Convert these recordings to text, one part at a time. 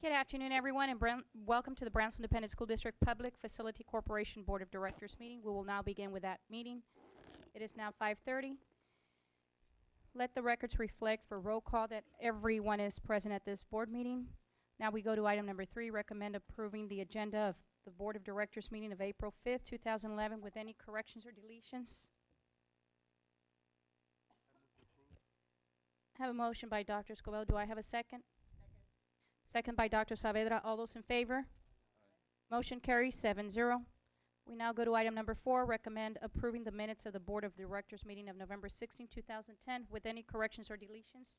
Good afternoon, everyone, and welcome to the Brownsville Independent School District Public Facility Corporation Board of Directors meeting. We will now begin with that meeting. It is now 5:30. Let the records reflect for roll call that everyone is present at this board meeting. Now we go to item number 3, recommend approving the agenda of the Board of Directors meeting of April 5th, 2011 with any corrections or deletions. I have a motion by Dr. Escobedo. Do I have a second? Second by Dr. Saavedra. All those in favor? Aye. Motion carries 7-0. We now go to item number 4, recommend approving the minutes of the Board of Directors meeting of November 16, 2010 with any corrections or deletions.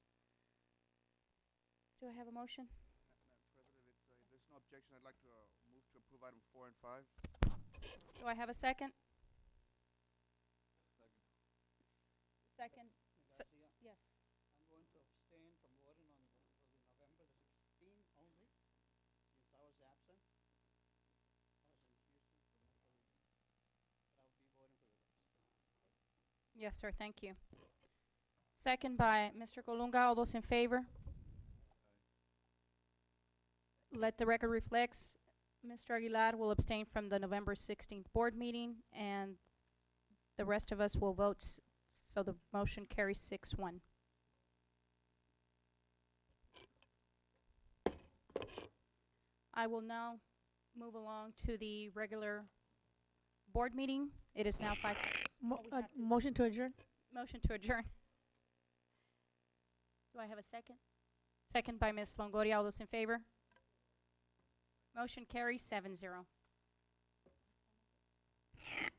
Do I have a motion? Madam President, if there's no objection, I'd like to move to approve item 4 and 5. Do I have a second? Second. Yes. I'm going to abstain from voting on the November the 16th only, since I was absent. I was in Houston for medical reasons, but I'll be voting for the rest. Yes, sir. Thank you. Second by Mr. Colunga. All those in favor? Let the record reflect Mr. Aguilar will abstain from the November 16th board meeting, and the rest of us will vote, so the motion carries 6-1. I will now move along to the regular board meeting. It is now 5. Motion to adjourn. Motion to adjourn. Do I have a second? Second by Ms. Longoria. All those in favor? Motion carries 7-0.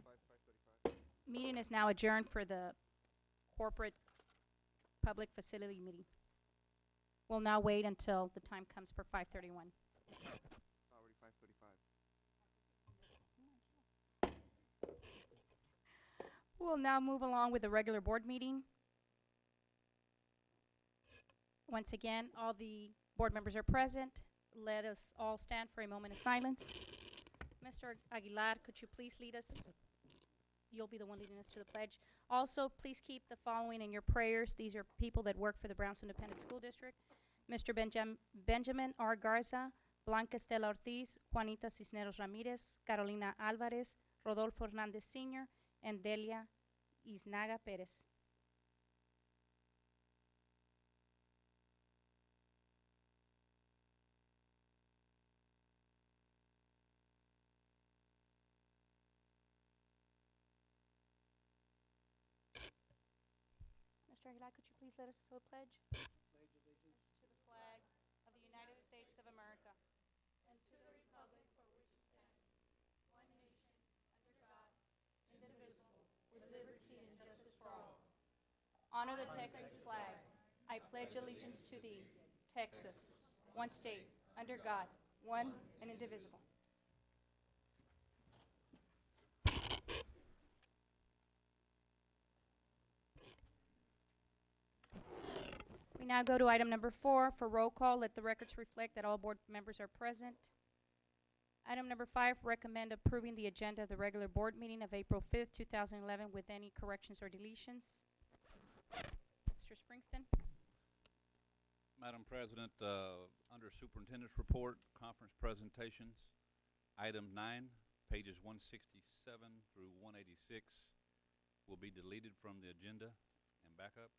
5:35. Meeting is now adjourned for the corporate public facility meeting. We'll now wait until the time comes for 5:31. It's already 5:35. We'll now move along with the regular board meeting. Once again, all the board members are present. Let us all stand for a moment of silence. Mr. Aguilar, could you please lead us? You'll be the one leading us to the pledge. Also, please keep the following in your prayers. These are people that work for the Brownsville Independent School District. Mr. Benjamin R. Garza, Blanca Estela Ortiz, Juanita Cisneros Ramirez, Carolina Alvarez, Rodolfo Hernandez Sr., and Delia Isnaga Perez. Mr. Aguilar, could you please let us to the pledge? Pledge allegiance To the flag of the United States of America and to the republic for which it stands, one nation, under God, indivisible, with liberty and justice for all. Honor the Texas flag. I pledge allegiance to thee, Texas, one state, under God, one and indivisible. We now go to item number 4 for roll call. Let the records reflect that all board members are present. Item number 5, recommend approving the agenda of the regular board meeting of April 5th, 2011 with any corrections or deletions. Mr. Springston. Madam President, under Superintendent's Report, Conference Presentations, Item 9, pages 167 through 186 will be deleted from the agenda and backup.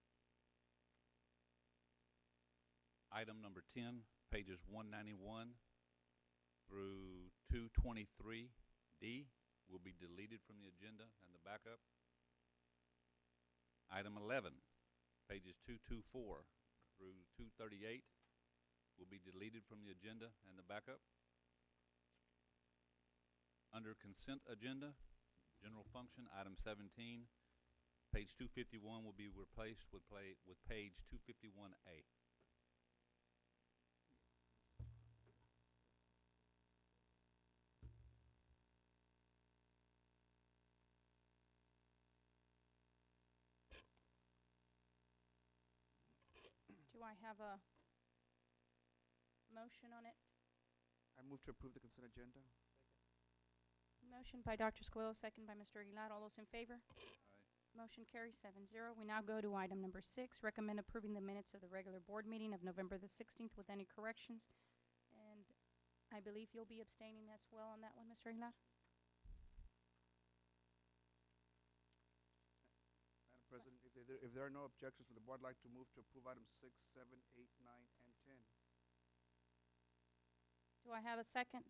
Item number 10, pages 191 through 223D will be deleted from the agenda and the backup. Item 11, pages 224 through 238 will be deleted from the agenda and the backup. Under consent agenda, general function, item 17, page 251 will be replaced with page 251A. Do I have a motion on it? I move to approve the consent agenda. Motion by Dr. Escobedo, second by Mr. Aguilar. All those in favor? Aye. Motion carries 7-0. We now go to item number 6, recommend approving the minutes of the regular board meeting of November the 16th with any corrections. And I believe you'll be abstaining as well on that one, Mr. Aguilar? Madam President, if there are no objections from the board, I'd like to move to approve items 6, 7, 8, 9, and 10. Do I have a second?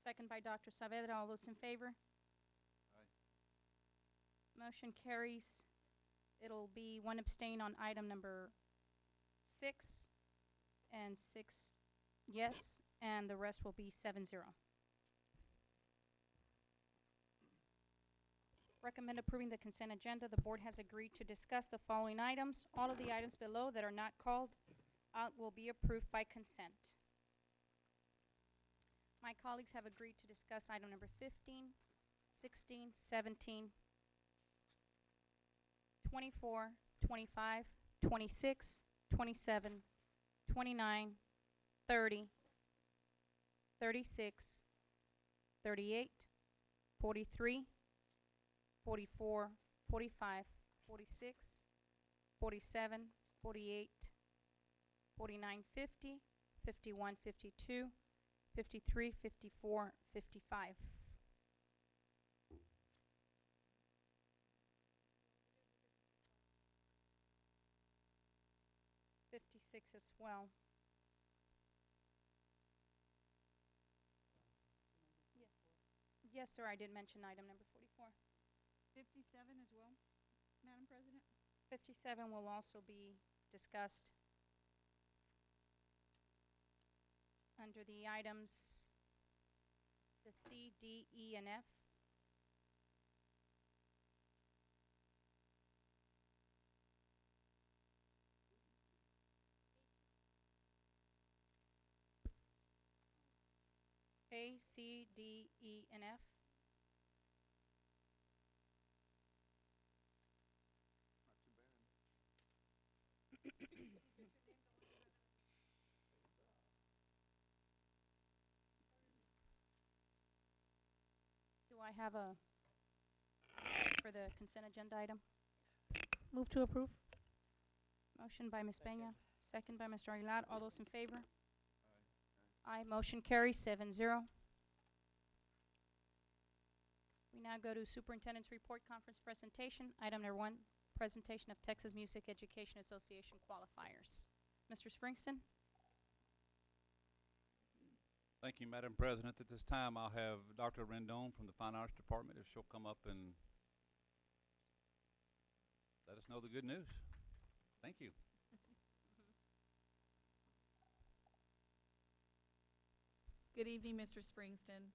Second by Dr. Saavedra. All those in favor? Aye. Motion carries. It'll be one abstain on item number 6, and 6 yes, and the rest will be 7-0. Recommend approving the consent agenda. The board has agreed to discuss the following items. All of the items below that are not called out will be approved by consent. My colleagues have agreed to discuss item number 15, 16, 17, 24, 25, 26, 27, 29, 30, 36, 38, 43, 44, 45, 46, 47, 48, 49, 50, 51, 52, 53, 54, 55. As well. Yes. Yes, sir, I did mention item number 44. 57 as well, Madam President? 57 will also be discussed under the items, the C, D, E, and F. A, C, D, E, and F. Not too bad. Do I have a for the consent agenda item? Move to approve. Motion by Ms. Peña, second by Mr. Aguilar. All those in favor? Aye. Motion carries 7-0. We now go to Superintendent's Report Conference Presentation. Item number 1, presentation of Texas Music Education Association qualifiers. Mr. Springston? Thank you, Madam President. At this time, I'll have Dr. Rendon from the Fine Arts Department, if she'll come up and let us know the good news. Thank you. Good evening, Mr. Springston,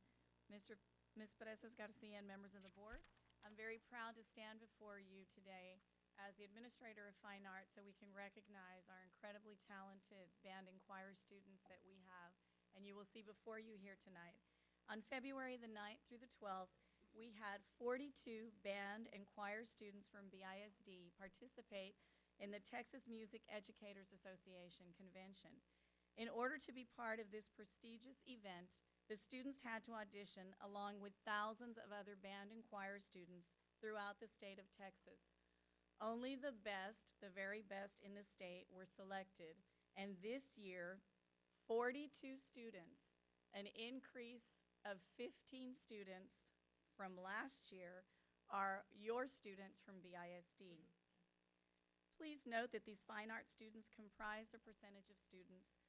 Ms. Perez's Garcia, and members of the board. I'm very proud to stand before you today as the Administrator of Fine Arts so we can recognize our incredibly talented band and choir students that we have, and you will see before you here tonight. On February the 9th through the 12th, we had 42 band and choir students from BISD participate in the Texas Music Educators Association convention. In order to be part of this prestigious event, the students had to audition along with thousands of other band and choir students throughout the state of Texas. Only the best, the very best in the state were selected, and this year, 42 students, an increase of 15 students from last year, are your students from BISD. Please note that these fine arts students comprise a percentage of students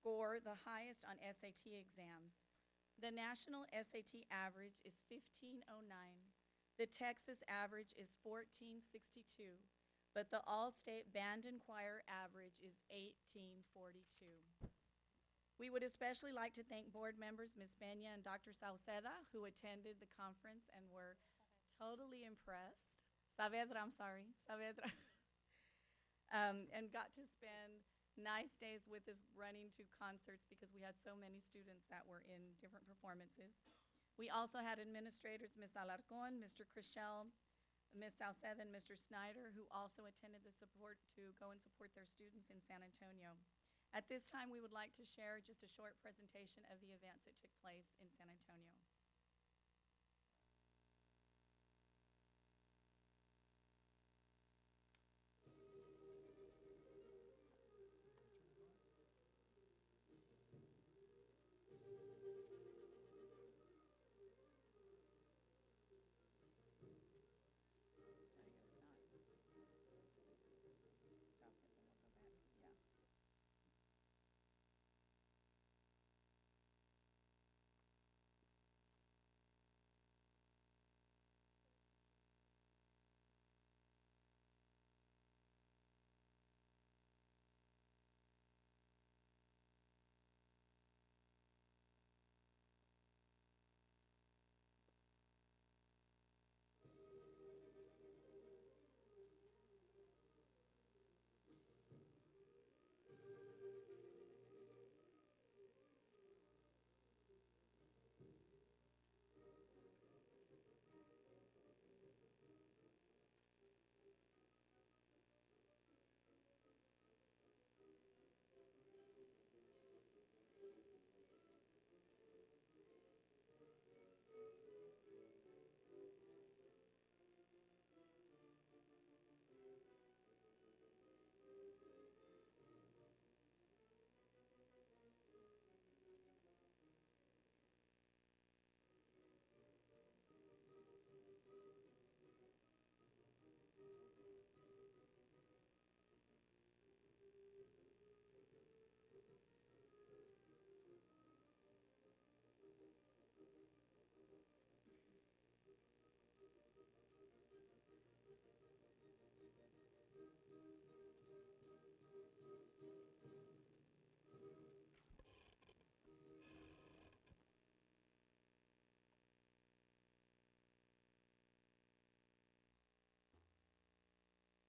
score the highest on SAT exams. The national SAT average is 1509. The Texas average is 1462, but the all-state band and choir average is 1842. We would especially like to thank board members Ms. Peña and Dr. Sauceda, who attended the conference and were totally impressed. Saavedra, I'm sorry, Saavedra. And got to spend nice days with us running to concerts because we had so many students that were in different performances. We also had administrators, Ms. Alarcon, Mr. Chriselle, Ms. Sauceda, and Mr. Snyder, who also attended the support to go and support their students in San Antonio. At this time, we would like to share just a short presentation of the events that took place in San Antonio.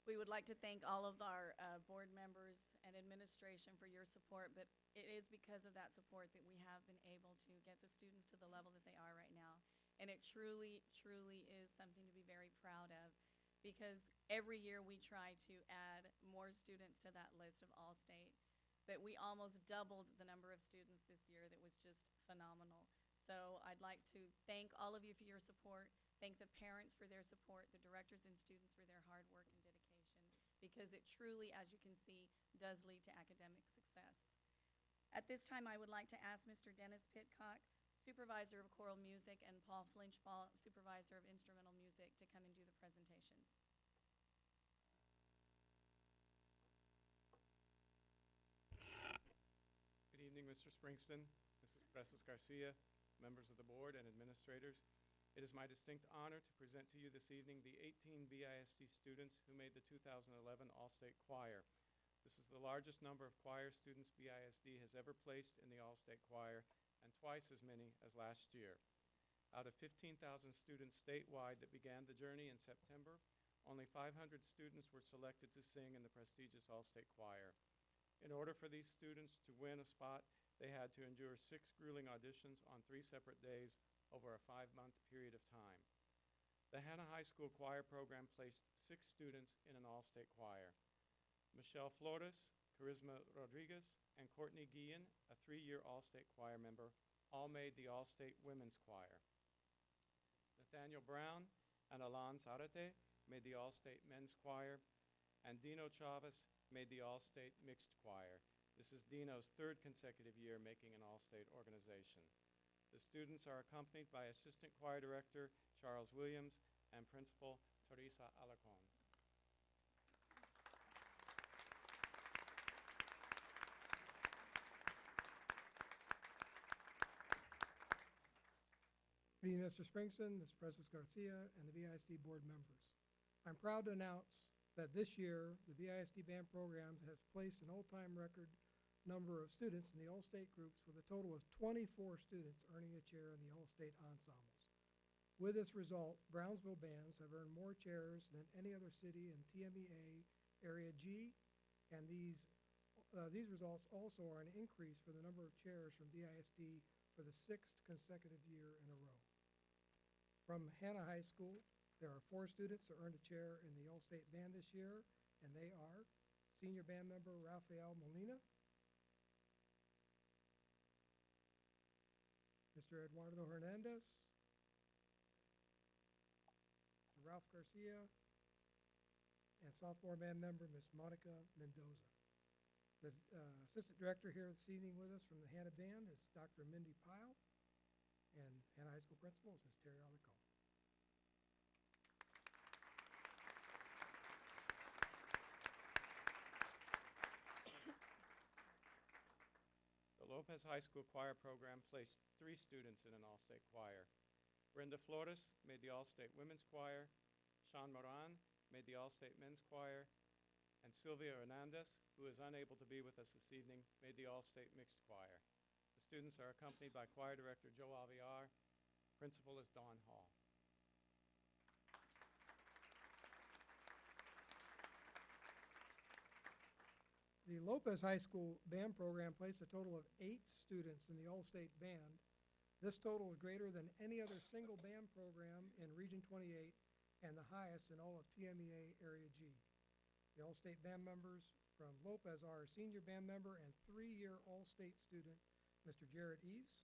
We would like to thank all of our board members and administration for your support, but it is because of that support that we have been able to get the students to the level that they are right now. And it truly, truly is something to be very proud of, because every year we try to add more students to that list of All-State, but we almost doubled the number of students this year. That was just phenomenal. So I'd like to thank all of you for your support, thank the parents for their support, the directors and students for their hard work and dedication, because it truly, as you can see, does lead to academic success. At this time, I would like to ask Mr. Dennis Pitcock, Supervisor of Choral Music, and Paul Flinchball, Supervisor of Instrumental Music, to come and do the presentations. Good evening, Mr. Springston, Mrs. Presses Garcia, members of the board and administrators. It is my distinct honor to present to you this evening the 18 BISD students who made the 2011 All-State Choir. This is the largest number of choir students BISD has ever placed in the All-State Choir, and twice as many as last year. Out of 15,000 students statewide that began the journey in September, only 500 students were selected to sing in the prestigious All-State Choir. In order for these students to win a spot, they had to endure 6 grueling auditions on 3 separate days over a 5-month period of time. The Hannah High School Choir program placed 6 students in an all-state choir. Michelle Flores, Charisma Rodriguez, and Courtney Guillen, a 3-year all-state choir member, all made the all-state women's choir. Nathaniel Brown and Alan Zarate made the all-state men's choir, and Dino Chavez made the all-state mixed choir. This is Dino's 3rd consecutive year making an all-state organization. The students are accompanied by Assistant Choir Director Charles Williams and Principal Teresa Alarcon. Good evening, Mr. Springston, Ms. Presses Garcia, and the BISD board members. I'm proud to announce that this year, the BISD band program has placed an all-time record number of students in the all-state groups, with a total of 24 students earning a chair in the all-state ensembles. With this result, Brownsville bands have earned more chairs than any other city in TMEA Area G, and these results also are an increase for the number of chairs from BISD for the 6th consecutive year in a row. From Hannah High School, there are 4 students who earned a chair in the all-state band this year, and they are senior band member Rafael Molina, Mr. Eduardo Hernandez, Mr. Ralph Garcia, and sophomore band member Ms. Monica Mendoza. The assistant director here this evening with us from the Hannah Band is Dr. Mindy Pyle, and Hannah High School principal is Ms. Terry Alarcon. The Lopez High School Choir program placed 3 students in an all-state choir. Brenda Flores made the all-state women's choir, Sean Moran made the all-state men's choir, and Sylvia Hernandez, who is unable to be with us this evening, made the all-state mixed choir. The students are accompanied by choir director Joe Aviar. Principal is Dawn Hall. The Lopez High School band program placed a total of 8 students in the all-state band. This total is greater than any other single band program in Region 28 and the highest in all of TMEA Area G. The all-state band members from Lopez are a senior band member and 3-year all-state student, Mr. Jared Eves,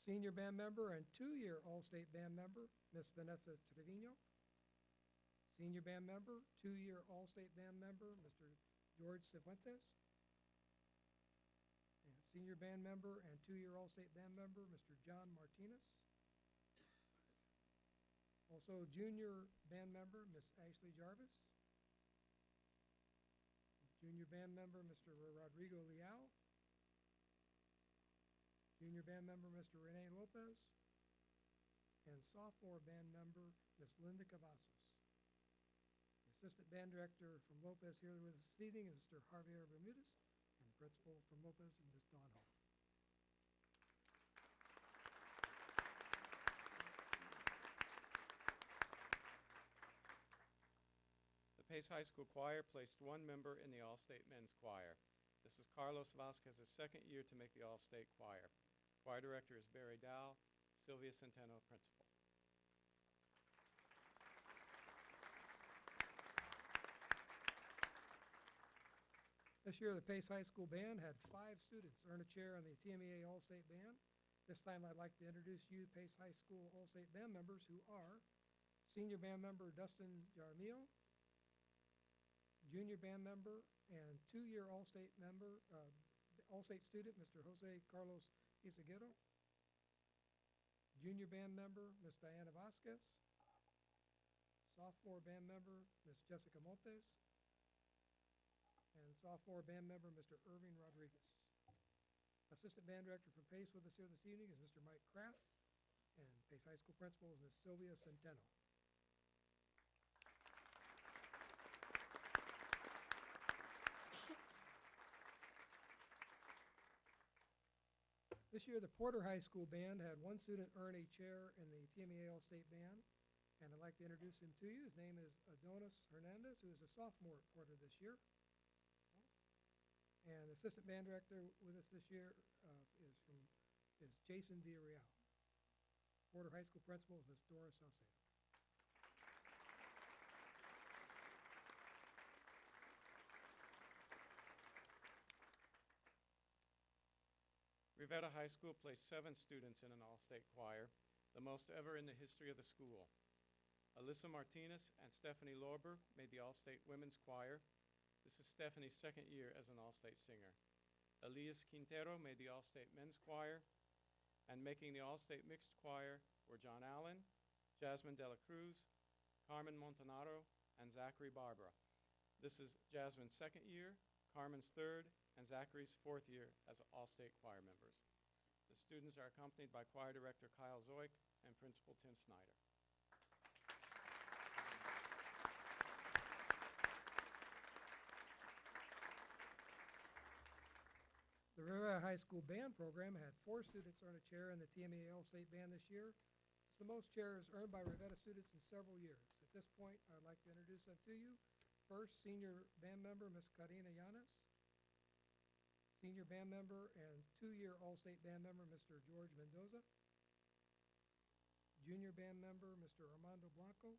senior band member and 2-year all-state band member, Ms. Vanessa Trevino, senior band member, 2-year all-state band member, Mr. George Cifuentes, and senior band member and 2-year all-state band member, Mr. John Martinez. Also, junior band member, Ms. Ashley Jarvis. Junior band member, Mr. Rodrigo Leal. Junior band member, Mr. Rene Lopez. And sophomore band member, Ms. Linda Cavazos. Assistant Band Director from Lopez here with us this evening is Mr. Javier Bermudez, and Principal from Lopez is Ms. Dawn Hall. The Pace High School Choir placed one member in the All-State Men's Choir. This is Carlos Vasquez's second year to make the All-State Choir. Choir Director is Barry Dow, Sylvia Centeno, Principal. This year, the Pace High School Band had 5 students earn a chair on the TMEA All-State Band. This time, I'd like to introduce you Pace High School All-State Band members who are Senior Band Member Dustin Jaramillo, Junior Band Member and 2-year All-State member, All-State student, Mr. Jose Carlos Izaguirre, Junior Band Member, Ms. Diana Vasquez, Sophomore Band Member, Ms. Jessica Montes, and Sophomore Band Member, Mr. Irving Rodriguez. Assistant Band Director for Pace with us here this evening is Mr. Mike Kraft, and Pace High School Principal is Ms. Sylvia Centeno. This year, the Porter High School Band had 1 student earn a chair in the TMEA All-State Band, and I'd like to introduce him to you. His name is Adonis Hernandez, who is a sophomore at Porter this year. And the Assistant Band Director with us this year is Jason Villarreal. Porter High School Principal is Ms. Dora Salcedo. Rivera High School placed 7 students in an all-state choir, the most ever in the history of the school. Alyssa Martinez and Stephanie Lorber made the all-state women's choir. This is Stephanie's second year as an all-state singer. Elias Quintero made the all-state men's choir, and making the all-state mixed choir were John Allen, Jasmine Dela Cruz, Carmen Montanaro, and Zachary Barbara. This is Jasmine's second year, Carmen's third, and Zachary's 4th year as all-state choir members. The students are accompanied by Choir Director Kyle Zoik and Principal Tim Snyder. The Rivera High School Band program had 4 students earn a chair in the TMEA All-State Band this year. It's the most chairs earned by Rivera students in several years. At this point, I'd like to introduce them to you. First, Senior Band Member, Ms. Karina Llanes. Senior Band Member and 2-year All-State Band Member, Mr. George Mendoza. Junior Band Member, Mr. Armando Blanco.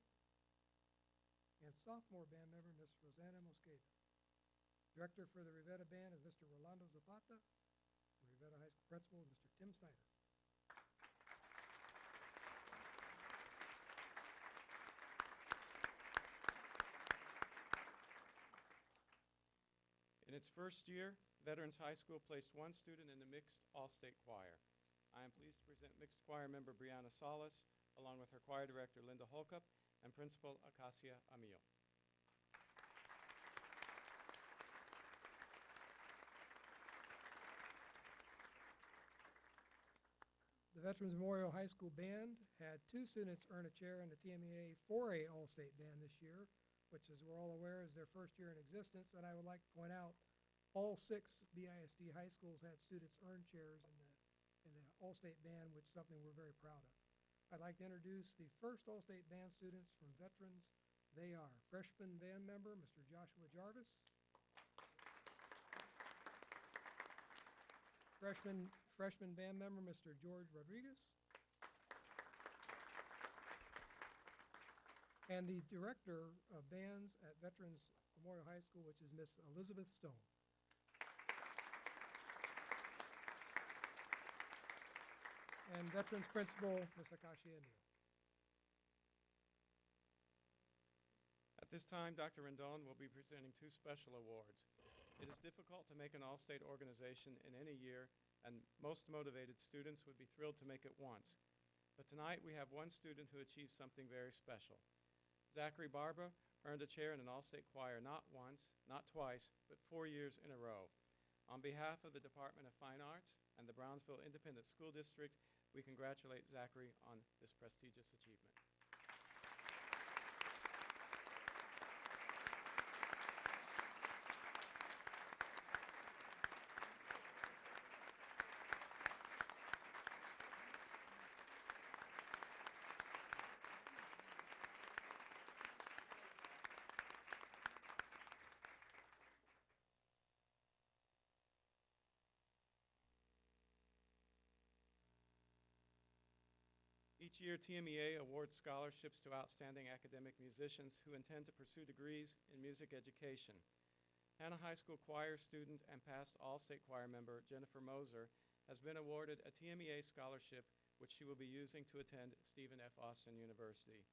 And Sophomore Band Member, Ms. Rosanna Mosqueda. Director for the Rivera Band is Mr. Rolando Zapata. The Rivera High School Principal is Mr. Tim Snyder. In its first year, Veterans High School placed 1 student in the mixed all-state choir. I am pleased to present mixed choir member Brianna Salas, along with her choir director Linda Holcup and Principal Acacia Amil. The Veterans Memorial High School Band had 2 students earn a chair in the TMEA 4A All-State Band this year, which, as we're all aware, is their first year in existence. And I would like to point out all 6 BISD high schools had students earn chairs in the All-State Band, which is something we're very proud of. I'd like to introduce the first All-State Band students from veterans. They are freshman band member, Mr. Joshua Jarvis. Freshman band member, Mr. George Rodriguez. And the director of bands at Veterans Memorial High School, which is Miss Elizabeth Stone. And Veterans Principal, Ms. Akashi Anil. At this time, Dr. Rendon will be presenting 2 special awards. It is difficult to make an all-state organization in any year, and most motivated students would be thrilled to make it once. But tonight, we have 1 student who achieved something very special. Zachary Barba earned a chair in an all-state choir not once, not twice, but 4 years in a row. On behalf of the Department of Fine Arts and the Brownsville Independent School District, we congratulate Zachary on this prestigious achievement. Each year, TMEA awards scholarships to outstanding academic musicians who intend to pursue degrees in music education. Hannah High School choir student and past All-State Choir member Jennifer Moser has been awarded a TMEA scholarship, which she will be using to attend Stephen F. Austin University.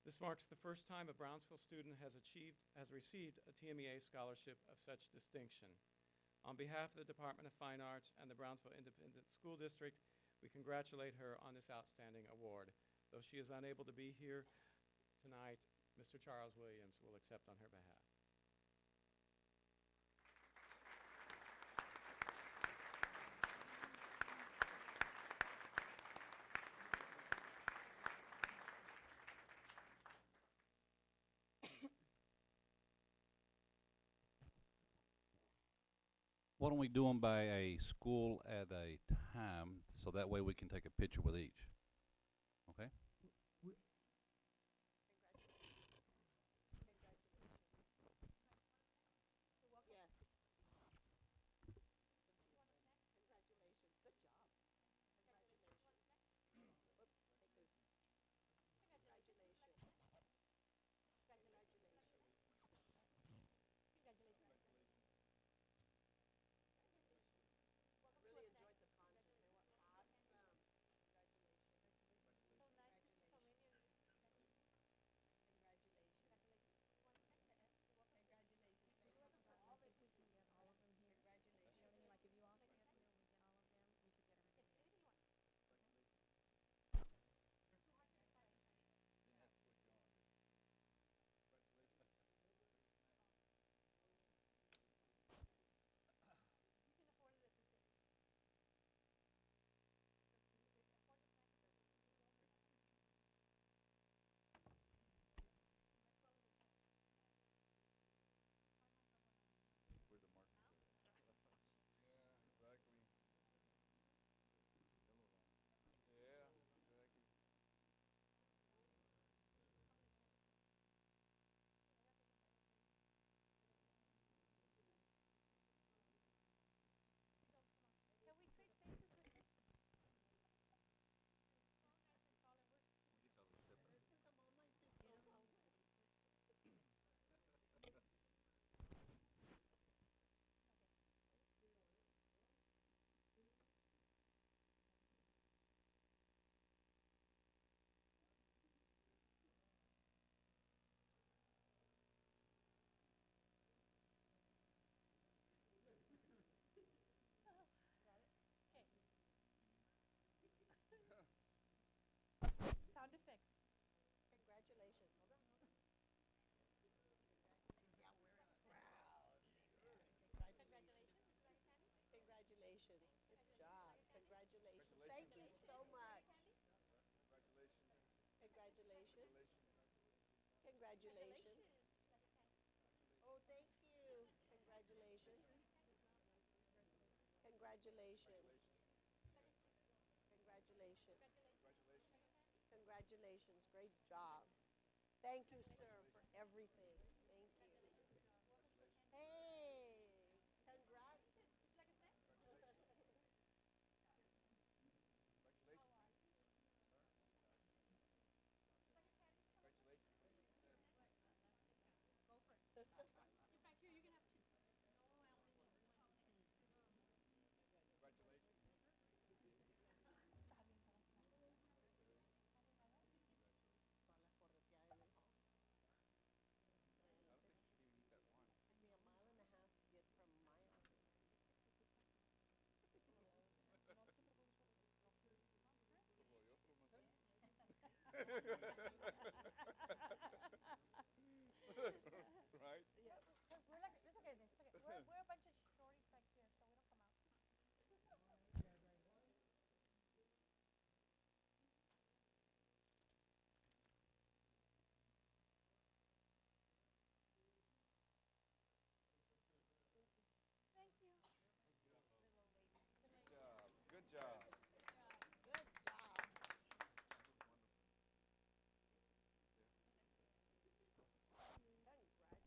This marks the first time a Brownsville student has received a TMEA scholarship of such distinction. On behalf of the Department of Fine Arts and the Brownsville Independent School District, we congratulate her on this outstanding award. Though she is unable to be here tonight, Mr. Charles Williams will accept on her behalf. Why don't we do them by a school at a time, so that way we can take a picture with each? Okay? Sound effects. Congratulations. Congratulations. Good job. Congratulations. Thank you so much. Congratulations. Congratulations. Oh, thank you. Congratulations. Congratulations. Congratulations. Congratulations. Great job. Thank you, sir, for everything. Thank you. Hey, congrats. Me a mile and a half to get from my office to Right? Yes. We're like, it's okay, it's okay. We're a bunch of shorties back here, so we don't come out. Thank you. Good job. Good job. Good job. Congratulations.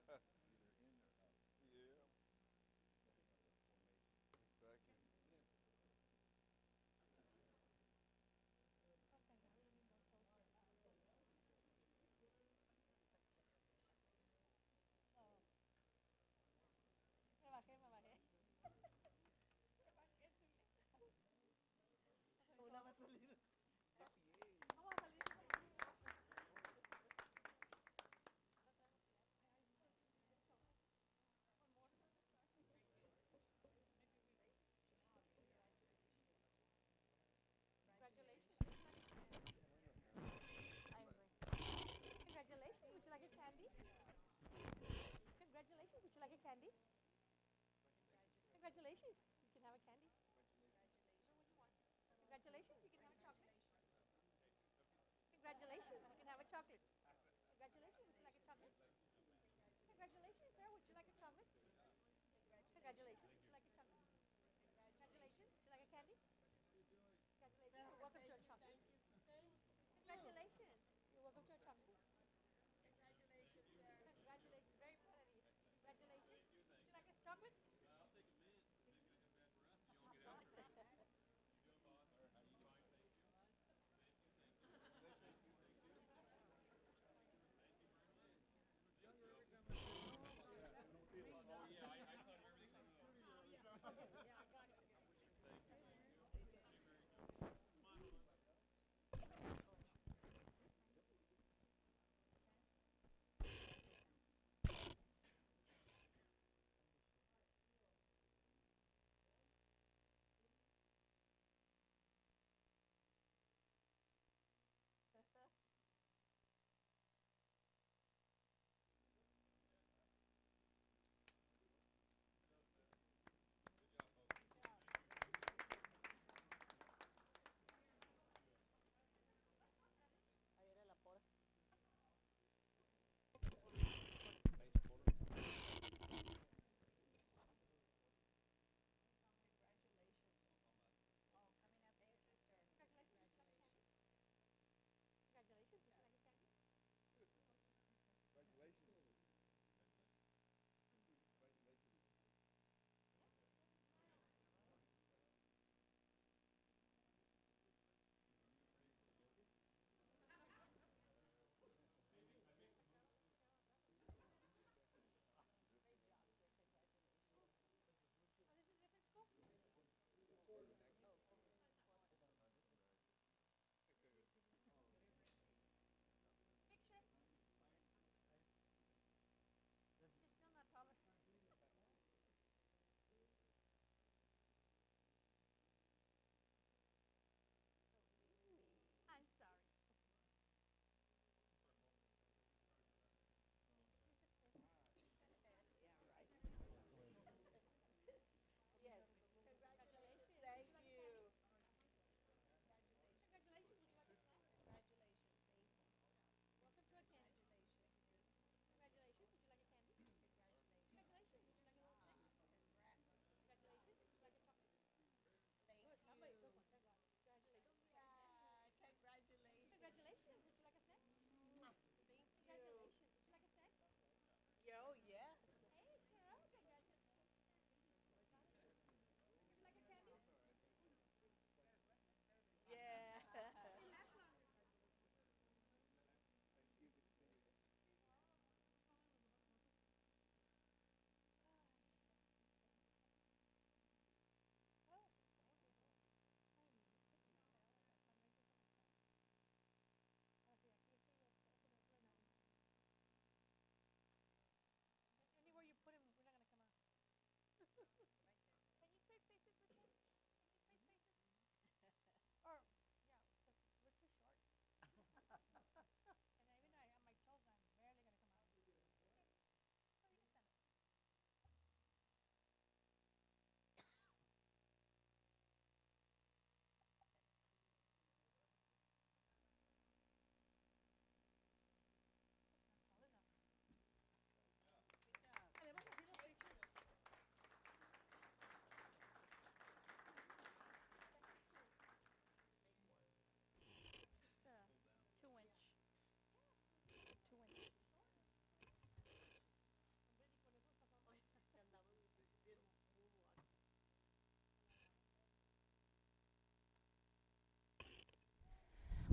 Me bajé, me bajé. Una va a salir. Vamos a salir. Congratulations. Congratulations. Would you like a candy? Congratulations. Would you like a candy? Congratulations. You can have a candy. Congratulations. You can have a chocolate. Congratulations. You can have a chocolate. Congratulations. Would you like a chocolate? Congratulations, sir. Would you like a chocolate? Congratulations. Would you like a chocolate? Congratulations. Would you like a candy? Congratulations. You're welcome to a chocolate. Congratulations. You're welcome to a chocolate. Congratulations, sir. Congratulations. Very proud of you. Congratulations. Would you like a chocolate?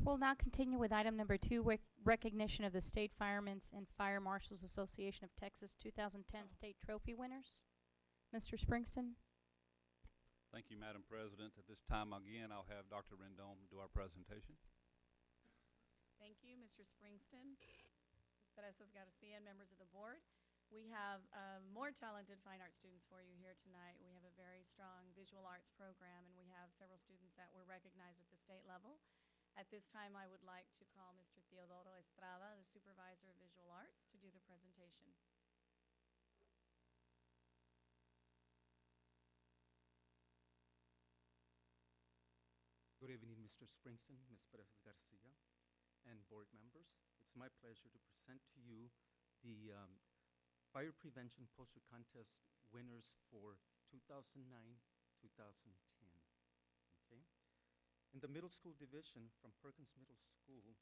We'll now continue with item number 2, recognition of the State Firemen's and Fire Marshals Association of Texas 2010 State Trophy winners. Mr. Springston? Thank you, Madam President. At this time, again, I'll have Dr. Rendon do our presentation. Thank you, Mr. Springston, Ms. Perez Garcia, and members of the board. We have more talented fine art students for you here tonight. We have a very strong visual arts program, and we have several students that were recognized at the state level. At this time, I would like to call Mr. Teodoro Estrada, the supervisor of visual arts, to do the presentation. Good evening, Mr. Springston, Ms. Perez Garcia, and board members. It's my pleasure to present to you the Fire Prevention Poster Contest winners for 2009-2010. Okay? In the middle school division from Perkins Middle School,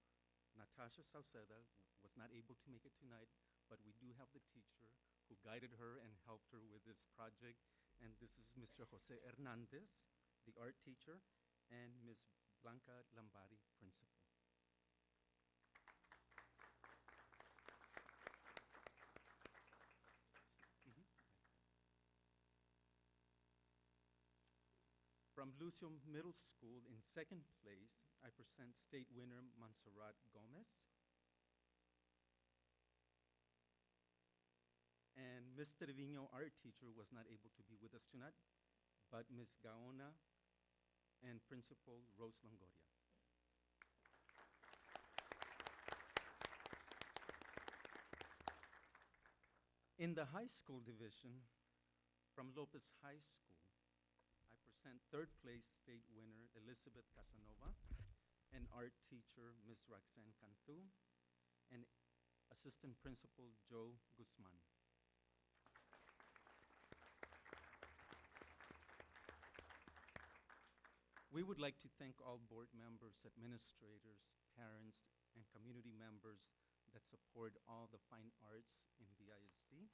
Natasha Sauceda was not able to make it tonight, but we do have the teacher who guided her and helped her with this project. And this is Mr. Jose Hernandez, the art teacher, and Ms. Blanca Lambari, principal. From Lucio Middle School, in second place, I present state winner Montserrat Gomez. And Ms. Trevino, art teacher, was not able to be with us tonight, but Ms. Gaona and Principal Rose Longoria. In the high school division, from Lopez High School, I present third place state winner Elizabeth Casanova, and art teacher Ms. Roxanne Cantu, and assistant principal Joe Guzman. We would like to thank all board members, administrators, parents, and community members that support all the fine arts in BISD.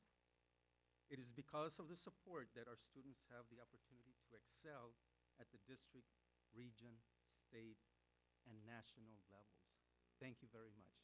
It is because of the support that our students have the opportunity to excel at the district, region, state, and national levels. Thank you very much.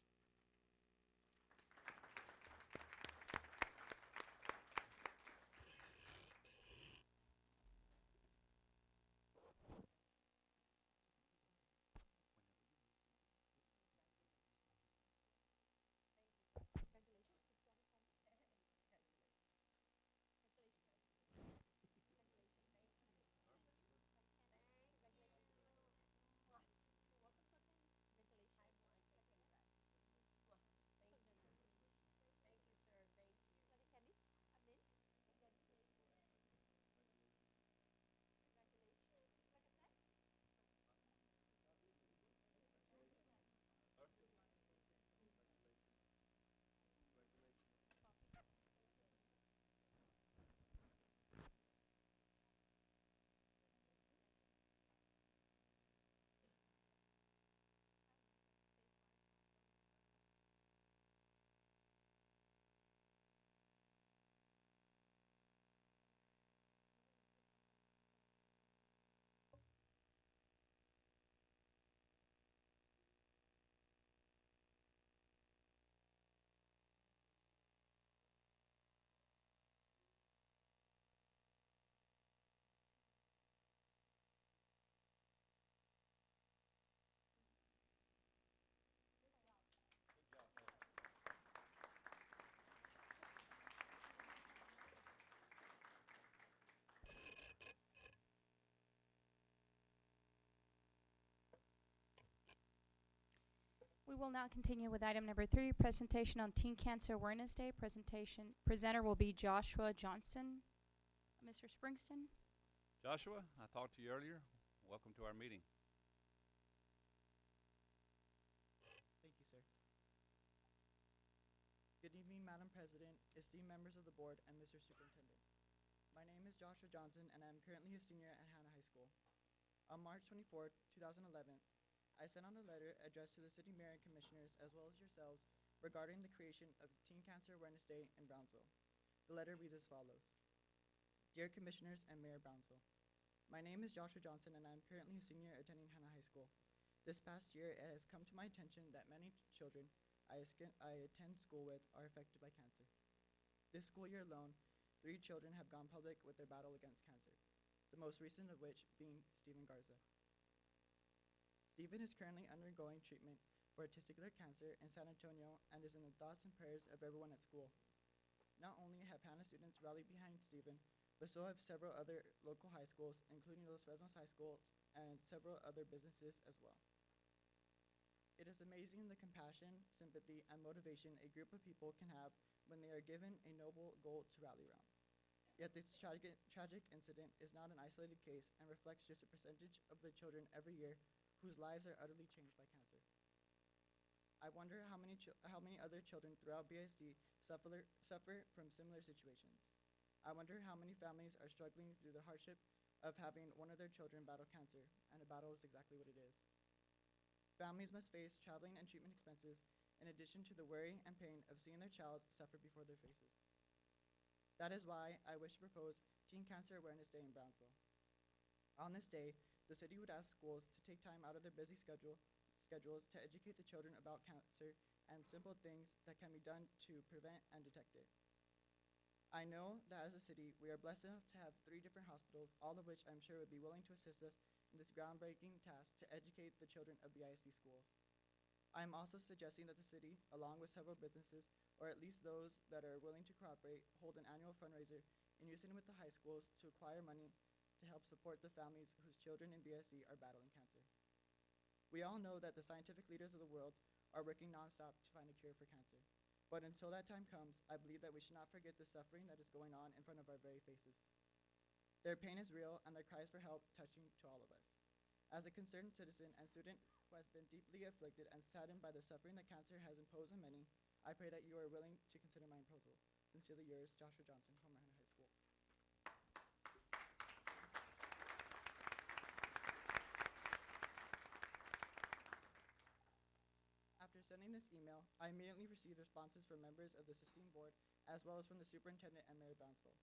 We will now continue with item number 3, presentation on Teen Cancer Awareness Day. Presenter will be Joshua Johnson. Mr. Springston? Joshua, I talked to you earlier. Welcome to our meeting. Thank you, sir. Good evening, Madam President, esteemed members of the board, and Mr. Superintendent. My name is Joshua Johnson, and I am currently a senior at Hannah High School. On March 24, 2011, I sent out a letter addressed to the City Mayor and Commissioners, as well as yourselves, regarding the creation of Teen Cancer Awareness Day in Brownsville. The letter reads as follows. Dear Commissioners and Mayor Brownsville, my name is Joshua Johnson, and I am currently a senior attending Hannah High School. This past year, it has come to my attention that many children I attend school with are affected by cancer. This school year alone, 3 children have gone public with their battle against cancer, the most recent of which being Stephen Garza. Stephen is currently undergoing treatment for testicular cancer in San Antonio and is in the thoughts and prayers of everyone at school. Not only have Hannah students rallied behind Stephen, but so have several other local high schools, including Los Fresnos High School and several other businesses as well. It is amazing the compassion, sympathy, and motivation a group of people can have when they are given a noble goal to rally around. Yet this tragic incident is not an isolated case and reflects just a percentage of the children every year whose lives are utterly changed by cancer. I wonder how many other children throughout BISD suffer from similar situations. I wonder how many families are struggling through the hardship of having one of their children battle cancer, and a battle is exactly what it is. Families must face traveling and treatment expenses in addition to the worry and pain of seeing their child suffer before their faces. That is why I wish to propose Teen Cancer Awareness Day in Brownsville. On this day, the city would ask schools to take time out of their busy schedules to educate the children about cancer and simple things that can be done to prevent and detect it. I know that as a city, we are blessed enough to have 3 different hospitals, all of which I'm sure would be willing to assist us in this groundbreaking task to educate the children of BISD schools. I am also suggesting that the city, along with several businesses, or at least those that are willing to cooperate, hold an annual fundraiser in unison with the high schools to acquire money to help support the families whose children in BISD are battling cancer. We all know that the scientific leaders of the world are working nonstop to find a cure for cancer. But until that time comes, I believe that we should not forget the suffering that is going on in front of our very faces. Their pain is real, and their cries for help touching to all of us. As a concerned citizen and student who has been deeply afflicted and saddened by the suffering that cancer has imposed on many, I pray that you are willing to consider my proposal. Sincerely yours, Joshua Johnson, Homer High School. After sending this email, I immediately received responses from members of the Sistine Board, as well as from the Superintendent and Mayor of Brownsville.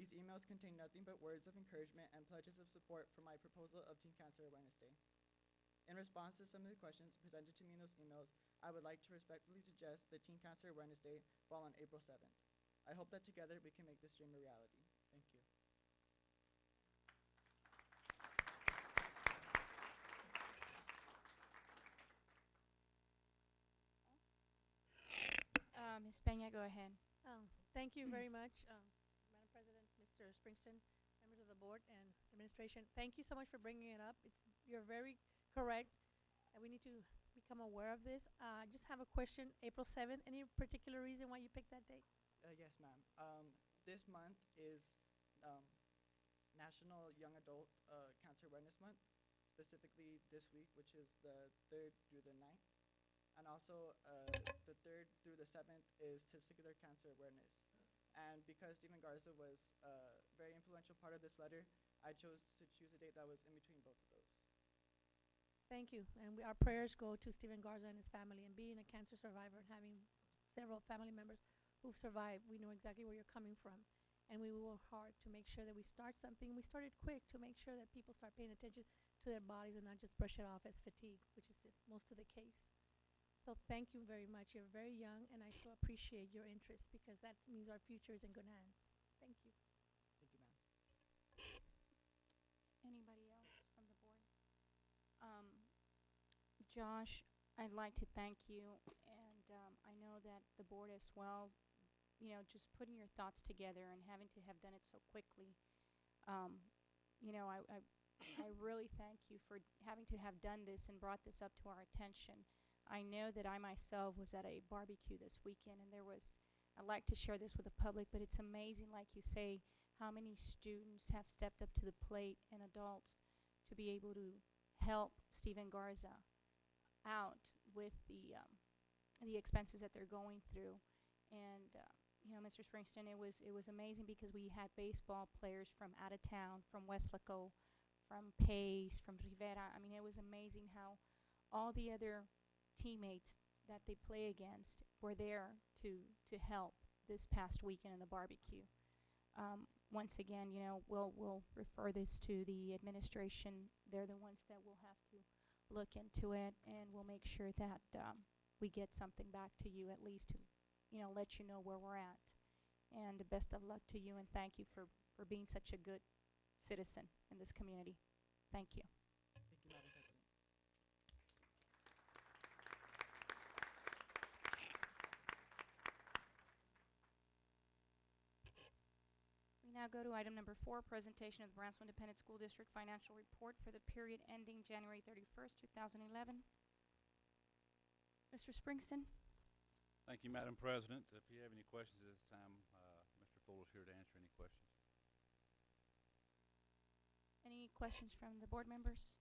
These emails contain nothing but words of encouragement and pledges of support for my proposal of Teen Cancer Awareness Day. In response to some of the questions presented to me in those emails, I would like to respectfully suggest that Teen Cancer Awareness Day fall on April 7th. I hope that together we can make this dream a reality. Thank you. Ms. Peña, go ahead. Thank you very much, Madam President, Mr. Springston, members of the board, and administration. Thank you so much for bringing it up. You're very correct, and we need to become aware of this. I just have a question. April 7th, any particular reason why you picked that date? Yes, ma'am. This month is National Young Adult Cancer Awareness Month, specifically this week, which is the 3rd through the 9th. And also, the 3rd through the 7th is Testicular Cancer Awareness. And because Stephen Garza was a very influential part of this letter, I chose to choose a date that was in between both of those. Thank you. And our prayers go to Stephen Garza and his family. And being a cancer survivor and having several family members who've survived, we know exactly where you're coming from. And we will work hard to make sure that we start something. We started quick to make sure that people start paying attention to their bodies and not just brush it off as fatigue, which is just most of the case. So thank you very much. You're very young, and I so appreciate your interest because that means our future is in good hands. Thank you. Thank you, ma'am. Anybody else from the board? Josh, I'd like to thank you, and I know that the board as well, you know, just putting your thoughts together and having to have done it so quickly. You know, I really thank you for having to have done this and brought this up to our attention. I know that I myself was at a barbecue this weekend, and I'd like to share this with the public, but it's amazing, like you say, how many students have stepped up to the plate and adults to be able to help Stephen Garza out with the expenses that they're going through. And you know, Mr. Springston, it was amazing because we had baseball players from out of town, from Westlaco, from Pace, from Rivera. I mean, it was amazing how all the other teammates that they play against were there to help this past weekend in the barbecue. Once again, you know, we'll refer this to the administration. They're the ones that will have to look into it, and we'll make sure that we get something back to you, at least to, let you know where we're at. And the best of luck to you, and thank you for being such a good citizen in this community. Thank you. Thank you, Madam President. We now go to item number 4, presentation of the Brownsville Independent School District financial report for the period ending January 31st, 2011. Mr. Springston? Thank you, Madam President. If you have any questions at this time, Mr. Fuller's here to answer any questions. Any questions from the board members?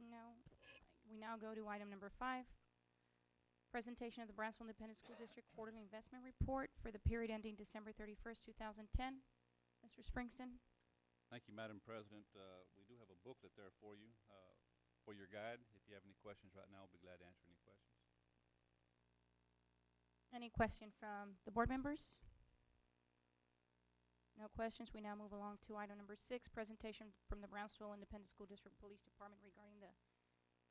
No. We now go to item number 5, presentation of the Brownsville Independent School District quarterly investment report for the period ending December 31st, 2010. Mr. Springston? Thank you, Madam President. We do have a booklet there for you, for your guide. If you have any questions right now, I'll be glad to answer any questions. Any question from the board members? No questions. We now move along to item number 6, presentation from the Brownsville Independent School District Police Department regarding the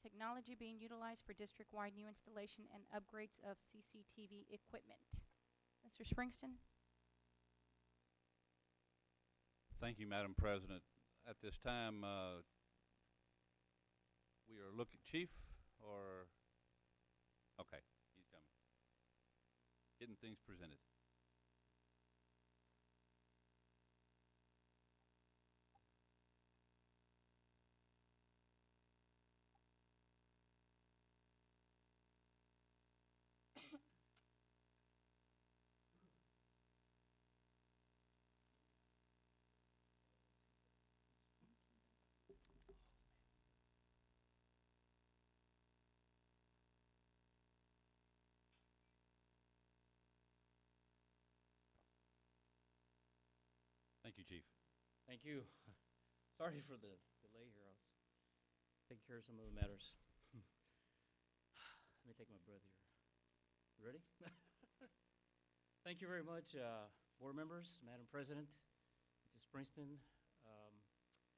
technology being utilized for district-wide new installation and upgrades of CCTV equipment. Mr. Springston? Thank you, Madam President. At this time, we are looking, Chief, or, okay, he's coming. Getting things presented. Thank you, Chief. Thank you. Sorry for the delay here. I was taking care of some other matters. Let me take my breath here. You ready? Thank you very much, board members, Madam President, Mr. Springston.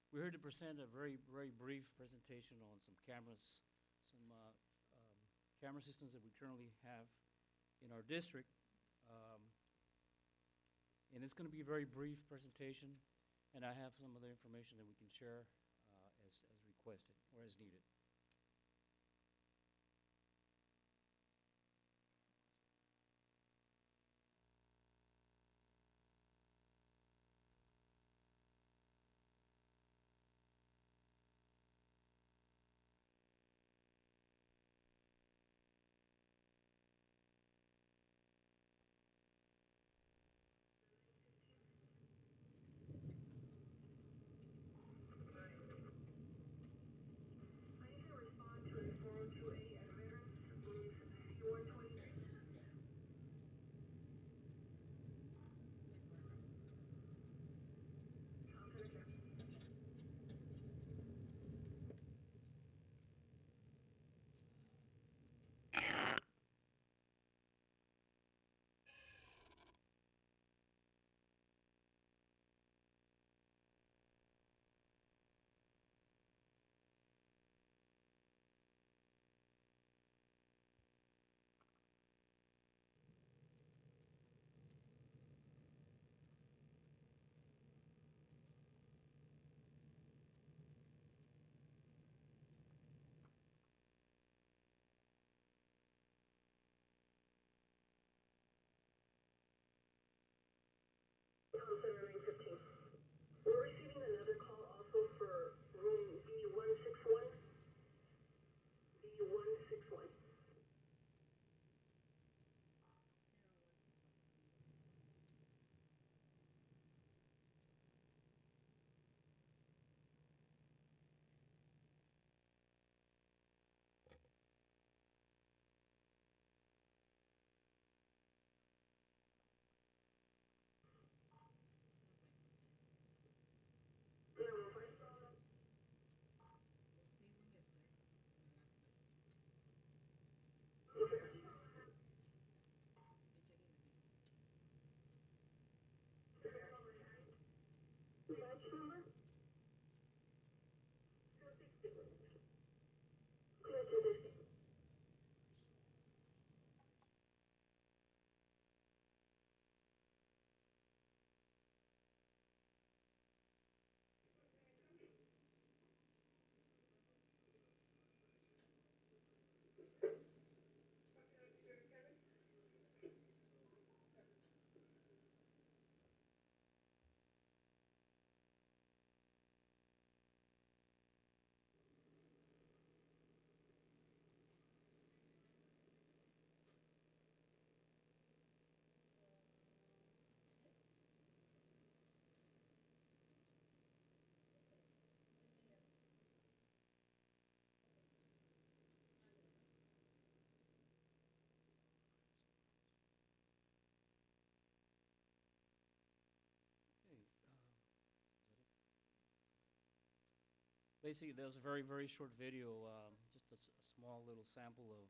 We're here to present a very, very brief presentation on some cameras, some camera systems that we currently have in our district. And it's going to be a very brief presentation, and I have some other information that we can share as requested or as needed. We're receiving another call also for room B161. B161. basically, there was a very, very short video, just a small little sample of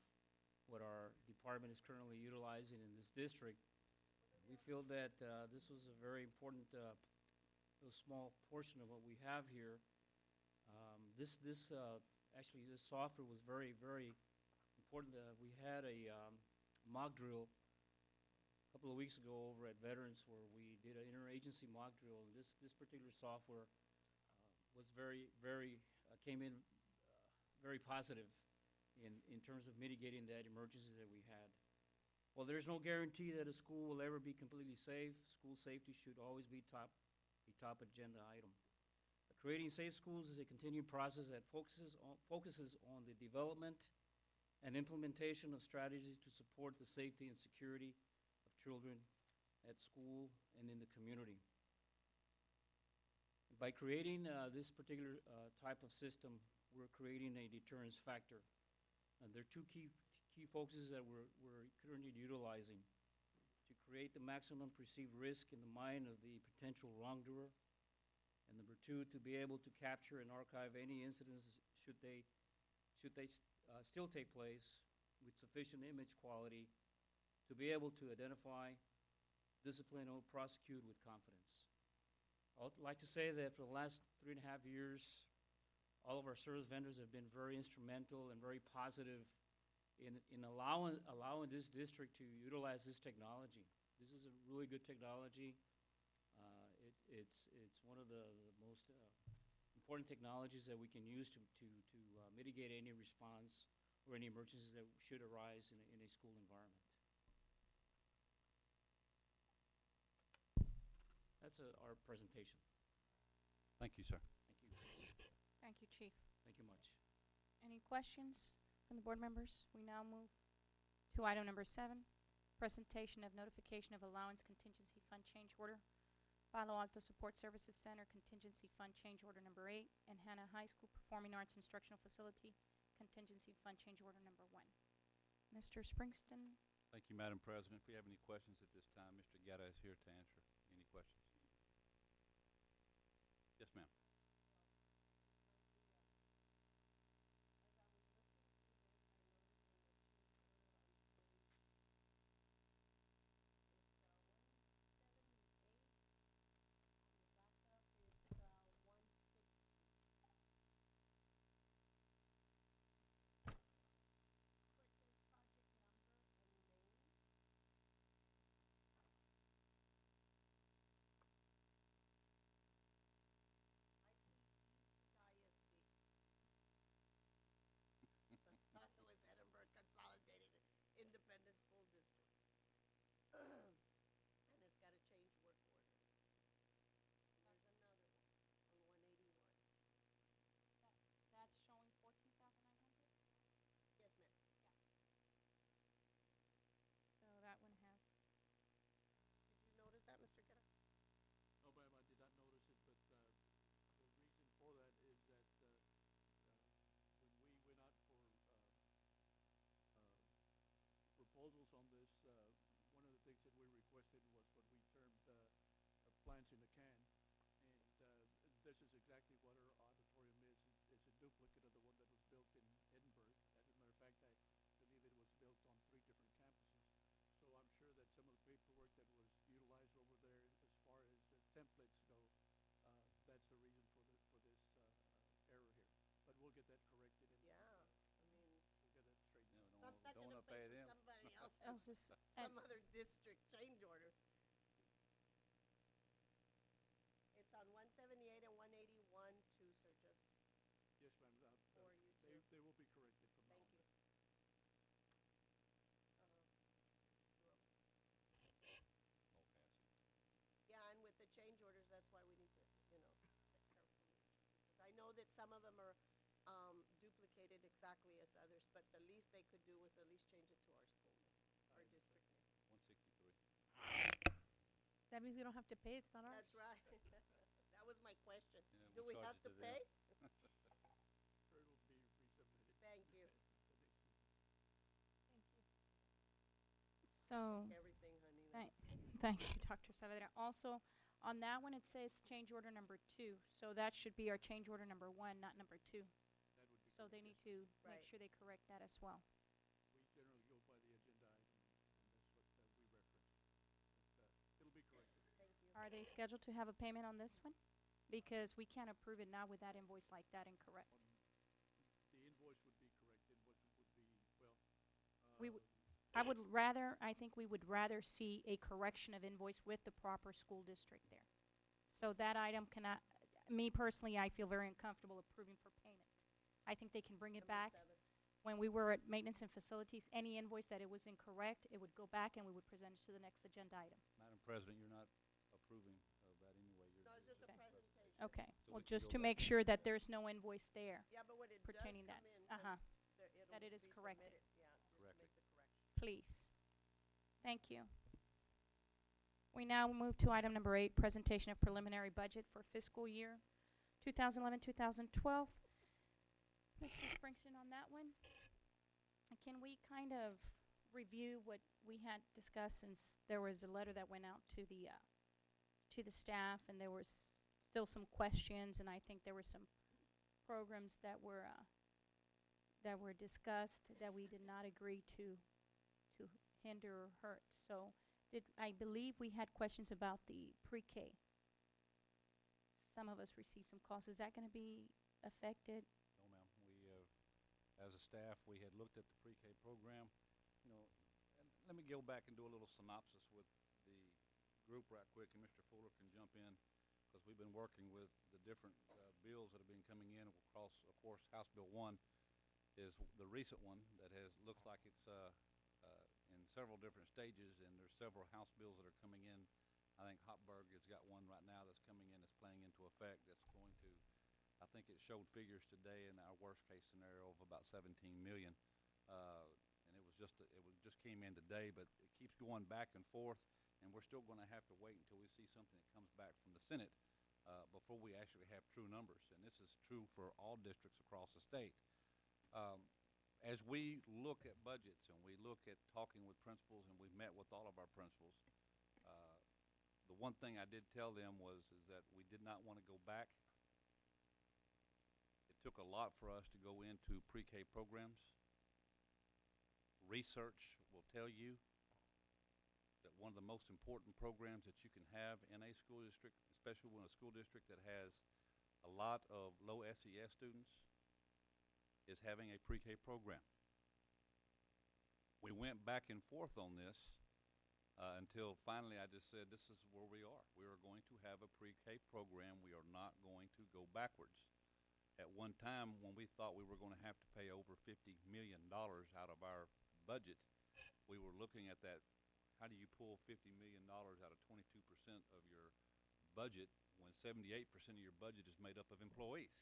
what our department is currently utilizing in this district. We feel that this was a very important, little small portion of what we have here. Actually, this software was very, very important. We had a mock drill a couple of weeks ago over at Veterans where we did an interagency mock drill. And this particular software was came in very positive in terms of mitigating that emergency that we had. Well, there's no guarantee that a school will ever be completely safe. School safety should always be a top agenda item. Creating safe schools is a continued process that focuses on the development and implementation of strategies to support the safety and security of children at school and in the community. By creating this particular type of system, we're creating a deterrence factor. And there are two key focuses that we're currently utilizing: to create the maximum perceived risk in the mind of the potential wrongdoer, and number two, to be able to capture and archive any incidents should they still take place with sufficient image quality to be able to identify, discipline, or prosecute with confidence. I would like to say that for the last 3.5 years, all of our service vendors have been very instrumental and very positive in allowing this district to utilize this technology. This is a really good technology. It's one of the most important technologies that we can use to mitigate any response or any emergencies that should arise in a school environment. That's our presentation. Thank you, sir. Thank you. Thank you, Chief. Thank you much. Any questions from the board members? We now move to item number 7, presentation of notification of allowance contingency fund change order. Palo Alto Support Services Center Contingency Fund Change Order Number 8, and Hannah High School Performing Arts Instructional Facility Contingency Fund Change Order Number 1. Mr. Springston? Thank you, Madam President. If we have any questions at this time, Mr. Guerra is here to answer any questions. Yes, ma'am. Independent School District. And it's got a change work order. There's another one on 181. That's showing 14,900? Yes, ma'am. So that one has, Did you notice that, Mr. Guerra? No, ma'am, I did not notice it, but the reason for that is that when we went out for proposals on this, one of the things that we requested was what we termed plants in a can. And this is exactly what our auditorium is. It's a duplicate of the one that was built in Edinburgh. As a matter of fact, I believe it was built on 3 different campuses. So I'm sure that some of the paperwork that was utilized over there as far as templates go, that's the reason for this error here. But we'll get that corrected. And, Yeah, I mean, we'll get that straightened out. I'm not going to pay for somebody else's, some other district change order. It's on 178 and 181 too, sir, just Yes, ma'am. for you too. They will be corrected from now Thank on. you. Yeah, and with the change orders, that's why we need to, check carefully. Because I know that some of them are duplicated exactly as others, but the least they could do was at least change it to our school name, our district name. 163. That means we don't have to pay, it's not ours. That's right. That was my question. Yeah, Do we'll we charge have it to to them. pay? Sure, it'll be resubmitted. Thank you. The next meeting. Thank you. so, Everything, honey. thank, that's- thank you, Dr. Saavedra. Also, On that one, it says change order number 2, so that should be our change order number 1, not number 2. That would be So they need to make Right. sure they correct that as well. We generally go by the agenda item, and that's what we reference. But, it'll be corrected. Thank you. Are they scheduled to have a payment on this one? Because we can't approve it now with that invoice like that incorrect. The invoice would be correct, invoice would be, well, We would, I think we would rather see a correction of invoice with the proper school district there. So that item cannot, me personally, I feel very uncomfortable approving for payment. I think they can bring it Number back. 7. When we were at maintenance and facilities, any invoice that it was incorrect, it would go back and we would present it to the next agenda item. Madam President, you're not approving of that anyway. You're No, it's just a Okay. presentation. Okay, So well, we can just go to back make sure that there's no invoice there. Yeah, but when it does Pertaining come that. in, Uh-huh. 'cause it'll That it is be corrected. submitted, yeah, just to Correctly. make the correction. Please. Thank you. We now move to item number 8, presentation of preliminary budget for fiscal year 2011-2012. Mr. Springston, on that one, can we kind of review what we had discussed, since there was a letter that went out to the staff, and there was still some questions, and I think there were some programs that were discussed that we did not agree to hinder or hurt. So I believe we had questions about the pre-K. Some of us received some calls. Is that going to be affected? No, ma'am. We, as a staff, we had looked at the pre-K program, you know, and let me go back and do a little synopsis with the group right quick, and Mr. Fuller can jump in, because we've been working with the different bills that have been coming in across, of course, House Bill 1 is the recent one that looks like it's in several different stages, and there's several House bills that are coming in. I think Hopberg has got one right now that's coming in, that's playing into effect, that's going to, I think it showed figures today in our worst case scenario of about 17 million. And it just came in today, but it keeps going back and forth, and we're still going to have to wait until we see something that comes back from the Senate before we actually have true numbers. And this is true for all districts across the state. As we look at budgets and we look at talking with principals, and we've met with all of our principals, the one thing I did tell them is that we did not want to go back. It took a lot for us to go into pre-K programs. Research will tell you that one of the most important programs that you can have in a school district, especially when a school district that has a lot of low SES students, is having a pre-K program. We went back and forth on this until finally I just said, this is where we are. We are going to have a pre-K program. We are not going to go backwards. At one time, when we thought we were going to have to pay over $50 million out of our budget, we were looking at that. How do you pull $50 million out of 22% of your budget when 78% of your budget is made up of employees?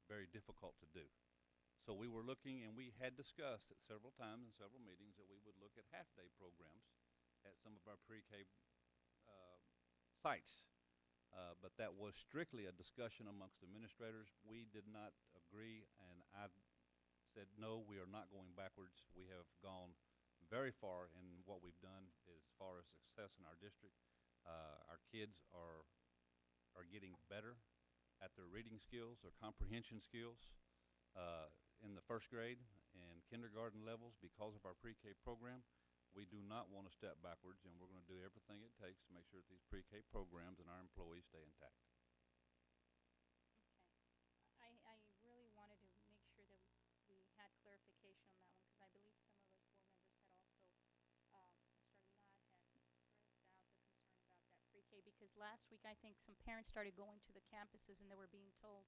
Very difficult to do. So we were looking, and we had discussed at several times in several meetings that we would look at half-day programs at some of our pre-K sites. But that was strictly a discussion amongst administrators. We did not agree, and I said, no, we are not going backwards. We have gone very far in what we've done as far as success in our district. Our kids are getting better at their reading skills, their comprehension skills. In the first grade and kindergarten levels, because of our pre-K program, we do not want to step backwards, and we're going to do everything it takes to make sure that these pre-K programs and our employees stay intact. Okay. I really wanted to make sure that we had clarification on that one, because I believe some of us board members had also, Mr. Aguilar had stressed out the concern about that pre-K, because last week I think some parents started going to the campuses and they were being told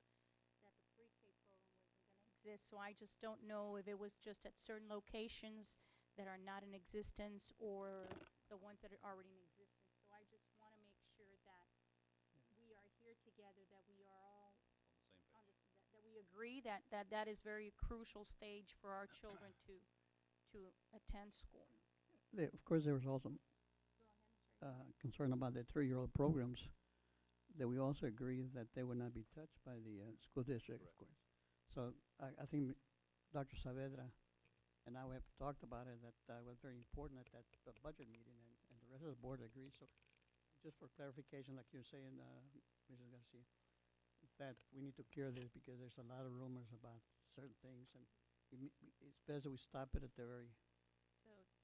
that the pre-K program wasn't going to exist. So I just don't know if it was just at certain locations that are not in existence or the ones that are already in existence. So I just want to make sure that we are here together, that we are all on the same page, that we agree that that is very crucial stage for our children to attend school. Of course, there was also concern about the 3-year-old programs that we also agree that they would not be touched by the school district, of course. So I think Dr. Saavedra and I have talked about it, that was very important at that budget meeting, and the rest of the board agrees. So just for clarification, like you're saying, Mrs. Garcia, that we need to clear this because there's a lot of rumors about certain things, and it's best that we stop it at the very.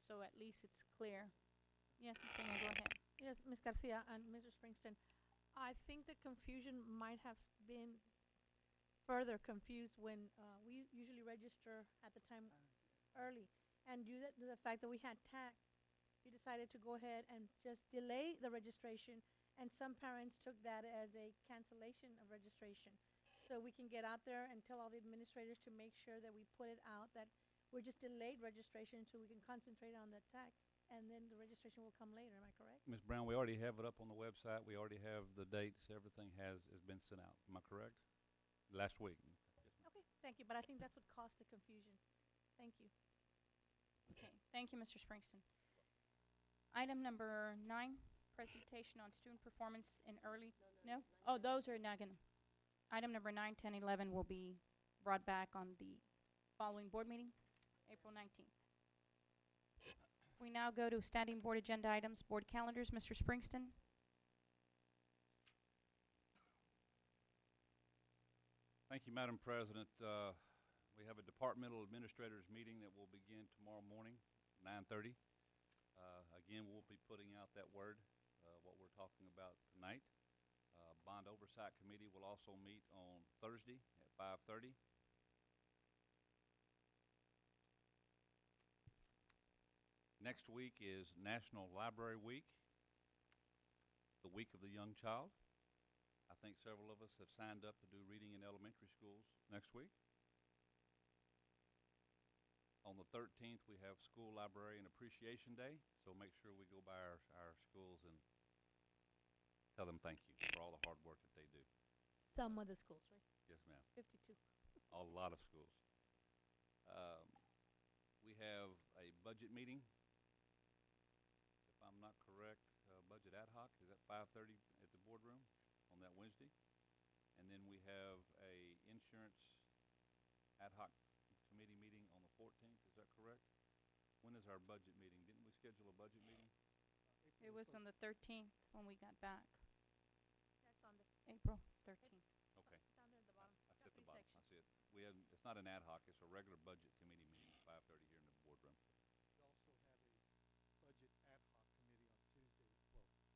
So at least it's clear. Yes, Ms. Peña, go ahead. Yes, Ms. Garcia and Mr. Springston, I think the confusion might have been further confused when we usually register at the time early. And due to the fact that we had tax, we decided to go ahead and just delay the registration, and some parents took that as a cancellation of registration. So we can get out there and tell all the administrators to make sure that we put it out that we're just delayed registration so we can concentrate on the tax, and then the registration will come later. Am I correct? Ms. Brown, we already have it up on the website. We already have the dates. Everything has been sent out. Am I correct? Last week. Okay, thank you, but I think that's what caused the confusion. Thank you. Okay, thank you, Mr. Springston. Item number 9, presentation on student performance in early, no? Oh, those are not gonna, item number 9, 10, 11 will be brought back on the following board meeting, April 19th. We now go to standing board agenda items, board calendars. Mr. Springston? Thank you, Madam President. We have a departmental administrators meeting that will begin tomorrow morning, 9:30. Again, we'll be putting out that word, what we're talking about tonight. Bond Oversight Committee will also meet on Thursday at 5:30. Next week is National Library Week, the week of the young child. I think several of us have signed up to do reading in elementary schools next week. On the 13th, we have School Librarian Appreciation Day, so make sure we go by our schools and tell them thank you for all the hard work that they do. Some of the schools, right? Yes, ma'am. 52. A lot of schools. We have a budget meeting, if I'm not correct, budget ad hoc, is that 5:30 at the boardroom on that Wednesday? And then we have a insurance ad hoc committee meeting on the 14th, is that correct? When is our budget meeting? Didn't we schedule a budget meeting? It was on the 13th when we got back, That's on the, April 13th. Okay. it's down there at the bottom. I It's see at got the 3 bottom, I sections. see it. We have, it's not an ad hoc, it's a regular budget committee meeting, 5:30 here in the boardroom. We also have a budget ad hoc committee on Tuesday, the 12th.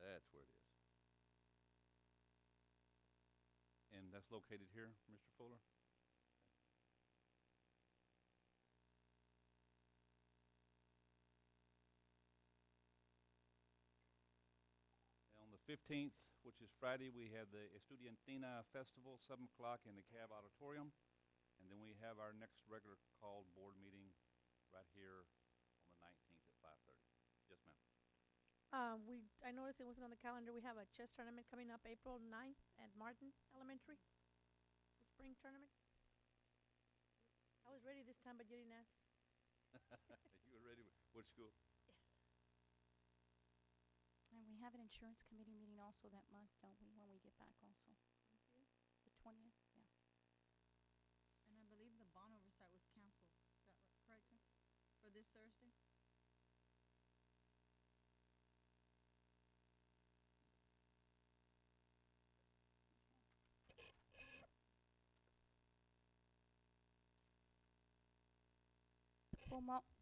That's where it is. And that's located here, Mr. Fuller? And on the 15th, which is Friday, we have the Estudiantina Festival, 7 o'clock in the Cab Auditorium. And then we have our next regular called board meeting right here on the 19th at 5:30. Yes, ma'am. I noticed it wasn't on the calendar. We have a chess tournament coming up April 9th at Martin Elementary, the spring tournament. I was ready this time, but you didn't ask. You were ready with which school? Yes. And we have an insurance committee meeting also that month, don't we, when we get back also? The 20th, yeah. And I believe the bond oversight was canceled. Is that correct, sir? For this Thursday?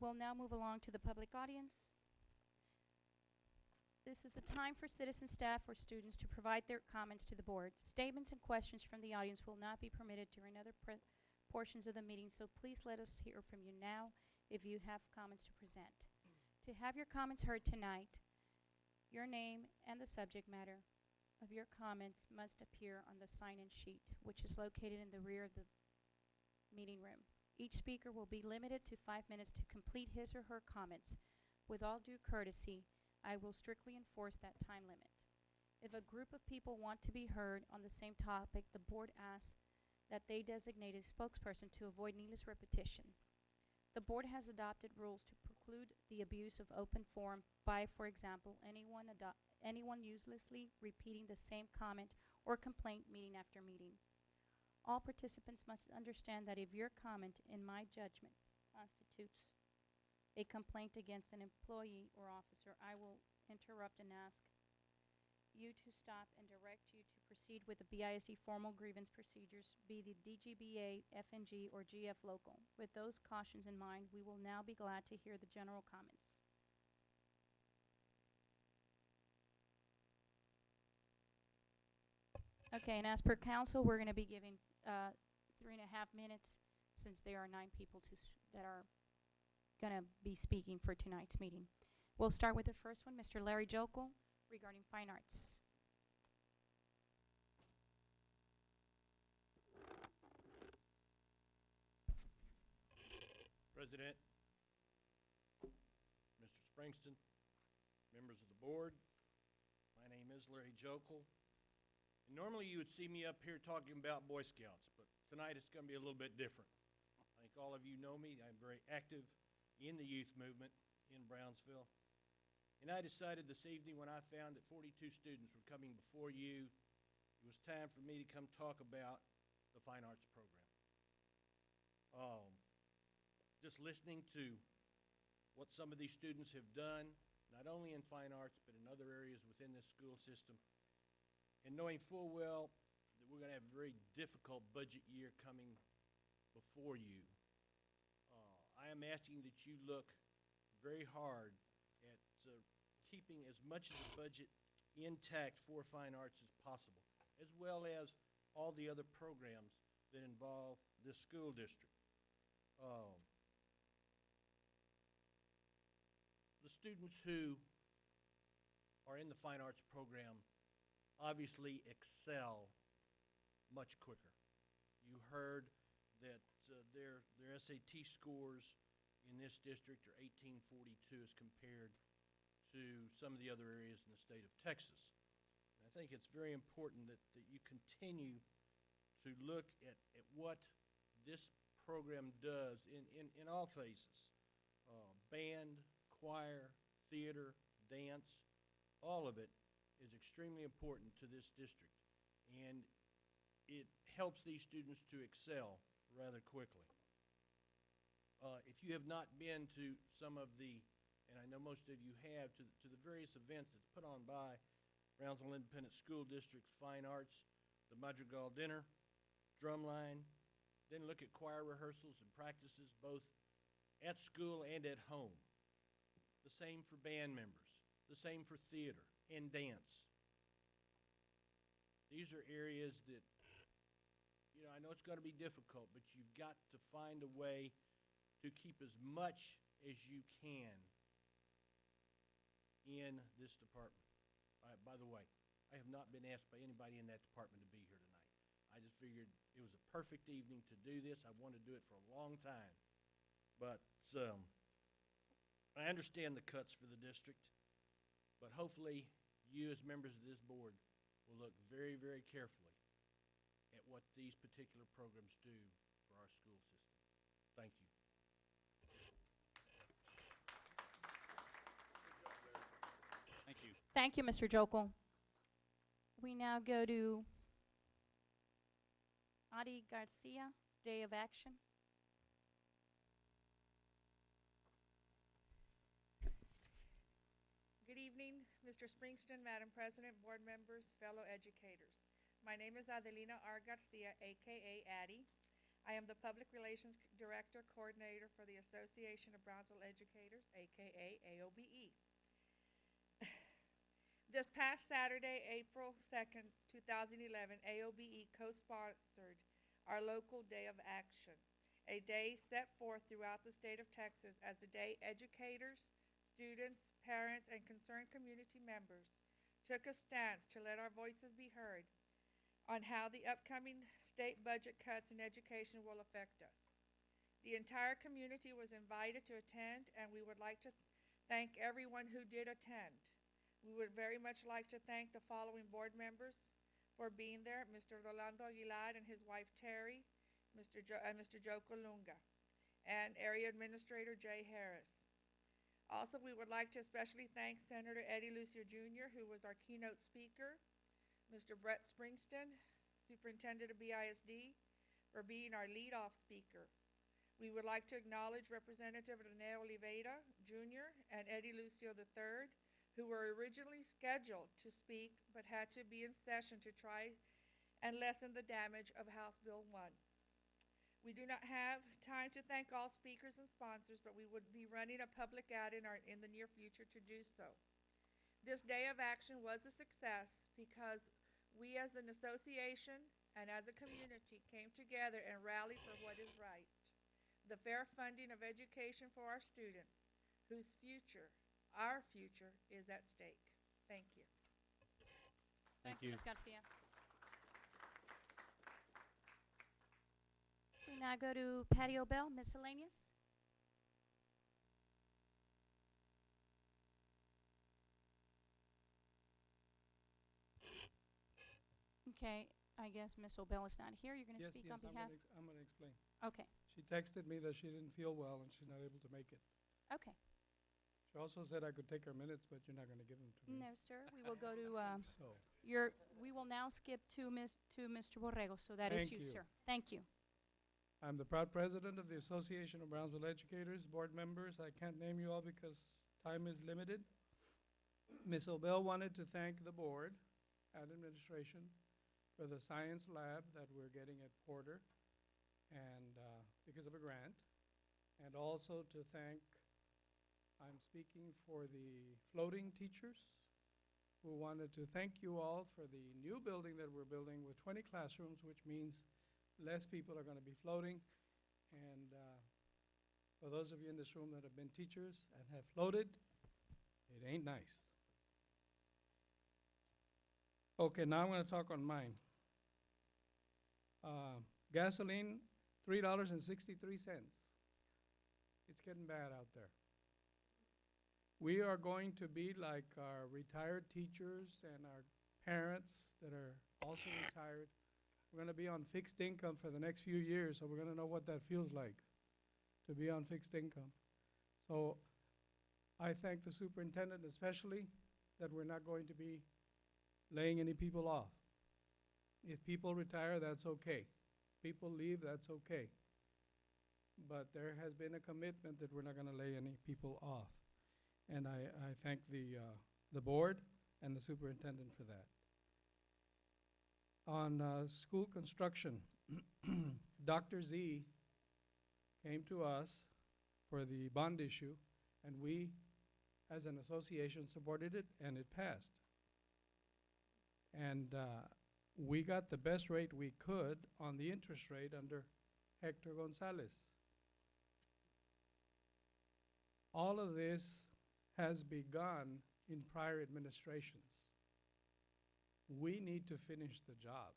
We'll now move along to the public audience. This is the time for citizen staff or students to provide their comments to the board. Statements and questions from the audience will not be permitted during other portions of the meeting, so please let us hear from you now if you have comments to present. To have your comments heard tonight, your name and the subject matter of your comments must appear on the sign-in sheet, which is located in the rear of the meeting room. Each speaker will be limited to 5 minutes to complete his or her comments. With all due courtesy, I will strictly enforce that time limit. If a group of people want to be heard on the same topic, the board asks that they designate a spokesperson to avoid needless repetition. The board has adopted rules to preclude the abuse of open forum by, for example, anyone uselessly repeating the same comment or complaint meeting after meeting. All participants must understand that if your comment, in my judgment, constitutes a complaint against an employee or officer, I will interrupt and ask you to stop and direct you to proceed with the BISD formal grievance procedures, be the DGBA, FNG, or GF local. With those cautions in mind, we will now be glad to hear the general comments. Okay, and as per council, we're going to be giving 3.5 minutes since there are 9 people that are going to be speaking for tonight's meeting. We'll start with the first one, Mr. Larry Jokel, regarding fine arts. President, Mr. Springston, members of the board, my name is Larry Jokel. And normally you would see me up here talking about Boy Scouts, but tonight it's going to be a little bit different. I think all of you know me. I'm very active in the youth movement in Brownsville. And I decided this evening when I found that 42 students were coming before you, it was time for me to come talk about the fine arts program. Just listening to what some of these students have done, not only in fine arts, but in other areas within this school system, and knowing full well that we're going to have a very difficult budget year coming before you, I am asking that you look very hard at keeping as much of the budget intact for fine arts as possible, as well as all the other programs that involve this school district. The students who are in the fine arts program obviously excel much quicker. You heard that their SAT scores in this district are 1842 as compared to some of the other areas in the state of Texas. And I think it's very important that you continue to look at what this program does in all phases. Band, choir, theater, dance, all of it is extremely important to this district. And it helps these students to excel rather quickly. If you have not been to some of the, and I know most of you have, to the various events that's put on by Brownsville Independent School District's Fine Arts, the Madrigal Dinner, Drumline, then look at choir rehearsals and practices both at school and at home. The same for band members, the same for theater and dance. These are areas that, you know, I know it's going to be difficult, but you've got to find a way to keep as much as you can in this department. By the way, I have not been asked by anybody in that department to be here tonight. I just figured it was a perfect evening to do this. I wanted to do it for a long time. But I understand the cuts for the district, but hopefully you as members of this board will look very, very carefully at what these particular programs do for our school system. Thank you. Thank you. Thank you, Mr. Jokel. We now go to Adi Garcia, Day of Action. Good evening, Mr. Springston, Madam President, board members, fellow educators. My name is Adelina R. Garcia, a.k.a. Addie. I am the Public Relations Director Coordinator for the Association of Brownsville Educators, a.k.a. AOBE. This past Saturday, April 2nd, 2011, AOBE co-sponsored our local Day of Action, a day set forth throughout the state of Texas as the day educators, students, parents, and concerned community members took a stance to let our voices be heard on how the upcoming state budget cuts in education will affect us. The entire community was invited to attend, and we would like to thank everyone who did attend. We would very much like to thank the following board members for being there: Mr. Rolando Aguilar and his wife Terry, Mr. Joe Colunga, and Area Administrator Jay Harris. Also, we would like to especially thank Senator Eddie Lucier Jr., who was our keynote speaker, Mr. Brett Springston, Superintendent of BISD, for being our lead-off speaker. We would like to acknowledge Representative Rene Oliveira Jr. and Eddie Lucio III, who were originally scheduled to speak but had to be in session to try and lessen the damage of House Bill 1. We do not have time to thank all speakers and sponsors, but we would be running a public ad in the near future to do so. This day of action was a success because we as an association and as a community came together and rallied for what is right. The fair funding of education for our students, whose future, our future, is at stake. Thank you. Thank you. Ms. Garcia. We now go to Patio Bell, miscellaneous. Okay, I guess Ms. Obel is not here. You're going to speak on behalf? I'm gonna explain. Okay, She texted me that she didn't feel well and she's not able to make it. okay. She also said I could take her minutes, but you're not gonna give them to me. No, sir. We will go to, So, we will now skip to Mr. Borrego, so that is Thank you, you. sir. Thank you. I'm the proud president of the Association of Brownsville Educators, board members. I can't name you all because time is limited. Ms. Obel wanted to thank the board and administration for the science lab that we're getting at Porter, and because of a grant, and also to thank, I'm speaking for the floating teachers, who wanted to thank you all for the new building that we're building with 20 classrooms, which means less people are going to be floating. And for those of you in this room that have been teachers and have floated, it ain't nice. Okay, now I'm going to talk on mine. Gasoline, $3.63. It's getting bad out there. We are going to be like our retired teachers and our parents that are also retired. We're going to be on fixed income for the next few years, so we're going to know what that feels like to be on fixed income. So I thank the superintendent especially that we're not going to be laying any people off. If people retire, that's okay. People leave, that's okay. But there has been a commitment that we're not going to lay any people off. And I thank the board and the superintendent for that. On school construction, Dr. Z came to us for the bond issue, and we, as an association, supported it, and it passed. And we got the best rate we could on the interest rate under Hector Gonzalez. All of this has begun in prior administrations. We need to finish the job.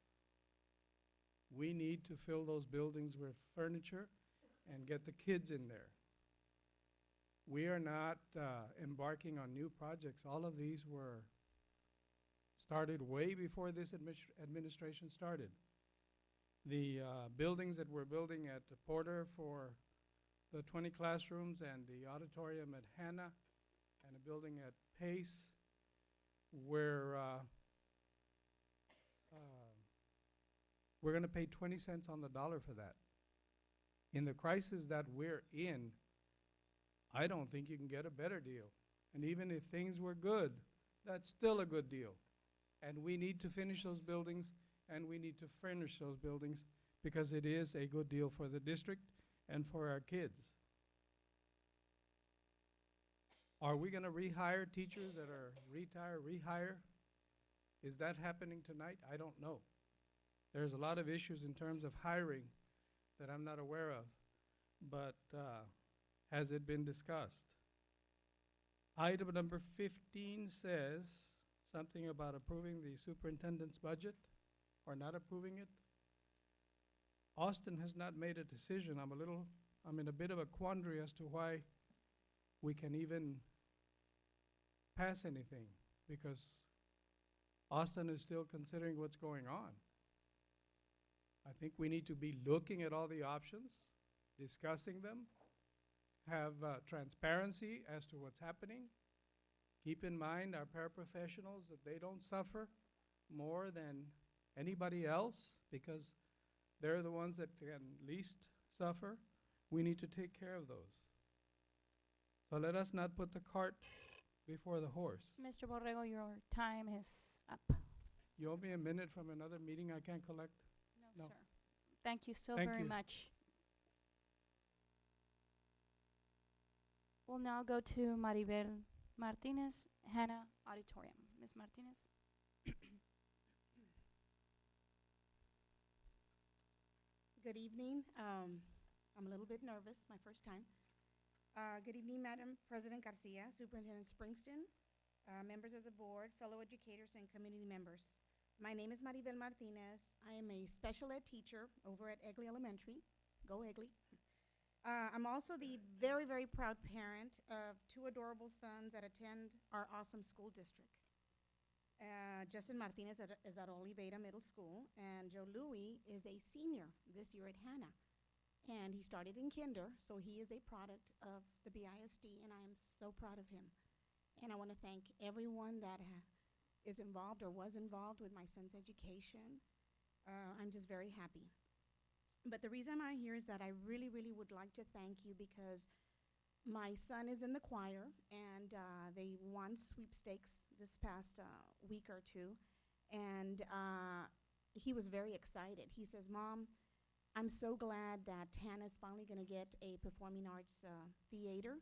We need to fill those buildings with furniture and get the kids in there. We are not embarking on new projects. All of these were started way before this administration started. The buildings that we're building at Porter for the 20 classrooms and the auditorium at Hannah and a building at Pace, where we're going to pay 20 cents on the dollar for that. In the crisis that we're in, I don't think you can get a better deal. And even if things were good, that's still a good deal. And we need to finish those buildings, and we need to furnish those buildings because it is a good deal for the district and for our kids. Are we going to rehire teachers that are rehire? Is that happening tonight? I don't know. There's a lot of issues in terms of hiring that I'm not aware of, but has it been discussed? Item number 15 says something about approving the superintendent's budget or not approving it. Austin has not made a decision. I'm in a bit of a quandary as to why we can even pass anything, because Austin is still considering what's going on. I think we need to be looking at all the options, discussing them, have transparency as to what's happening. Keep in mind our paraprofessionals, that they don't suffer more than anybody else because they're the ones that can least suffer. we need to take care of those. So let us not put the cart before the horse. Mr. Borrego, your time is up. You owe me a minute from another meeting I can't collect? No, sir. Thank you so Thank very you. much. We'll now go to Maribel Martinez, Hannah Auditorium. Ms. Martinez? Good evening. I'm a little bit nervous, my first time. Good evening, Madam President Garcia, Superintendent Springston, members of the board, fellow educators, and community members. My name is Maribel Martinez. I am a special ed teacher over at Egley Elementary. Go Egley. I'm also the very, very proud parent of two adorable sons that attend our awesome school district. Justin Martinez is at Oliveira Middle School, and Joe Louis is a senior this year at Hannah. And he started in kinder, so he is a product of the BISD, and I am so proud of him. And I want to thank everyone that is involved or was involved with my son's education. I'm just very happy. But the reason I'm here is that I really, really would like to thank you because my son is in the choir, and they won sweepstakes this past week or two, and he was very excited. He says, "Mom, I'm so glad that Hannah's finally going to get a performing arts theater,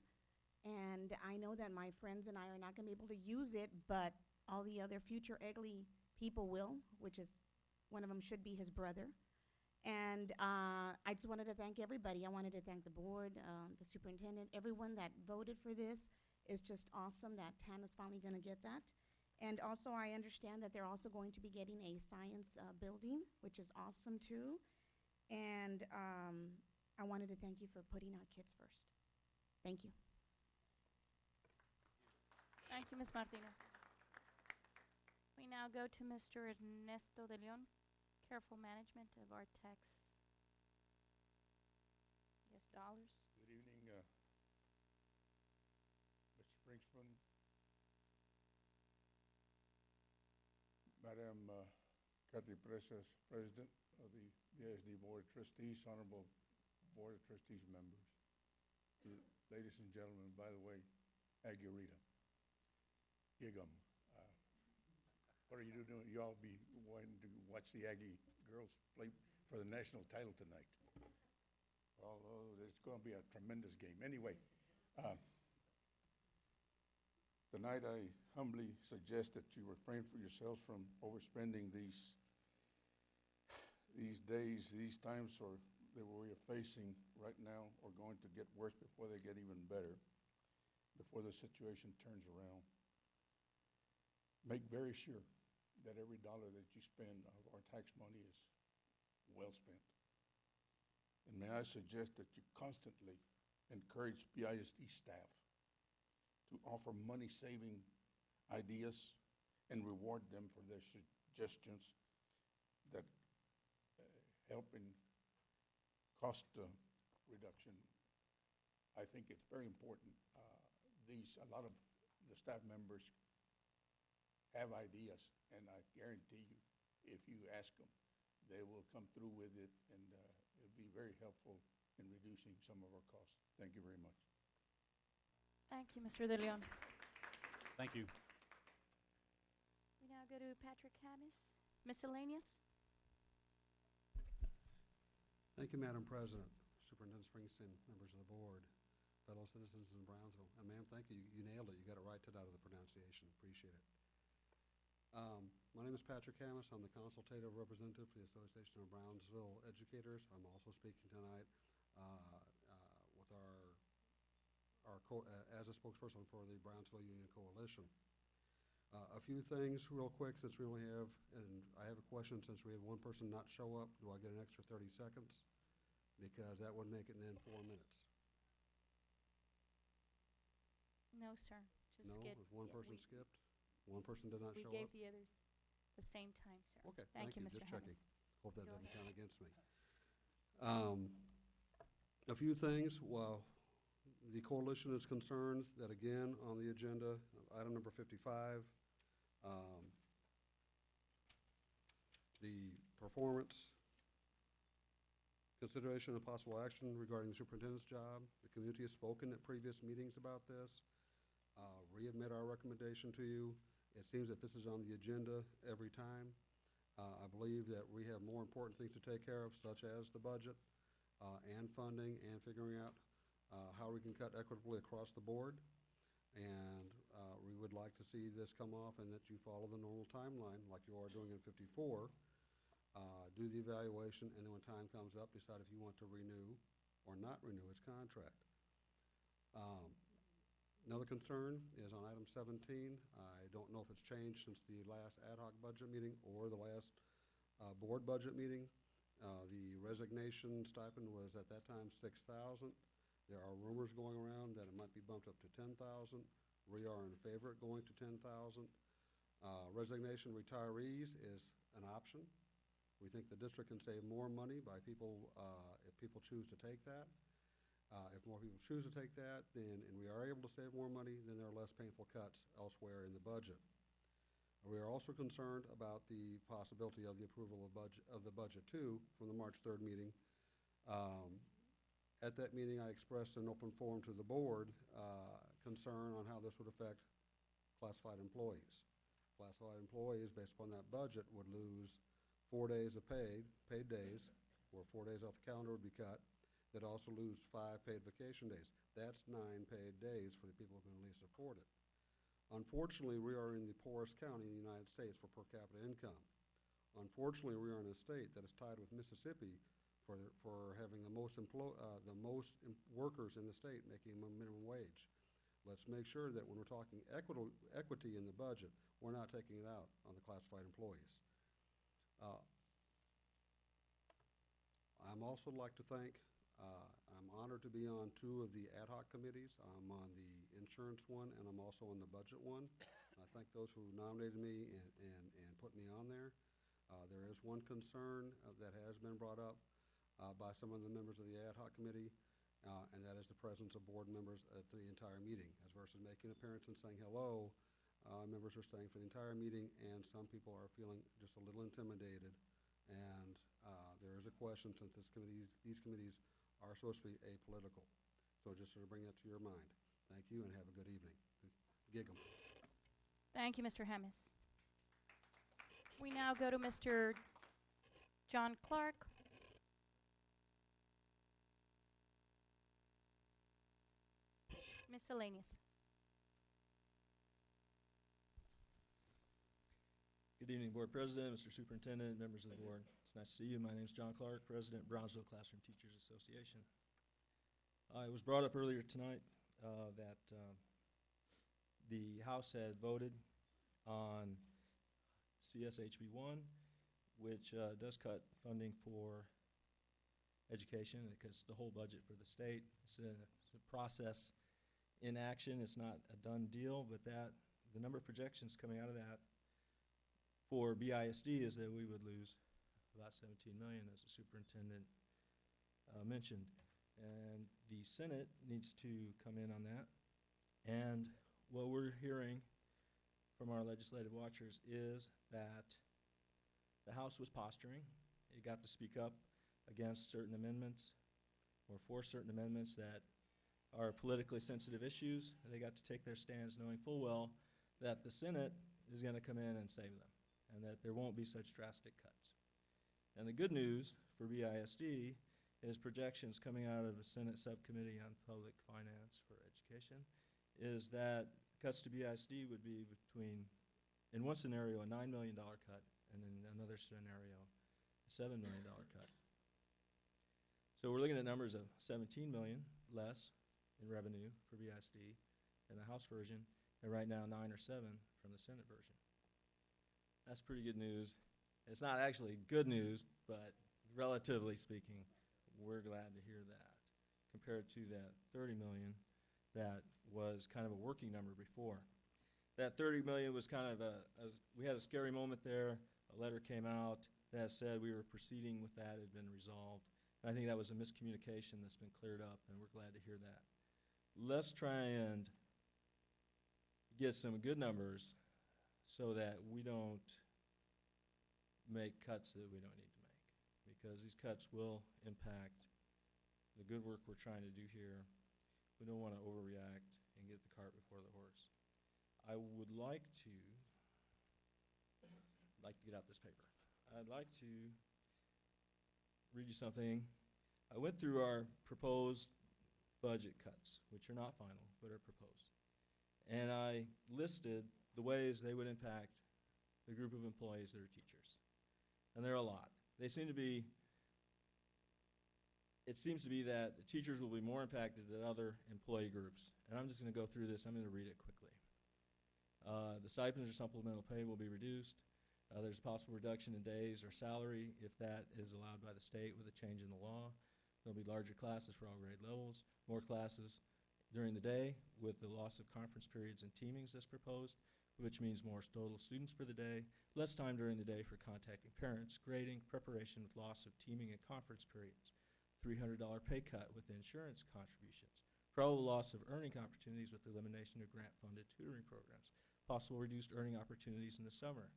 and I know that my friends and I are not going to be able to use it, but all the other future Egley people will," which is, one of them should be his brother. And I just wanted to thank everybody. I wanted to thank the board, the superintendent, everyone that voted for this. It's just awesome that Hannah's finally going to get that. And also, I understand that they're also going to be getting a science building, which is awesome too. And I wanted to thank you for putting our kids first. Thank you. Thank you, Ms. Martinez. We now go to Mr. Ernesto de Leon, careful management of our tax. Yes, dollars. Good evening, Mr. Springston, Madam Kathy Presas, President of the BISD Board of Trustees, Honorable Board of Trustees members, ladies and gentlemen, by the way, Aguirita, Gig'em. What are you doing? You all be wanting to watch the Aggie girls play for the national title tonight. Although it's going to be a tremendous game. Anyway, tonight I humbly suggest that you refrain for yourselves from overspending these days, these times that we are facing right now are going to get worse before they get even better, before the situation turns around. Make very sure that every dollar that you spend of our tax money is well spent. And may I suggest that you constantly encourage BISD staff to offer money-saving ideas and reward them for their suggestions that help in cost reduction. I think it's very important. A lot of the staff members have ideas, and I guarantee you, if you ask them, they will come through with it, and it'll be very helpful in reducing some of our costs. Thank you very much. Thank you, Mr. De Leon. Thank you. We now go to Patrick Camis, miscellaneous. Thank you, Madam President, Superintendent Springsteen, members of the board, fellow citizens in Brownsville. And ma'am, thank you. You nailed it. You got it right out of the pronunciation. Appreciate it. My name is Patrick Camis. I'm the consultative representative for the Association of Brownsville Educators. I'm also speaking tonight with as a spokesperson for the Brownsville Union Coalition. A few things real quick, since we only have, and I have a question, since we had one person not show up, do I get an extra 30 seconds? Because that would make it then 4 minutes. No, sir. Just No, skip. if one Yeah, person skipped, one person did not we show gave up? the others the same time, sir. Okay, Thank you, Mr. just checking. Hammes. Hope that Go doesn't ahead. count against me. A few things, well, the coalition is concerned that, again, on the agenda, item number 55, the performance Consideration of possible action regarding the superintendent's job. The community has spoken at previous meetings about this. Readmit our recommendation to you. It seems that this is on the agenda every time. I believe that we have more important things to take care of, such as the budget and funding and figuring out how we can cut equitably across the board. And we would like to see this come off and that you follow the normal timeline like you are doing in 54. Do the evaluation, and then when time comes up, decide if you want to renew or not renew its contract. Another concern is on item 17. I don't know if it's changed since the last ad hoc budget meeting or the last board budget meeting. The resignation stipend was at that time $6,000. There are rumors going around that it might be bumped up to $10,000. We are in favor of going to $10,000. Resignation retirees is an option. We think the district can save more money by people, if people choose to take that. If more people choose to take that, then, and we are able to save more money, then there are less painful cuts elsewhere in the budget. We are also concerned about the possibility of the approval of the budget too from the March 3rd meeting. At that meeting, I expressed an open forum to the board concern on how this would affect classified employees. Classified employees, based upon that budget, would lose 4 days of paid days, where 4 days off the calendar would be cut. They'd also lose 5 paid vacation days. That's 9 paid days for the people who can least afford it. Unfortunately, we are in the poorest county in the United States for per capita income. Unfortunately, we are in a state that is tied with Mississippi for having the most workers in the state making minimum wage. Let's make sure that when we're talking equity in the budget, we're not taking it out on the classified employees. I'm also like to thank, I'm honored to be on 2 of the ad hoc committees. I'm on the insurance one and I'm also on the budget one. I thank those who nominated me and put me on there. There is one concern that has been brought up by some of the members of the ad hoc committee, and that is the presence of board members at the entire meeting. As versus making an appearance and saying hello, members are staying for the entire meeting, and some people are feeling just a little intimidated. And there is a question, since these committees are supposed to be apolitical. So just sort of bring that to your mind. Thank you, and have a good evening. Gig 'em. Thank you, Mr. Hemis. We now go to Mr. John Clark. Miscellaneous. Good evening, Board President, Mr. Superintendent, members of the board. It's nice to see you. My name is John Clark, President, Brownsville Classroom Teachers Association. It was brought up earlier tonight that the House had voted on CSHB 1, which does cut funding for education. It cuts the whole budget for the state. It's a process in action. It's not a done deal, but the number of projections coming out of that for BISD is that we would lose about $17 million, as the superintendent mentioned. And the Senate needs to come in on that. And what we're hearing from our legislative watchers is that the House was posturing. It got to speak up against certain amendments or for certain amendments that are politically sensitive issues. They got to take their stands knowing full well that the Senate is going to come in and save them and that there won't be such drastic cuts. And the good news for BISD is projections coming out of the Senate Subcommittee on Public Finance for Education is that cuts to BISD would be between, in one scenario, a $9 million cut, and in another scenario, a $7 million cut. So we're looking at numbers of $17 million less in revenue for BISD in the House version, and right now 9 or 7 from the Senate version. That's pretty good news. It's not actually good news, but relatively speaking, we're glad to hear that compared to that 30 million that was kind of a working number before. That 30 million was kind of we had a scary moment there. A letter came out that said we were proceeding with that, it had been resolved. And I think that was a miscommunication that's been cleared up, and we're glad to hear that. Let's try and get some good numbers so that we don't make cuts that we don't need to make. because these cuts will impact the good work we're trying to do here. We don't want to overreact and get the cart before the horse. I would like to get out this paper. I'd like to read you something. I went through our proposed budget cuts, which are not final, but are proposed. And I listed the ways they would impact the group of employees that are teachers. And there are a lot. They seem to be, it seems to be that the teachers will be more impacted than other employee groups. And I'm just going to go through this. I'm going to read it quickly. The stipends or supplemental pay will be reduced. There's a possible reduction in days or salary if that is allowed by the state with a change in the law. There'll be larger classes for all grade levels, more classes during the day with the loss of conference periods and teamings as proposed, which means more total students for the day, less time during the day for contacting parents, grading, preparation with loss of teaming and conference periods, $300 pay cut with insurance contributions, probable loss of earning opportunities with the elimination of grant-funded tutoring programs, possible reduced earning opportunities in the summer.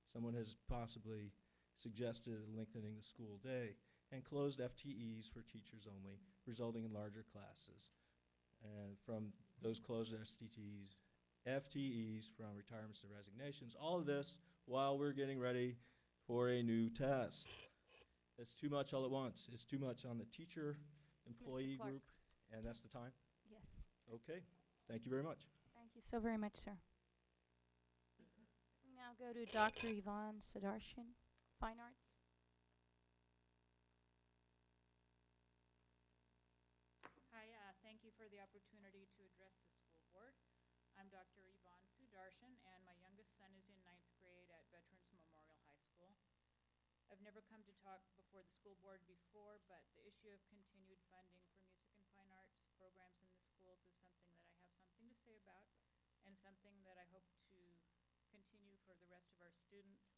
Someone has possibly suggested lengthening the school day, and closed FTEs for teachers only, resulting in larger classes. And from those closed FTEs from retirements and resignations, all of this while we're getting ready for a new test. It's too much all at once. It's too much on the teacher, employee Clark. group, and that's the time? Yes. Okay, thank you very much. Thank you so very much, sir. We now go to Dr. Yvonne Sudarshan, Fine Arts. Hi, thank you for the opportunity to address the school board. I'm Dr. Yvonne Sudarshan, and my youngest son is in 9th grade at Veterans Memorial High School. I've never come to talk before the school board before, but the issue of continued funding for music and fine arts programs in the schools is something that I have something to say about, and something that I hope to continue for the rest of our students.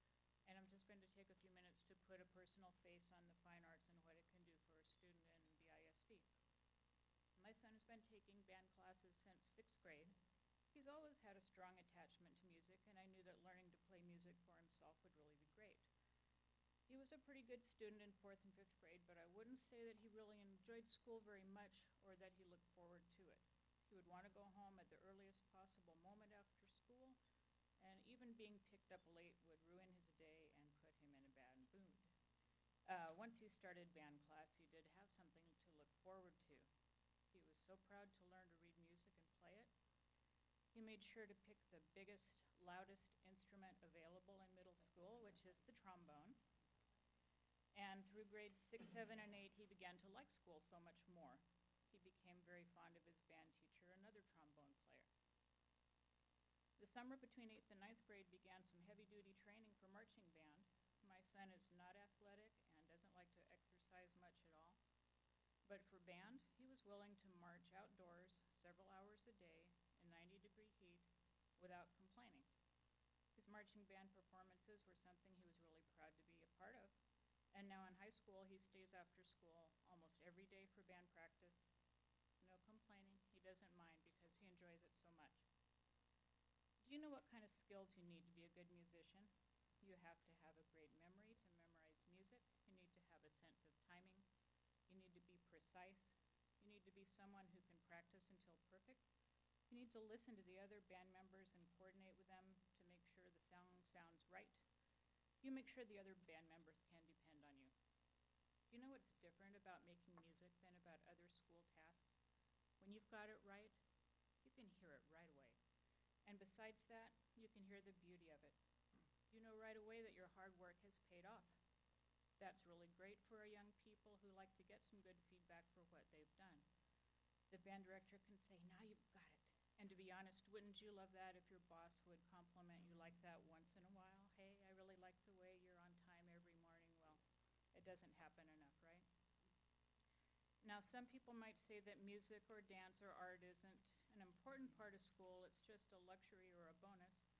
And I'm just going to take a few minutes to put a personal face on the fine arts and what it can do for a student in BISD. My son has been taking band classes since 6th grade. He's always had a strong attachment to music, and I knew that learning to play music for himself would really be great. He was a pretty good student in 4th and 5th grade, but I wouldn't say that he really enjoyed school very much or that he looked forward to it. He would want to go home at the earliest possible moment after school, and even being picked up late would ruin his day and put him in a bad mood. Once he started band class, he did have something to look forward to. He was so proud to learn to read music and play it. He made sure to pick the biggest, loudest instrument available in middle school, which is the trombone. And through grades 6, 7, and 8, he began to like school so much more. He became very fond of his band teacher, another trombone player. The summer between 8th and 9th grade began some heavy-duty training for marching band. My son is not athletic and doesn't like to exercise much at all. But for band, he was willing to march outdoors several hours a day in 90-degree heat without complaining. His marching band performances were something he was really proud to be a part of. And now in high school, he stays after school almost every day for band practice. No complaining. He doesn't mind because he enjoys it so much. Do you know what kind of skills you need to be a good musician? You have to have a great memory to memorize music. You need to have a sense of timing. You need to be precise. You need to be someone who can practice until perfect. You need to listen to the other band members and coordinate with them to make sure the song sounds right. You make sure the other band members can depend on you. Do you know what's different about making music than about other school tasks? When you've got it right, you can hear it right away. And besides that, you can hear the beauty of it. You know right away that your hard work has paid off. That's really great for our young people who like to get some good feedback for what they've done. The band director can say, now you've got it. And to be honest, wouldn't you love that if your boss would compliment you like that once in a while? Hey, I really like the way you're on time every morning. Well, it doesn't happen enough, right? Now, some people might say that music or dance or art isn't an important part of school. It's just a luxury or a bonus.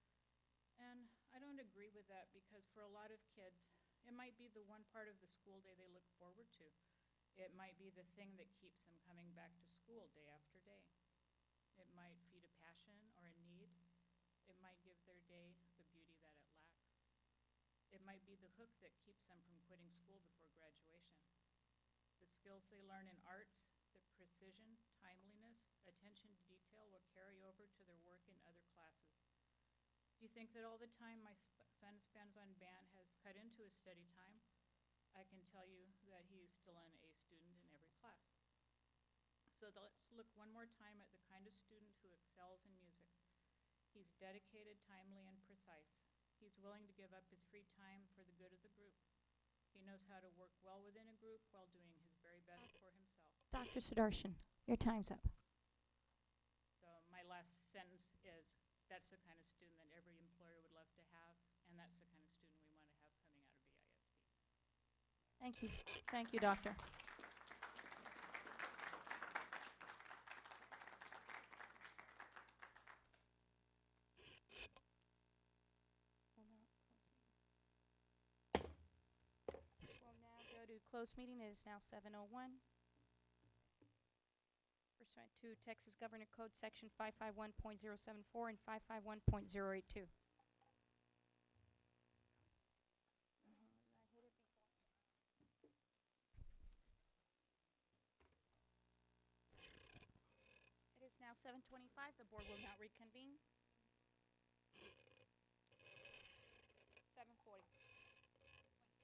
And I don't agree with that because for a lot of kids, it might be the one part of the school day they look forward to. It might be the thing that keeps them coming back to school day after day. It might feed a passion or a need. It might give their day the beauty that it lacks. It might be the hook that keeps them from quitting school before graduation. The skills they learn in arts, the precision, timeliness, attention to detail will carry over to their work in other classes. Do you think that all the time my son spends on band has cut into his study time? I can tell you that he is still an A student in every class. So let's look one more time at the kind of student who excels in music. He's dedicated, timely, and precise. He's willing to give up his free time for the good of the group. He knows how to work well within a group while doing his very best for himself. Dr. Sudarshan, your time's up. So my last sentence is, that's the kind of student that every employer would love to have, and that's the kind of student we want to have coming out of BISD. Thank you. Thank you, Doctor. We'll now go to closed meeting. It is now 7:01. Pursuant to Texas Governor Code Section 551.074 and 551.082. It is now 7:25. The board will now reconvene. 7:40.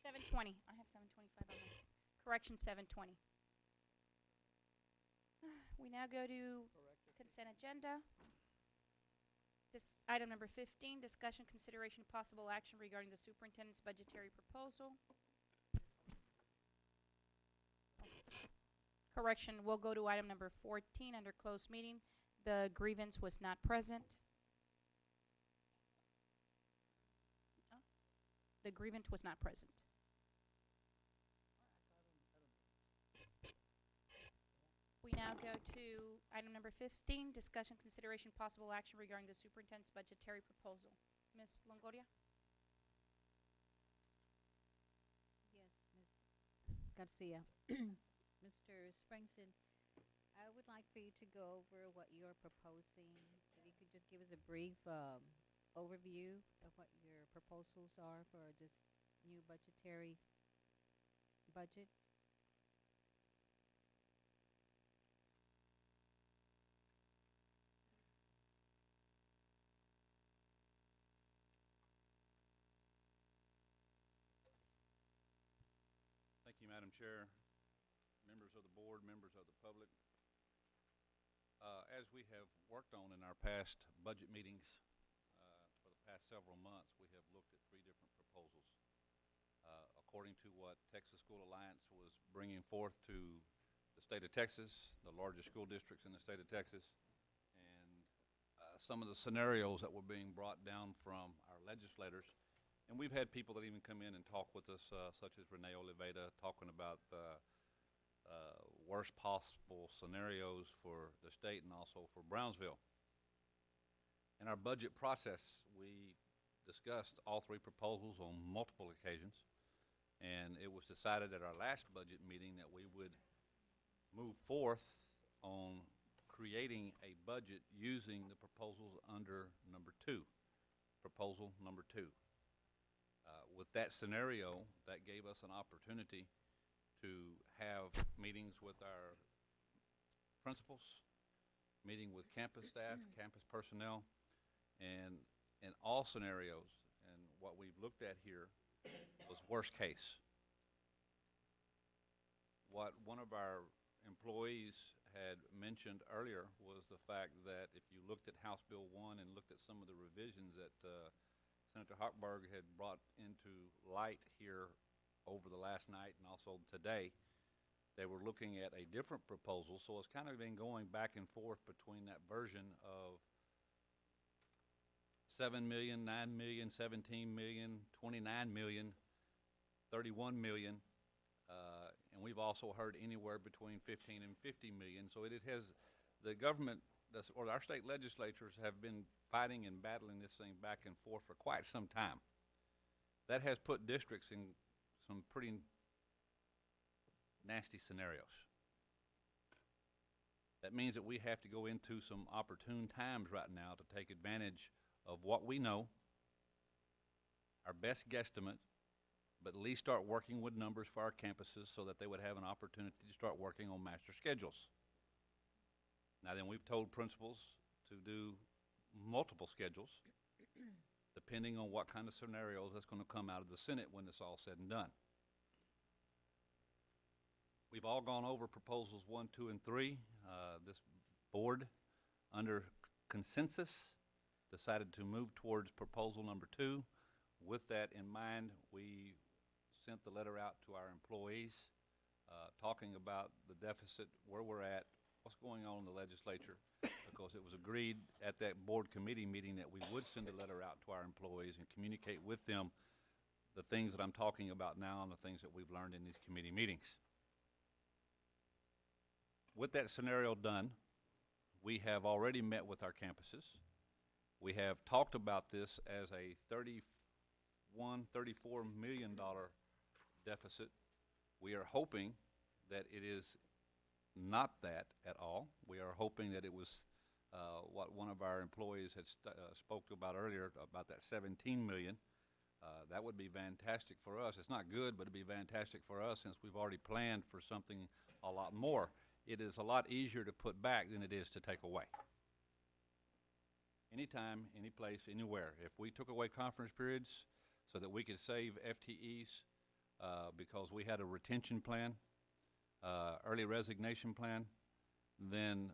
7:20. I have 7:25 on my correction. 7:20. We now go to consent agenda. This item number 15, discussion, consideration, possible action regarding the superintendent's budgetary proposal. Correction, we'll go to item number 14 under closed meeting. The grievance was not present. The grievance was not present. We now go to item number 15, discussion, consideration, possible action regarding the superintendent's budgetary proposal. Ms. Longoria? Yes, Ms. Garcia. Mr. Springston, I would like for you to go over what you're proposing. If you could just give us a brief overview of what your proposals are for this new budgetary budget. Thank you, Madam Chair, members of the board, members of the public. As we have worked on in our past budget meetings for the past several months, we have looked at 3 different proposals. According to what Texas School Alliance was bringing forth to the state of Texas, the largest school districts in the state of Texas, and some of the scenarios that were being brought down from our legislators. And we've had people that even come in and talk with us, such as Renee Oliveda, talking about worst possible scenarios for the state and also for Brownsville. In our budget process, we discussed all 3 proposals on multiple occasions, and it was decided at our last budget meeting that we would move forth on creating a budget using the proposals under number 2, proposal number 2. With that scenario, that gave us an opportunity to have meetings with our principals, meeting with campus staff, campus personnel, and in all scenarios, and what we've looked at here was worst case. What one of our employees had mentioned earlier was the fact that if you looked at House Bill 1 and looked at some of the revisions that Senator Hochberg had brought into light here over the last night and also today, they were looking at a different proposal. So it's kind of been going back and forth between that version of 7 million, 9 million, 17 million, 29 million, 31 million, and we've also heard anywhere between 15 and 50 million. So it has, the government, or our state legislatures have been fighting and battling this thing back and forth for quite some time. That has put districts in some pretty nasty scenarios. That means that we have to go into some opportune times right now to take advantage of what we know, our best guesstimate, but at least start working with numbers for our campuses so that they would have an opportunity to start working on master schedules. Now then, we've told principals to do multiple schedules, depending on what kind of scenarios that's going to come out of the Senate when it's all said and done. We've all gone over proposals 1, 2, and 3. This board, under consensus, decided to move towards proposal number 2. With that in mind, we sent the letter out to our employees, talking about the deficit, where we're at, what's going on in the legislature, because it was agreed at that board committee meeting that we would send a letter out to our employees and communicate with them the things that I'm talking about now and the things that we've learned in these committee meetings. With that scenario done, we have already met with our campuses. We have talked about this as a $34 million deficit. We are hoping that it is not that at all. We are hoping that it was what one of our employees had spoke about earlier, about that 17 million. That would be fantastic for us. It's not good, but it'd be fantastic for us since we've already planned for something a lot more. It is a lot easier to put back than it is to take away. Anytime, any place, anywhere. If we took away conference periods so that we could save FTEs because we had a retention plan, early resignation plan, then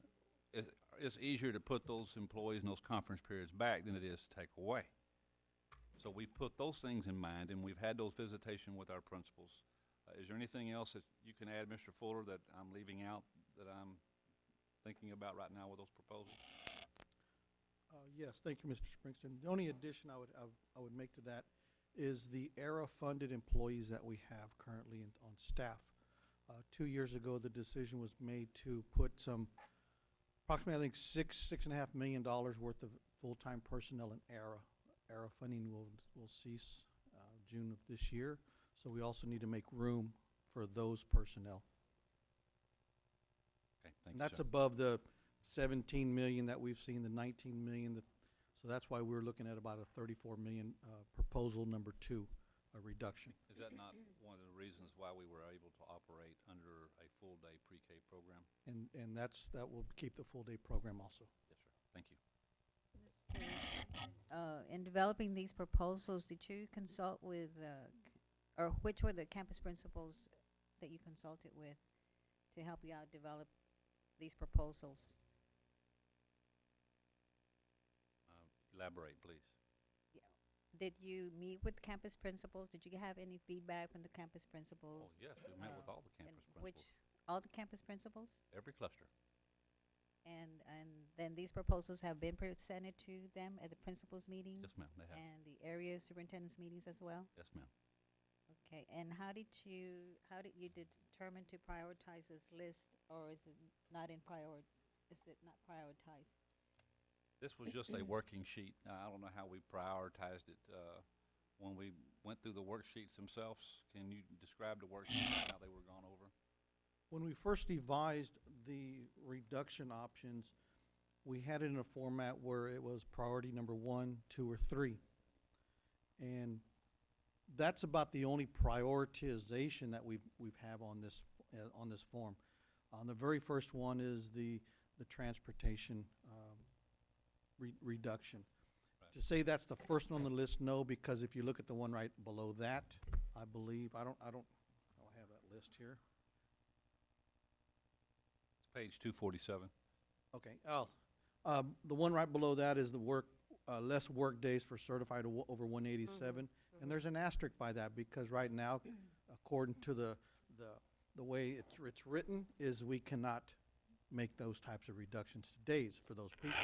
it's easier to put those employees in those conference periods back than it is to take away. So we've put those things in mind, and we've had those visitation with our principals. Is there anything else that you can add, Mr. Fuller, that I'm leaving out that I'm thinking about right now with those proposals? Yes, thank you, Mr. Springston. The only addition I would make to that is the ERA-funded employees that we have currently on staff. 2 years ago, the decision was made to put some, approximately, I think, $6.5 million worth of full-time personnel in ERA. ERA funding will cease June of this year, so we also need to make room for those personnel. Okay, thank And you, that's sir. above the 17 million that we've seen, the 19 million, so that's why we're looking at about a 34 million proposal number 2, a reduction. Is that not one of the reasons why we were able to operate under a full-day pre-K program? And that will keep the full-day program also. Yes, sir. Thank you. In developing these proposals, did you consult with, or which were the campus principals that you consulted with to help you out develop these proposals? Elaborate, please. Did you meet with campus principals? Did you have any feedback from the campus principals? Oh, yes, we met with all the campus Which, principals. all the campus principals? Every cluster. And then these proposals have been presented to them at the principals meetings? Yes, ma'am, they have. And the area superintendent's meetings as well? Yes, ma'am. Okay, and how did you determine to prioritize this list, or is it not prioritized? This was just a working sheet. Now, I don't know how we prioritized it. When we went through the worksheets themselves, can you describe the worksheets and how they were gone over? When we first devised the reduction options, we had it in a format where it was priority number 1, 2, or 3. And that's about the only prioritization that we've have on this form. The very first one is the transportation reduction. Right. To say that's the first one on the list, no, because if you look at the one right below that, I believe, I don't have that list here. It's page 247. Okay, the one right below that is the less work days for certified over 187. And there's an asterisk by that because right now, according to the way it's written, is we cannot make those types of reductions to days for those people.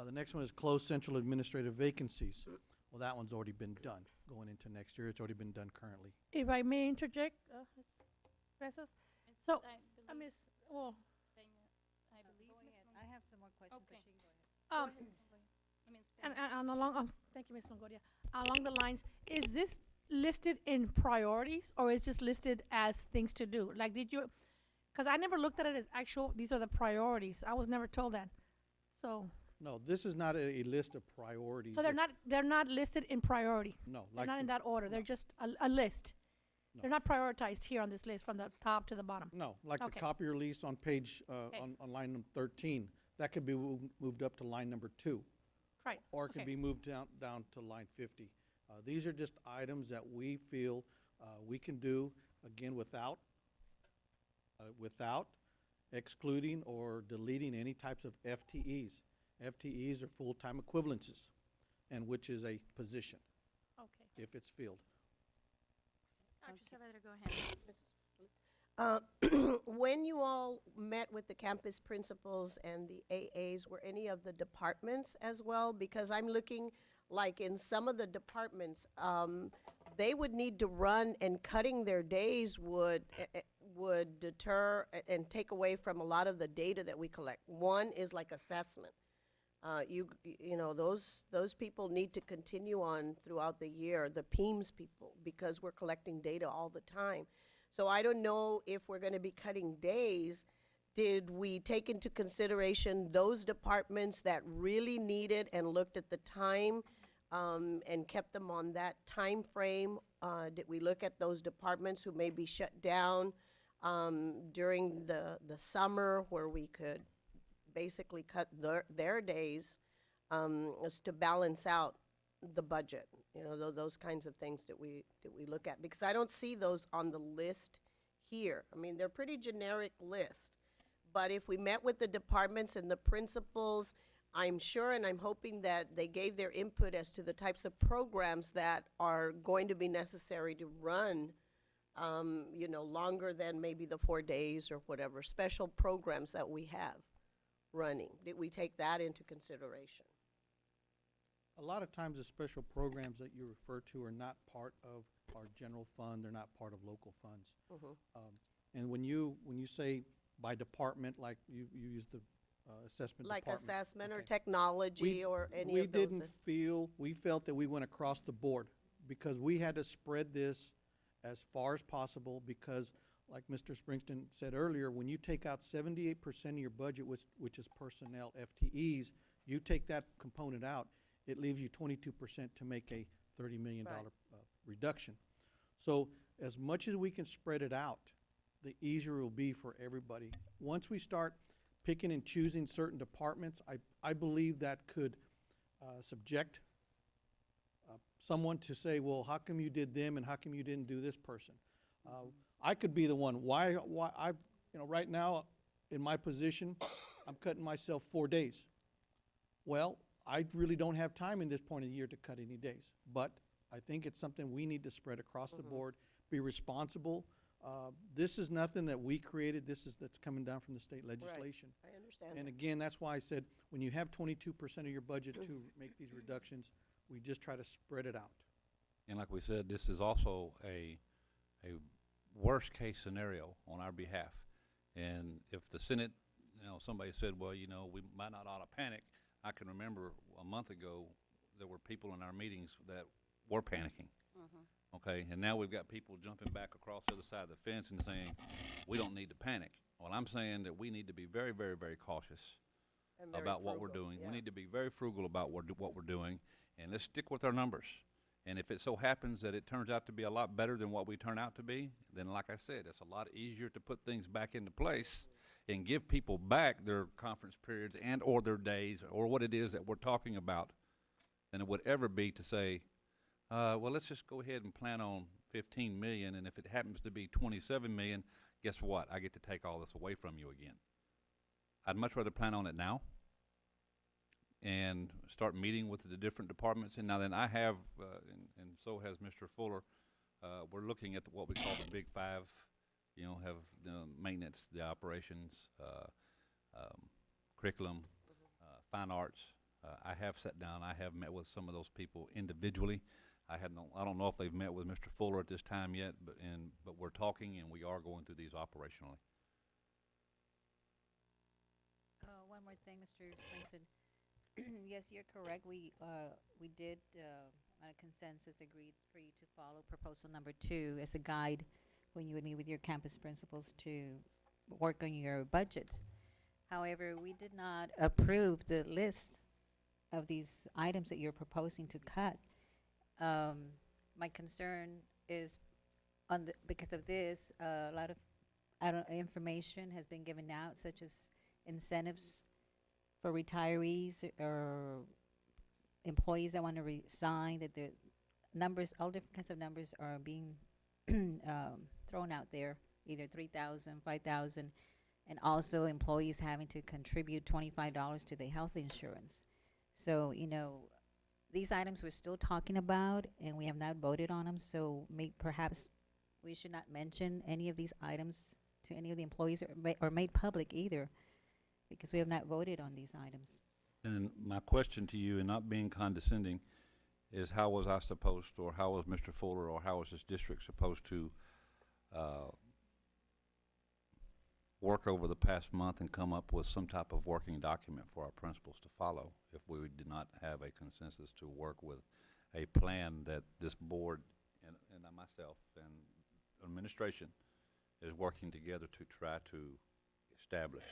The next one is closed central administrative vacancies. Well, that one's already been done going into next year. It's already been done currently. If I may interject, Ms. So, Ms. Well, I believe Go Ms. ahead. I have some more questions, but Okay. she can go ahead. and along, thank you, Ms. Longoria. Along the lines, is this listed in priorities or is just listed as things to do? Like, did you, because I never looked at it as actual, these are the priorities. I was never told that. So, No, this is not a list of priorities. So they're not listed in priority? No, They're like not in the- that order, they're just a list? No. They're not prioritized here on this list from the top to the bottom? No, like the Okay. copier lease on page, Okay. on line number 13, that could be moved up to line number 2. Right, Or it can okay. be moved down to line 50. These are just items that we feel we can do, again, without excluding or deleting any types of FTEs. FTEs are full-time equivalences, and which is a position, Okay. if it's filled. Dr. Saavedra, go ahead. When you all met with the campus principals and the AAs, were any of the departments as well? Because I'm looking, like in some of the departments, they would need to run, and cutting their days would deter and take away from a lot of the data that we collect. One is like assessment. You know, those people need to continue on throughout the year, the PEMS people, because we're collecting data all the time. So I don't know if we're going to be cutting days. Did we take into consideration those departments that really needed and looked at the time and kept them on that time frame? Did we look at those departments who may be shut down during the summer, where we could basically cut their days as to balance out the budget? You know, those kinds of things that we look at, because I don't see those on the list here. I mean, they're pretty generic list, but if we met with the departments and the principals, I'm sure and I'm hoping that they gave their input as to the types of programs that are going to be necessary to run, you know, longer than maybe the 4 days or whatever, special programs that we have running. Did we take that into consideration? A lot of times the special programs that you refer to are not part of our general fund, they're not part of local funds. And when you say by department, like you use the assessment Like department. assessment or Okay. technology or any We of those? didn't feel, we felt that we went across the board, because we had to spread this as far as possible, because like Mr. Springston said earlier, when you take out 78% of your budget, which is personnel, FTEs, you take that component out, it leaves you 22% to make a $30 million reduction. So as much as we can spread it out, the easier it will be for everybody. Once we start picking and choosing certain departments, I believe that could subject someone to say, well, how come you did them and how come you didn't do this person? I could be the one. Why I, you know, right now in my position, I'm cutting myself 4 days. Well, I really don't have time in this point of the year to cut any days, but I think it's something we need to spread across the board, be responsible. This is nothing that we created. That's coming down from the state legislation. I understand And that. again, that's why I said, when you have 22% of your budget to make these reductions, we just try to spread it out. And like we said, this is also a worst-case scenario on our behalf. And if the Senate, you know, somebody said, well, you know, we might not ought to panic, I can remember a month ago, there were people in our meetings that were panicking. Okay, and now we've got people jumping back across the other side of the fence and saying, we don't need to panic. Well, I'm saying that we need to be very, very, very cautious And very about what we're frugal, doing. yeah. We need to be very frugal about what we're doing, and let's stick with our numbers. And if it so happens that it turns out to be a lot better than what we turn out to be, then like I said, it's a lot easier to put things back into place and give people back their conference periods and or their days or what it is that we're talking about than it would ever be to say, well, let's just go ahead and plan on 15 million, and if it happens to be 27 million, guess what? I get to take all this away from you again. I'd much rather plan on it now and start meeting with the different departments. And now then I have, and so has Mr. Fuller, we're looking at what we call the Big Five, you know, have the maintenance, the operations, curriculum, fine arts. I have sat down, I have met with some of those people individually. I don't know if they've met with Mr. Fuller at this time yet, but we're talking and we are going through these operationally. One more thing, Mr. Springston. Yes, you're correct. We did, on a consensus, agreed for you to follow proposal number 2 as a guide when you would meet with your campus principals to work on your budgets. However, we did not approve the list of these items that you're proposing to cut, my concern is because of this, a lot of information has been given out, such as incentives for retirees or employees that want to resign, that the numbers, all different kinds of numbers are being thrown out there, either 3,000, 5,000, and also employees having to contribute $25 to their health insurance. So, these items we're still talking about, and we have not voted on them, so perhaps we should not mention any of these items to any of the employees or made public either, because we have not voted on these items. And my question to you, and not being condescending, is how was I supposed, or how was Mr. Fuller, or how was this district supposed to work over the past month and come up with some type of working document for our principals to follow if we did not have a consensus to work with a plan that this board and myself and administration is working together to try to establish?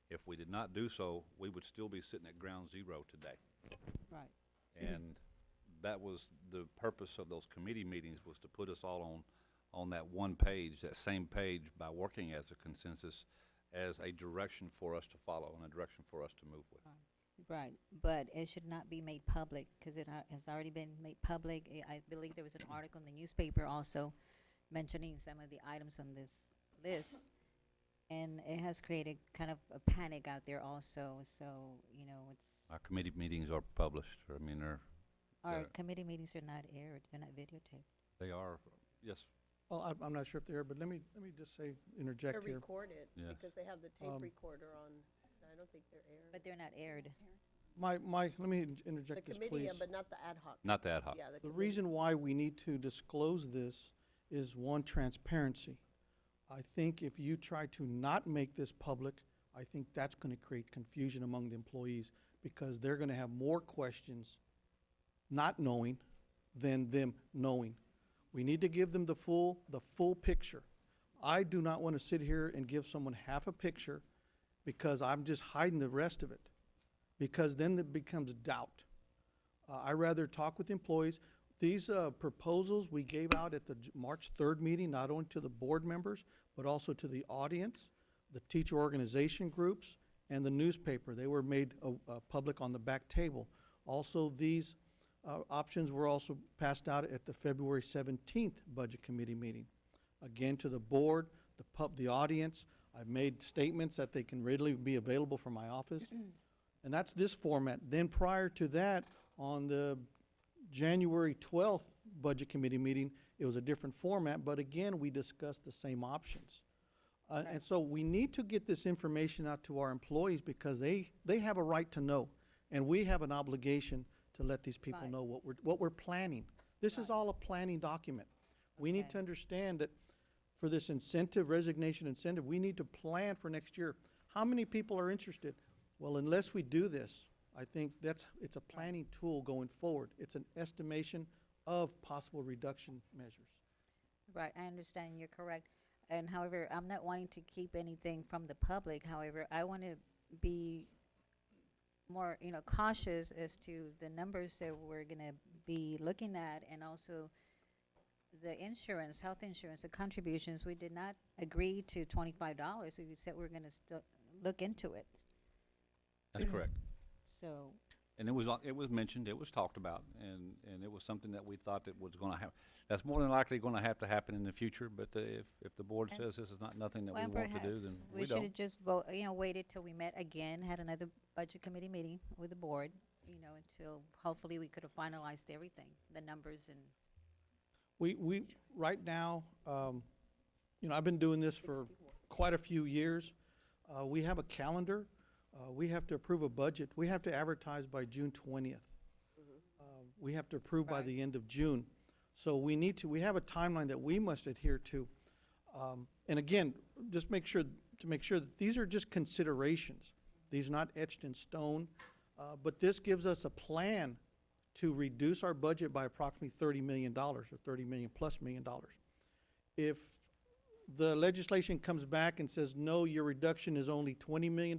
If we did not do so, we would still be sitting at ground zero today. Right. And that was the purpose of those committee meetings, was to put us all on that one page, that same page, by working as a consensus, as a direction for us to follow and a direction for us to move with. Right, but it should not be made public, because it has already been made public. I believe there was an article in the newspaper also mentioning some of the items on this list, and it has created kind of a panic out there also. So, it's Our committee meetings are published. I mean, our committee meetings are not aired; they're not videotaped. they are, yes. Well, I'm not sure if they're, but let me just say, interject They're here. recorded, Yes. because they have the tape recorder on, I don't think they're aired. But they're not aired. Let me interject The this, committee, please. but not the ad hoc. Not the ad hoc. Yeah, The committee. reason why we need to disclose this is, one, transparency. I think if you try to not make this public, I think that's going to create confusion among the employees, because they're going to have more questions not knowing than them knowing. We need to give them the full picture. I do not want to sit here and give someone half a picture because I'm just hiding the rest of it, because then it becomes doubt. I rather talk with employees. These proposals we gave out at the March 3rd meeting, not only to the board members, but also to the audience, the teacher organization groups, and the newspaper. They were made public on the back table. Also, these options were also passed out at the February 17th Budget Committee meeting. Again, to the board, the audience. I've made statements that they can readily be available from my office. And that's this format. Then prior to that, on the January 12th Budget Committee meeting, it was a different format, but again, we discussed the same options. And so we need to get this information out to our employees, because they have a right to know, and we have an obligation to let these people Right. know what we're planning. This is all a planning document. We need Okay. to understand that for this resignation incentive, we need to plan for next year. How many people are interested? Well, unless we do this, I think it's a planning tool going forward. It's an estimation of possible reduction measures. Right, I understand, you're correct. And however, I'm not wanting to keep anything from the public. However, I want to be more, cautious as to the numbers that we're going to be looking at, and also the insurance, health insurance, the contributions. We did not agree to $25. We said we're going to still look into it. That's correct. So, And it was mentioned, it was talked about, and it was something that we thought that was going to happen. That's more than likely going to have to happen in the future, but if the board And- says this is nothing that we well, want to do, perhaps then we we should don't. have just waited till we met again, had another budget committee meeting with the board, until hopefully we could have finalized everything, the numbers and. We right now, I've been doing this for quite a few years. We have a calendar. We have to approve a budget. We have to advertise by June 20th. We have to approve by the end of June. So we have a timeline that we must adhere to. And again, just make sure that these are just considerations. These are not etched in stone. But this gives us a plan to reduce our budget by approximately $30 million, or $30 million plus million. If the legislation comes back and says, no, your reduction is only $20 million,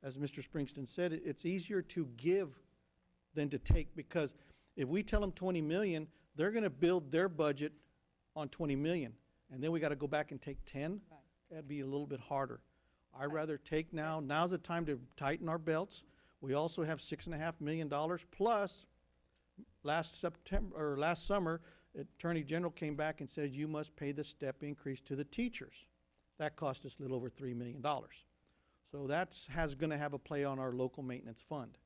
as Mr. Springston said, it's easier to give than to take, because if we tell them 20 million, they're gonna build their budget on 20 million, and then we gotta go back and take 10. Right. That'd be a little bit harder. I'd rather take now's the time to tighten our belts. We also have $6.5 million plus last summer, Attorney General came back and said, you must pay the step increase to the teachers. That cost us a little over $3 million. So that's gonna have a play on our local maintenance fund.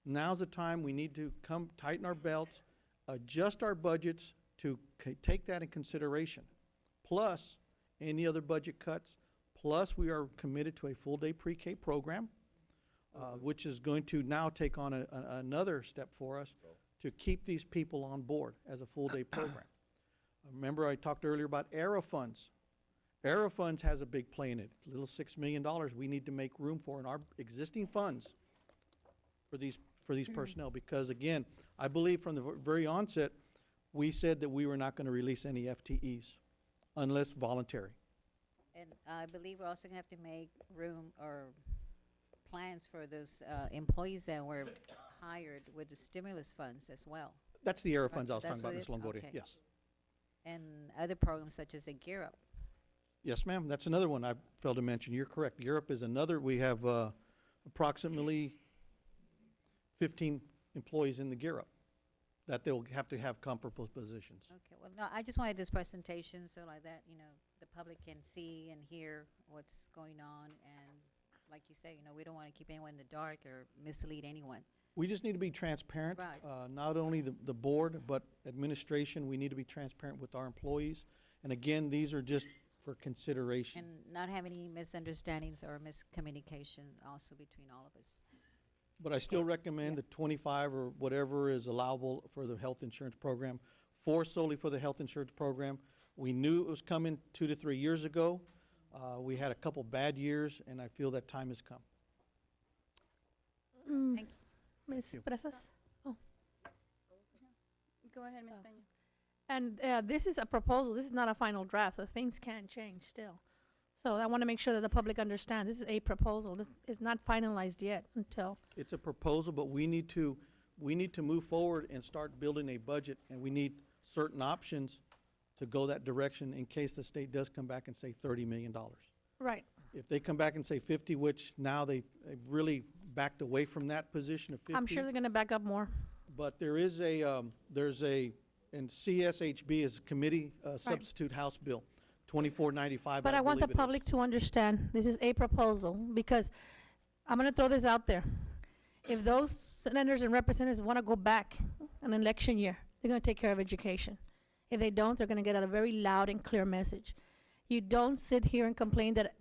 Now's the time we need to tighten our belts, adjust our budgets to take that in consideration. Plus, any other budget cuts, plus we are committed to a full-day pre-K program, which is going to now take on another step for us to keep these people on board as a full-day program. Remember I talked earlier about ERA funds. ERA funds has a big play in it. It's a little $6 million we need to make room for in our existing funds for these personnel, because again, I believe from the very onset, we said that we were not going to release any FTEs unless voluntary. And I believe we're also gonna have to make room or plans for those employees that were hired with the stimulus funds as well. That's the ERA Right, funds I was talking that's about, what Ms. it- Longoria, okay. yes. And other programs such as the Gear Up. Yes, ma'am, that's another one I failed to mention. You're correct. Europe is another. We have approximately 15 employees in the Gear Up that they'll have to have comparable positions. Okay, well, no, I just wanted this presentation so like that, the public can see and hear what's going on. And like you say, we don't want to keep anyone in the dark or mislead anyone. We just need to be transparent. Right. Not only the board, but administration, we need to be transparent with our employees. And again, these are just for consideration. And not have any misunderstandings or miscommunication also between all of us. But I still recommend the 25 or whatever is allowable for the health insurance program, solely for the health insurance program. We knew it was coming 2 to 3 years ago. We had a couple bad years, and I feel that time has come. Thank you. Ms. you. Bresas? Oh. Go ahead, Ms. Oh. Peña. And this is a proposal. This is not a final draft, so things can change still. So I want to make sure that the public understands. This is a proposal. This is not finalized yet until. It's a proposal, but we need to move forward and start building a budget, and we need certain options to go that direction in case the state does come back and say $30 million. Right. If they come back and say 50, which now they've really backed away from that position of 50. I'm sure they're going to back up more. But there is and CSHB is committee substitute House bill, 2495. But I want the believe it is. public to understand this is a proposal because I'm going to throw this out there. If those senators and representatives want to go back an election year, they're going to take care of education. If they don't, they're going to get a very loud and clear message. You don't sit here and complain that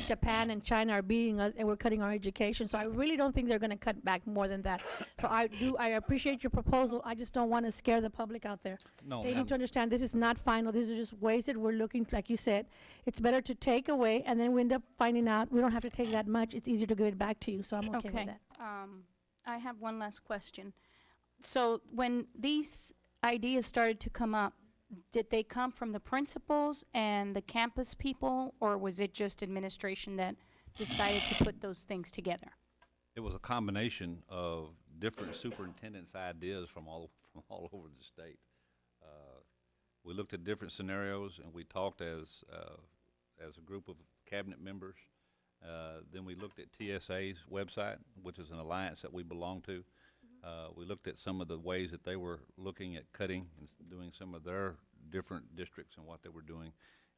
Japan and China are beating us and we're cutting our education. So I really don't think they're going to cut back more than that. So I appreciate your proposal. I just don't want to scare the public out there. No, They ma'am. need to understand this is not final. These are just ways that we're looking, like you said. It's better to take away and then we end up finding out we don't have to take that much. It's easier to give it back to you. So I'm okay with that. I have one last question. So when these ideas started to come up, did they come from the principals and the campus people, or was it just administration that decided to put those things together? It was a combination of different superintendents' ideas from all over the state. We looked at different scenarios, and we talked as a group of cabinet members. Then we looked at TSA's website, which is an alliance that we belong to. We looked at some of the ways that they were looking at cutting and doing some of their different districts and what they were doing.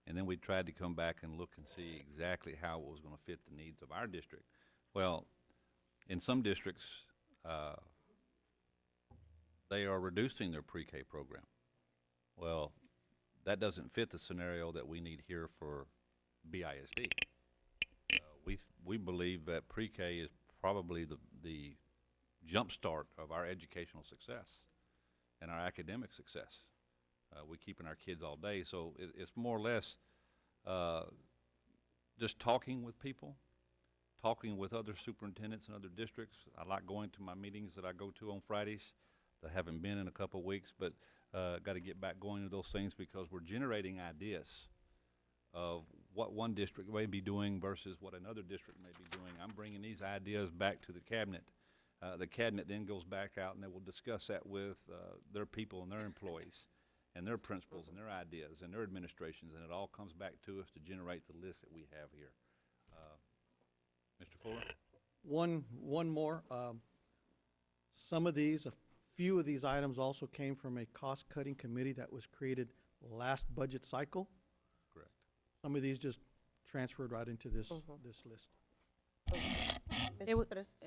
And then we tried to come back and look and see exactly how it was going to fit the needs of our district. Well, in some districts, they are reducing their pre-K program. Well, that doesn't fit the scenario that we need here for BISD. We believe that pre-K is probably the jumpstart of our educational success and our academic success. We're keeping our kids all day, so it's more or less just talking with people, talking with other superintendents in other districts. I like going to my meetings that I go to on Fridays. I haven't been in a couple of weeks, but got to get back going to those things because we're generating ideas of what one district may be doing versus what another district may be doing. I'm bringing these ideas back to the cabinet The cabinet then goes back out and they will discuss that with their people and their employees and their principals and their ideas and their administrations, and it all comes back to us to generate the list that we have here. Mr. Fuller? One more. Some of these, a few of these items also came from a cost-cutting committee that was created last budget cycle. Correct. Some of these just transferred right into this list. It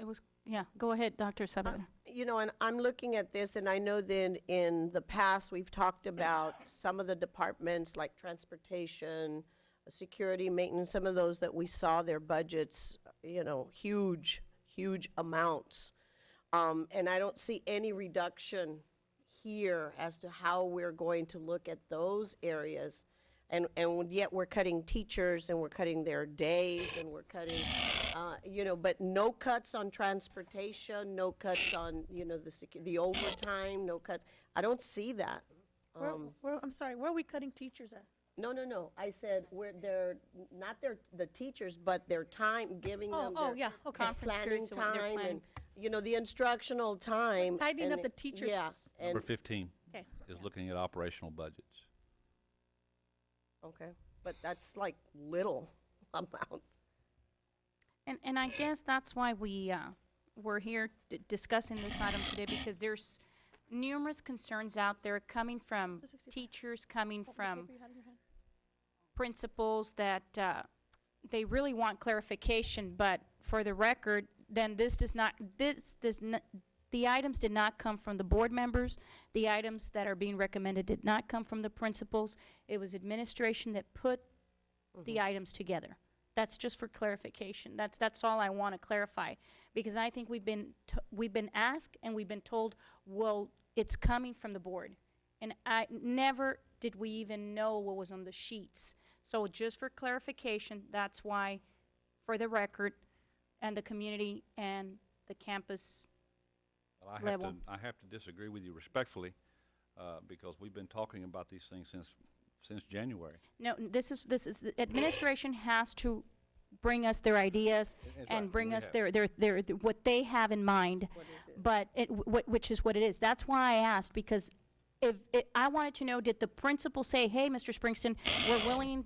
was, yeah, go ahead, Dr. Saavedra. You know, and I'm looking at this, and I know that in the past, we've talked about some of the departments like transportation, security, maintenance, some of those that we saw their budgets, you know, huge amounts. And I don't see any reduction here as to how we're going to look at those areas. And yet we're cutting teachers and we're cutting their days and we're cutting, you know, but no cuts on transportation, no cuts on, you know, the overtime, no cuts. I don't see that. I'm sorry, where are we cutting teachers at? No. I said they're not the teachers, but their time, giving them their Conference planning periods and what they're time planning. and, you know, the instructional time. Tightening and up the teachers. Yeah. Number And, 15 Okay. is looking at operational budgets. okay, but that's like little amount. And I guess that's why we're here discussing this item today, because there's numerous concerns out there coming from teachers, coming from principals that they really want clarification, but for the record, then the items did not come from the board members. The items that are being recommended did not come from the principals. It was administration that put the items together. That's just for clarification. That's all I want to clarify, because I think we've been asked and we've been told, well, it's coming from the board, and never did we even know what was on the sheets. So just for clarification, that's why, for the record, and the community and the campus Well, level. I have to disagree with you respectfully, because we've been talking about these things since January. No, this is the administration has to bring us their ideas That's and right, bring we us have. their what they have in mind, but which is what it is. That's why I asked, because I wanted to know, did the principal say, hey, Mr. Springston,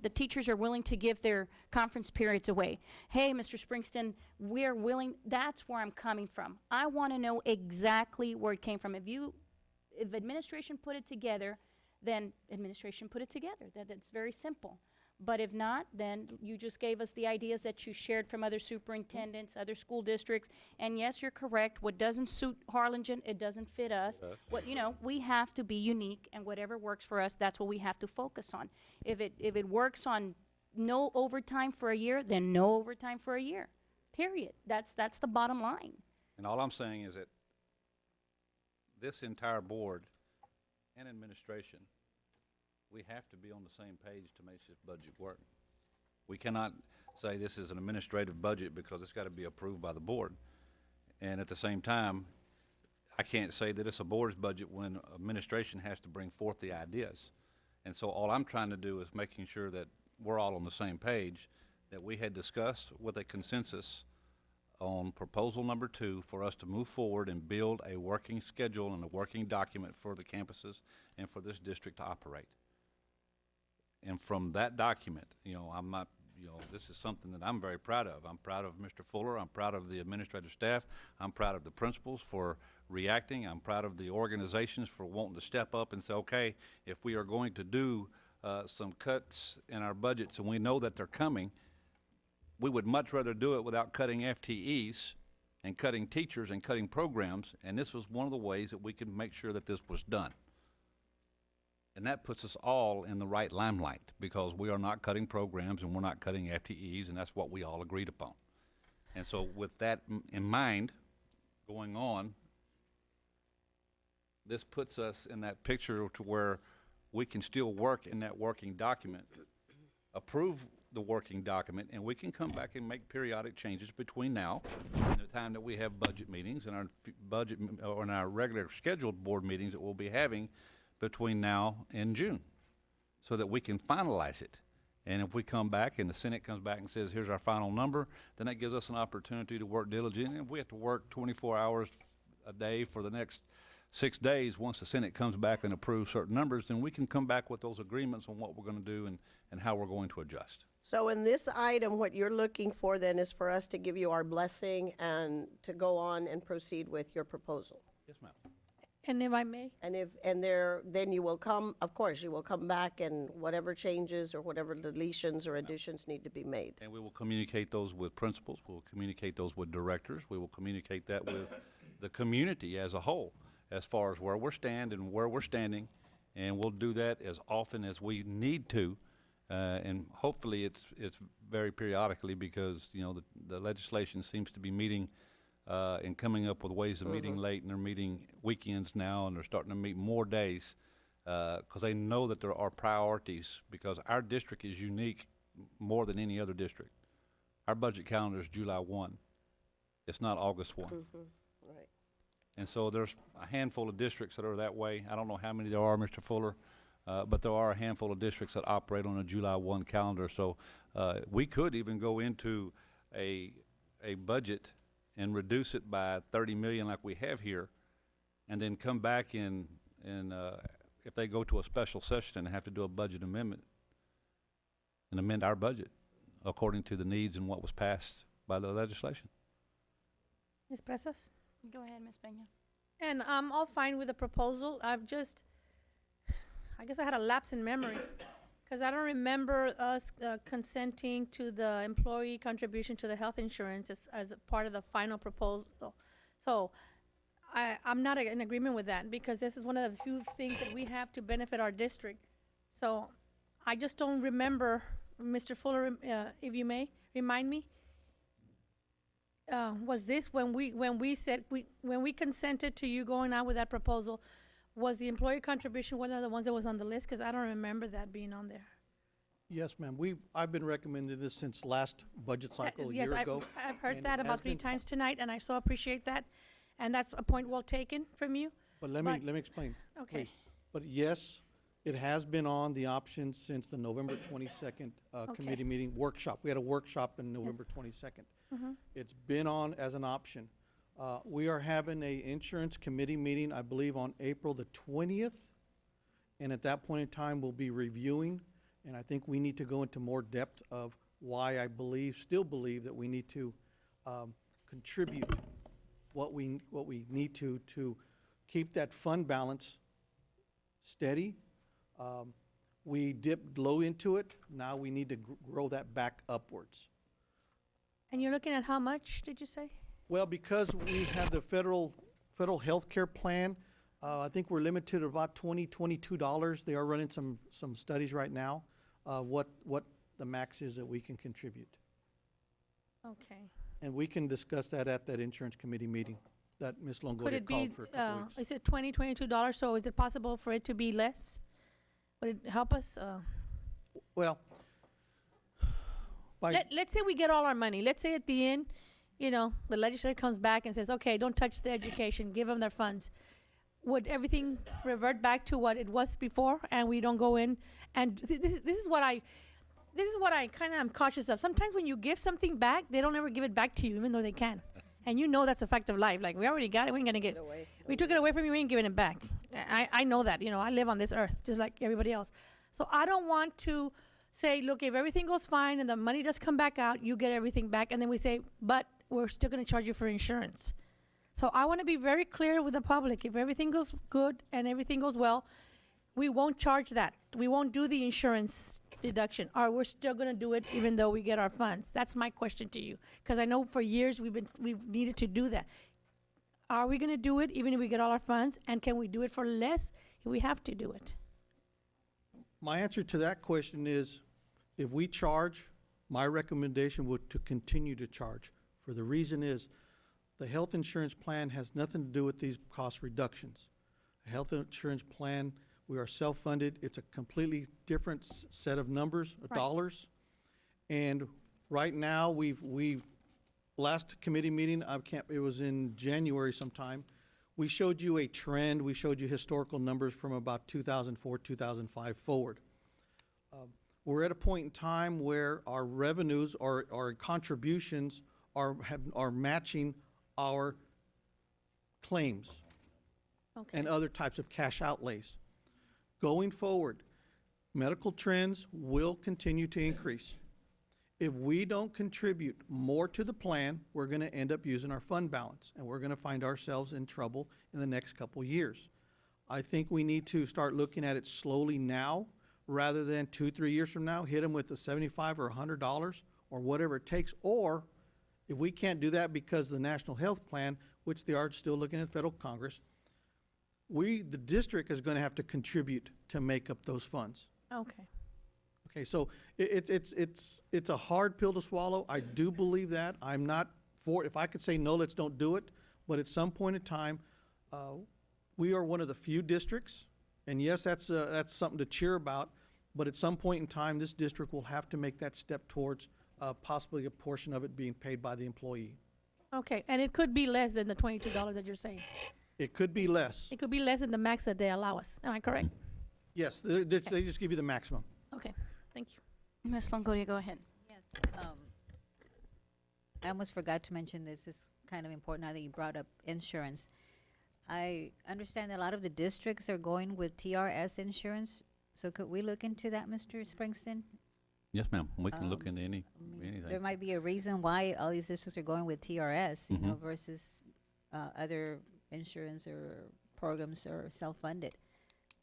the teachers are willing to give their conference periods away. Hey, Mr. Springston, we're willing. That's where I'm coming from. I want to know exactly where it came from. If administration put it together, then administration put it together. That's very simple. But if not, then you just gave us the ideas that you shared from other superintendents, other school districts. And yes, you're correct. What doesn't suit Harlingen, it doesn't fit us. What, you know, we have to be unique, and whatever works for us, that's what we have to focus on. If it works on no overtime for a year, then no overtime for a year. Period. That's the bottom line. And all I'm saying is that this entire board and administration, we have to be on the same page to make this budget work. We cannot say this is an administrative budget because it's got to be approved by the board. And at the same time, I can't say that it's a board's budget when administration has to bring forth the ideas. And so all I'm trying to do is making sure that we're all on the same page, that we had discussed with a consensus on proposal number 2 for us to move forward and build a working schedule and a working document for the campuses and for this district to operate. And from that document, you know, this is something that I'm very proud of. I'm proud of Mr. Fuller. I'm proud of the administrative staff. I'm proud of the principals for reacting. I'm proud of the organizations for wanting to step up and say, okay, if we are going to do some cuts in our budgets and we know that they're coming, we would much rather do it without cutting FTEs and cutting teachers and cutting programs, and this was one of the ways that we could make sure that this was done. And that puts us all in the right limelight, because we are not cutting programs and we're not cutting FTEs, and that's what we all agreed upon. And so with that in mind, going on, this puts us in that picture to where we can still work in that working document, approve the working document, and we can come back and make periodic changes between now and the time that we have budget meetings and our budget or in our regular scheduled board meetings that we'll be having between now and June, so that we can finalize it And if we come back and the Senate comes back and says, here's our final number, then that gives us an opportunity to work diligently. And if we have to work 24 hours a day for the next 6 days, once the Senate comes back and approves certain numbers, then we can come back with those agreements on what we're going to do and how we're going to adjust. So in this item, what you're looking for then is for us to give you our blessing and to go on and proceed with your proposal. Yes, ma'am. And if I may, Then you will come, of course, you will come back and whatever changes or whatever deletions or additions need to be made. And we will communicate those with principals, we'll communicate those with directors, we will communicate that with the community as a whole, as far as where we're standing, and we'll do that as often as we need to, and hopefully it's very periodically, because, you know, the legislation seems to be meeting and coming up with ways of meeting late, and they're meeting weekends now, and they're starting to meet more days, because they know that there are priorities, because our district is unique more than any other district. Our budget calendar is July 1. It's not August 1. Right. And so there's a handful of districts that are that way. I don't know how many there are, Mr. Fuller, but there are a handful of districts that operate on a July 1 calendar. So we could even go into a budget and reduce it by 30 million like we have here, and then come back in if they go to a special session and have to do a budget amendment and amend our budget according to the needs and what was passed by the legislation. Ms. Presas? Go ahead, Ms. Peña. And I'm all fine with the proposal. I guess I had a lapse in memory, because I don't remember us consenting to the employee contribution to the health insurance as a part of the final proposal. So I'm not in agreement with that, because this is one of the few things that we have to benefit our district. So I just don't remember, Mr. Fuller, if you may, remind me. Was this when we consented to you going out with that proposal? Was the employee contribution one of the ones that was on the list? Because I don't remember that being on there. Yes, ma'am. I've been recommending this since last budget cycle a Yes, year ago. I've heard and that it about has 3 been- times tonight, and I so appreciate that. And that's a point well taken from you. But let me explain, Okay. please. But yes, it has been on the option since the November 22nd committee meeting workshop. We had a workshop on November 22nd. It's been on as an option. We are having a insurance committee meeting, I believe, on April the 20th. And at that point in time, we'll be reviewing, and I think we need to go into more depth of why I still believe that we need to contribute what we need to keep that fund balance steady. We dipped low into it. Now we need to grow that back upwards. And you're looking at how much, did you say? Well, because we have the federal health care plan, I think we're limited to about $22. They are running some studies right now, what the max is that we can contribute. Okay. And we can discuss that at that insurance committee meeting that Ms. Could Longoria it be, called for a couple weeks. is it $22, so is it possible for it to be less? Would it help us? Well, Let's say we get all our money. Let's say at the end, you know, the legislature comes back and says, okay, don't touch the education, give them their funds. Would everything revert back to what it was before, and we don't go in? And this is what I kind of am cautious of. Sometimes when you give something back, they don't ever give it back to you, even though they can. And you know that's a fact of life. Like, we already got it, we ain't gonna get it. We took it away from you, we ain't giving it back. I know that, you know, I live on this earth, just like everybody else. So I don't want to say, look, if everything goes fine and the money does come back out, you get everything back, and then we say, but we're still gonna charge you for insurance. So I wanna be very clear with the public. If everything goes good and everything goes well, we won't charge that. We won't do the insurance deduction, or we're still gonna do it even though we get our funds. That's my question to you, because I know for years we've needed to do that. Are we gonna do it even if we get all our funds, and can we do it for less if we have to do it? My answer to that question is, if we charge, my recommendation would to continue to charge. For the reason is, the health insurance plan has nothing to do with these cost reductions. A health insurance plan, we are self-funded. It's a completely different set of numbers, dollars. And right now, we've last committee meeting, it was in January sometime, we showed you a trend. We showed you historical numbers from about 2004, 2005 forward. we're at a point in time where our revenues, our contributions are matching our claims and other types of cash outlays. Going forward, medical trends will continue to increase. If we don't contribute more to the plan, we're going to end up using our fund balance, and we're going to find ourselves in trouble in the next couple years. I think we need to start looking at it slowly now, rather than 2-3 years from now, hit them with the $75 or $100 or whatever it takes. Or if we can't do that because the National Health Plan, which they are still looking at federal Congress, the district is going to have to contribute to make up those funds. Okay. Okay, so it's a hard pill to swallow. I do believe that. I'm not for, if I could say no, let's don't do it. But at some point in time, we are one of the few districts, and yes, that's something to cheer about. But at some point in time, this district will have to make that step towards possibly a portion of it being paid by the employee. Okay, and it could be less than the $22 that you're saying. It could be less. It could be less than the max that they allow us. Am I correct? Yes, they just give you the maximum. Okay, thank you. Ms. Longoria, go ahead. Yes. I almost forgot to mention this. It's kind of important now that you brought up insurance. I understand that a lot of the districts are going with TRS insurance. So could we look into that, Mr. Springston? Yes, ma'am. We can look into anything. There might be a reason why all these districts are going with TRS, you know, versus other insurance or programs or self-funded.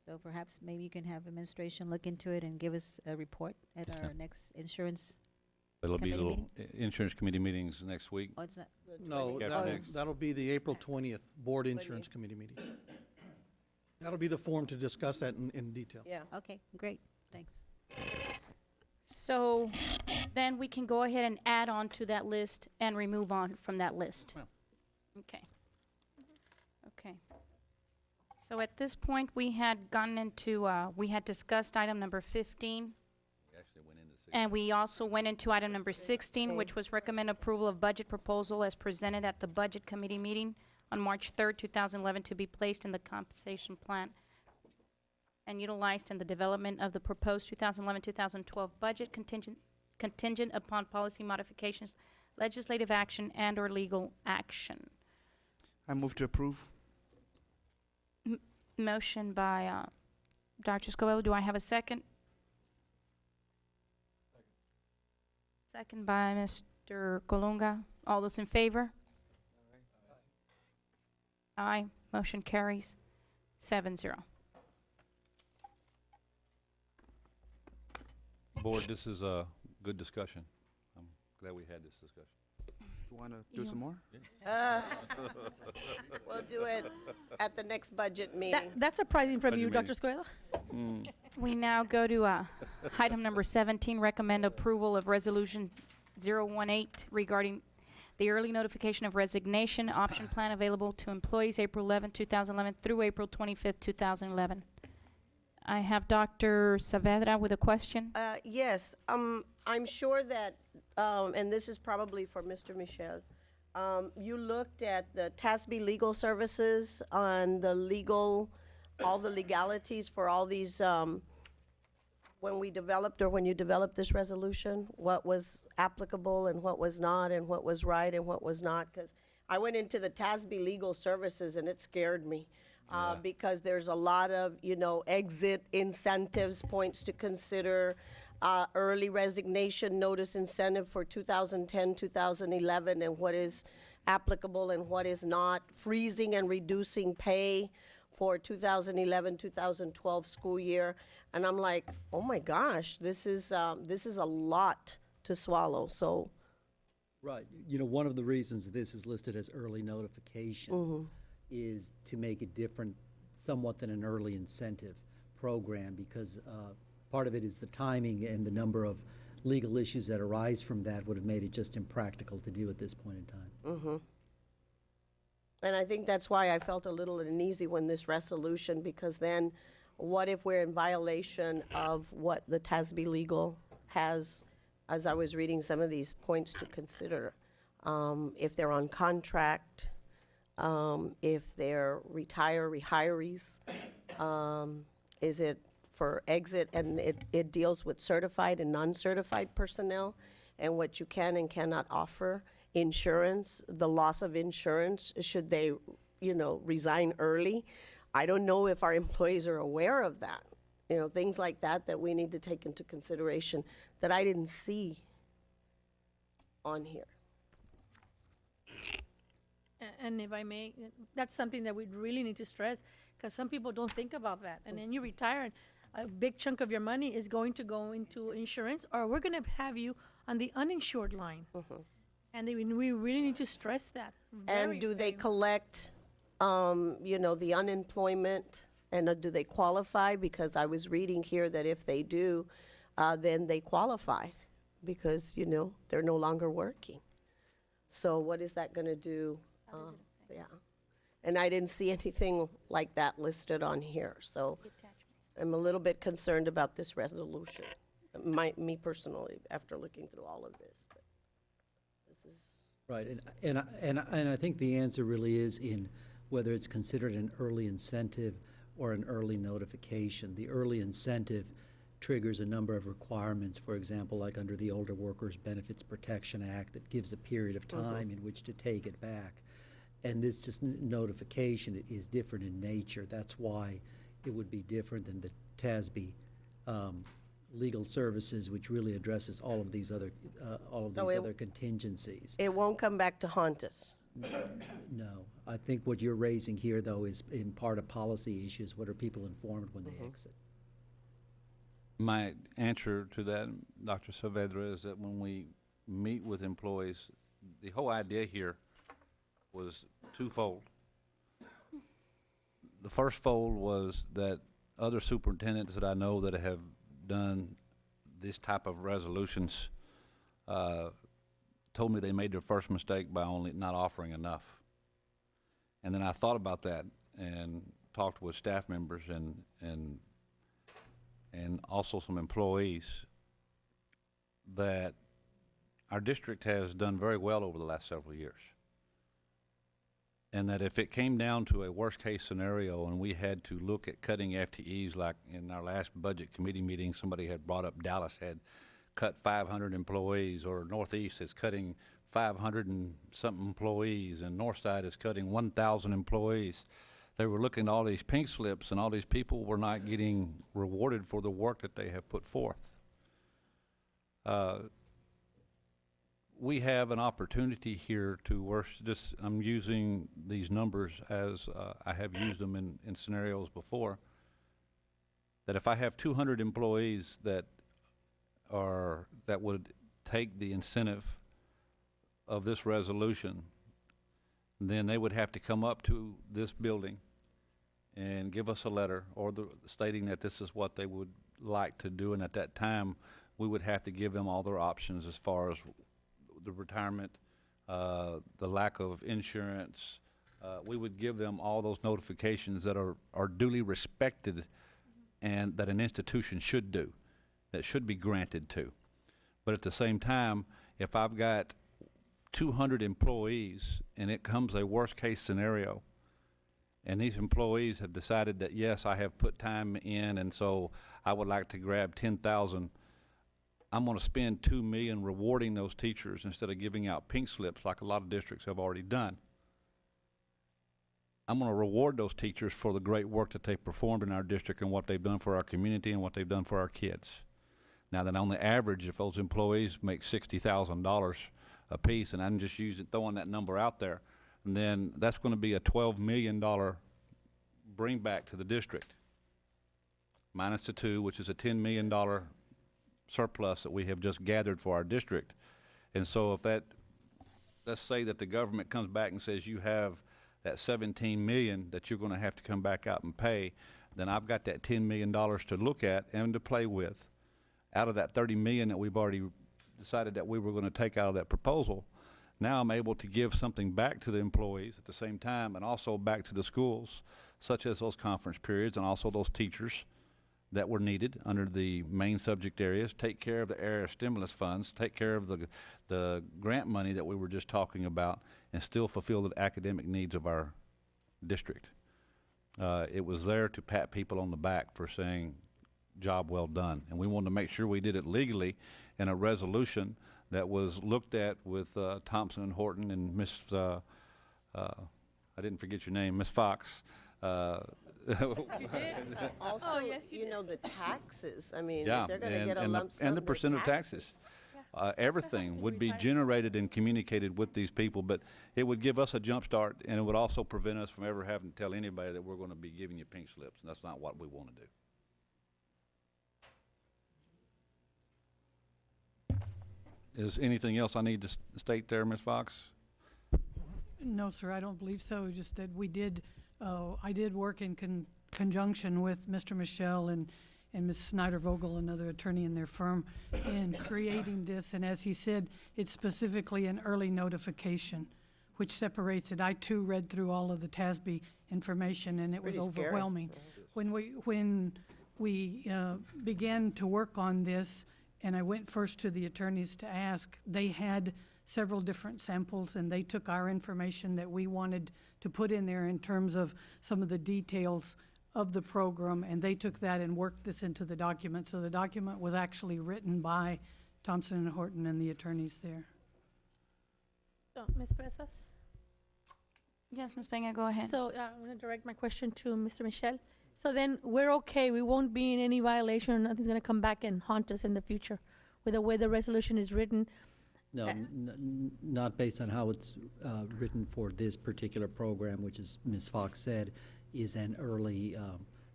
So perhaps maybe you can have administration look into it and give us a report at our next insurance There'll be committee little meeting? insurance committee meetings next week. Oh, it's not. No, that'll be the April 20th Board Insurance Committee meeting. That'll be the forum to discuss that in detail. Yeah. Okay, great. Thanks. So then we can go ahead and add on to that list and remove on from that list. Okay. Okay. So at this point, we had gone into, we had discussed item number 15. And we also went into item number 16, which was recommend approval of budget proposal as presented at the Budget Committee meeting on March 3rd, 2011, to be placed in the compensation plan and utilized in the development of the proposed 2011-2012 budget contingent upon policy modifications, legislative action, and/or legal action. I move to approve. Motion by Dr. Scoville. Do I have a second? Second by Mr. Colunga. All those in favor? Aye. Motion carries 7-0. Board, this is a good discussion. I'm glad we had this discussion. You want to do some more? We'll do it at the next budget meeting. That's surprising from Budget you, meeting. Dr. Escuela. We now go to item number 17, recommend approval of resolution 018 regarding the early notification of resignation option plan available to employees April 11, 2011 through April 25th, 2011. I have Dr. Saavedra with a question. Yes, I'm sure that, and this is probably for Mr. Michel, you looked at the TASB legal services on the all the legalities for all these, when we developed or when you developed this resolution, what was applicable and what was not, and what was right and what was not, because I went into the TASB legal services and it scared me. Because there's a lot of, exit incentives, points to consider, early resignation notice incentive for 2010, 2011, and what is applicable and what is not, freezing and reducing pay for 2011, 2012 school year. And I'm like, oh my gosh, this is a lot to swallow, so. Right, one of the reasons this is listed as early notification is to make it different somewhat than an early incentive program, because part of it is the timing and the number of legal issues that arise from that would have made it just impractical to do at this point in time. And I think that's why I felt a little uneasy when this resolution, because then what if we're in violation of what the TASB legal has, as I was reading some of these points to consider, if they're on contract, if they're retirees, is it for exit, and it deals with certified and non-certified personnel, and what you can and cannot offer. Insurance, the loss of insurance, should they, resign early. I don't know if our employees are aware of that. Things like that we need to take into consideration that I didn't see on here. And if I may, that's something that we really need to stress, because some people don't think about that. And then you retire, and a big chunk of your money is going to go into insurance, or we're going to have you on the uninsured line. And we really need to stress that. And do they collect, the unemployment, and do they qualify? Because I was reading here that if they do, then they qualify, because, they're no longer working. So what is that going to do? Yeah. And I didn't see anything like that listed on here, so I'm a little bit concerned about this resolution. Me personally, after looking through all of this. But this is Right, and I think the answer really is in whether it's considered an early incentive or an early notification. The early incentive triggers a number of requirements, for example, like under the Older Workers Benefits Protection Act, that gives a period of time in which to take it back. And this just notification is different in nature. That's why it would be different than the TASB legal services, which really addresses all of these other other contingencies. It won't come back to haunt us. No, I think what you're raising here, though, is in part of policy issues. What are people informed when they exit? My answer to that, Dr. Saavedra, is that when we meet with employees, the whole idea here was twofold. The first fold was that other superintendents that I know that have done this type of resolutions told me they made their first mistake by only not offering enough. And then I thought about that and talked with staff members and also some employees, that our district has done very well over the last several years. And that if it came down to a worst-case scenario and we had to look at cutting FTEs, like in our last budget committee meeting, somebody had brought up Dallas had cut 500 employees, or Northeast is cutting 500 and something employees, and Northside is cutting 1,000 employees. They were looking at all these pink slips, and all these people were not getting rewarded for the work that they have put forth. We have an opportunity here to work. I'm using these numbers as I have used them in scenarios before, that if I have 200 employees that would take the incentive of this resolution, then they would have to come up to this building and give us a letter stating that this is what they would like to do, and at that time we would have to give them all their options as far as the retirement, the lack of insurance. We would give them all those notifications that are duly respected and that an institution should do, that should be granted to. But at the same time, if I've got 200 employees and it comes a worst case scenario, and these employees have decided that, yes, I have put time in, and so I would like to grab 10,000, I'm going to spend $2 million rewarding those teachers instead of giving out pink slips like a lot of districts have already done. I'm going to reward those teachers for the great work that they performed in our district and what they've done for our community and what they've done for our kids. Now that on the average, if those employees make $60,000 a piece, and I'm just throwing that number out there, and then that's going to be a $12 million bring back to the district, minus the 2, which is a $10 million surplus that we have just gathered for our district. And so if let's say that the government comes back and says you have that $17 million that you're going to have to come back out and pay, then I've got that $10 million to look at and to play with. Out of that $30 million that we've already decided that we were going to take out of that proposal, now I'm able to give something back to the employees at the same time, and also back to the schools, such as those conference periods and also those teachers that were needed under the main subject areas, take care of the area stimulus funds, take care of the grant money that we were just talking about, and still fulfill the academic needs of our district. It was there to pat people on the back for saying, job well done. And we wanted to make sure we did it legally in a resolution that was looked at with Thompson and Horton and Miss, I didn't forget your name, Miss Fox. You did? Also, Oh, yes, you you did. know, the taxes, I mean, Yeah, if they're gonna get a and lump sum, and the their percent of taxes. Everything would be generated and communicated with these people, but it would give us a jump start, and it would also prevent us from ever having to tell anybody that we're gonna be giving you pink slips, and that's not what we wanna do. Is anything else I need to state there, Ms. Fox? No, sir, I don't believe so. Just that we did, I did work in conjunction with Mr. Michelle and Ms. Snyder-Vogel, another attorney in their firm, in creating this. And as he said, it's specifically an early notification, which separates it. I too read through all of the TASB information, and it was Pretty scary. overwhelming. When we began to work on this, and I went first to the attorneys to ask, they had several different samples, and they took our information that we wanted to put in there in terms of some of the details of the program, and they took that and worked this into the document. So the document was actually written by Thompson and Horton and the attorneys there. So, Ms. Presas? Yes, Ms. Peña, go ahead. So, I'm gonna direct my question to Mr. Michelle. So then, we're okay, we won't be in any violation, nothing's gonna come back and haunt us in the future with the way the resolution is written. No, not based on how it's written for this particular program, which is, Ms. Fox said, is an early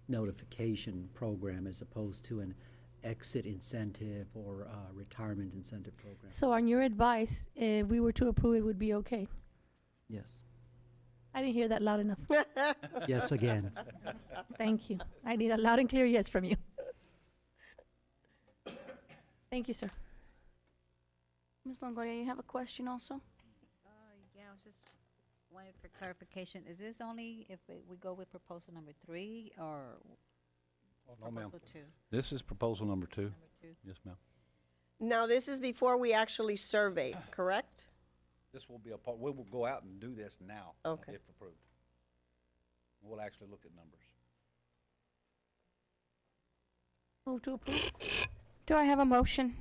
notification program as opposed to an exit incentive or retirement incentive program. So on your advice, if we were to approve, it would be okay? Yes. I didn't hear that loud enough. Yes, again. Thank you. I need a loud and clear yes from you. Thank you, sir. Ms. Longoria, you have a question also? Yeah, I was just wanted for clarification. Is this only if we go with proposal number 3 or No, ma'am. proposal 2? This is proposal number 2. Number 2. Yes, ma'am. Now, this is before we actually survey, correct? This will be a part, we will go out and do this now, Okay. if approved. We'll actually look at numbers. Move to approve. Do I have a motion?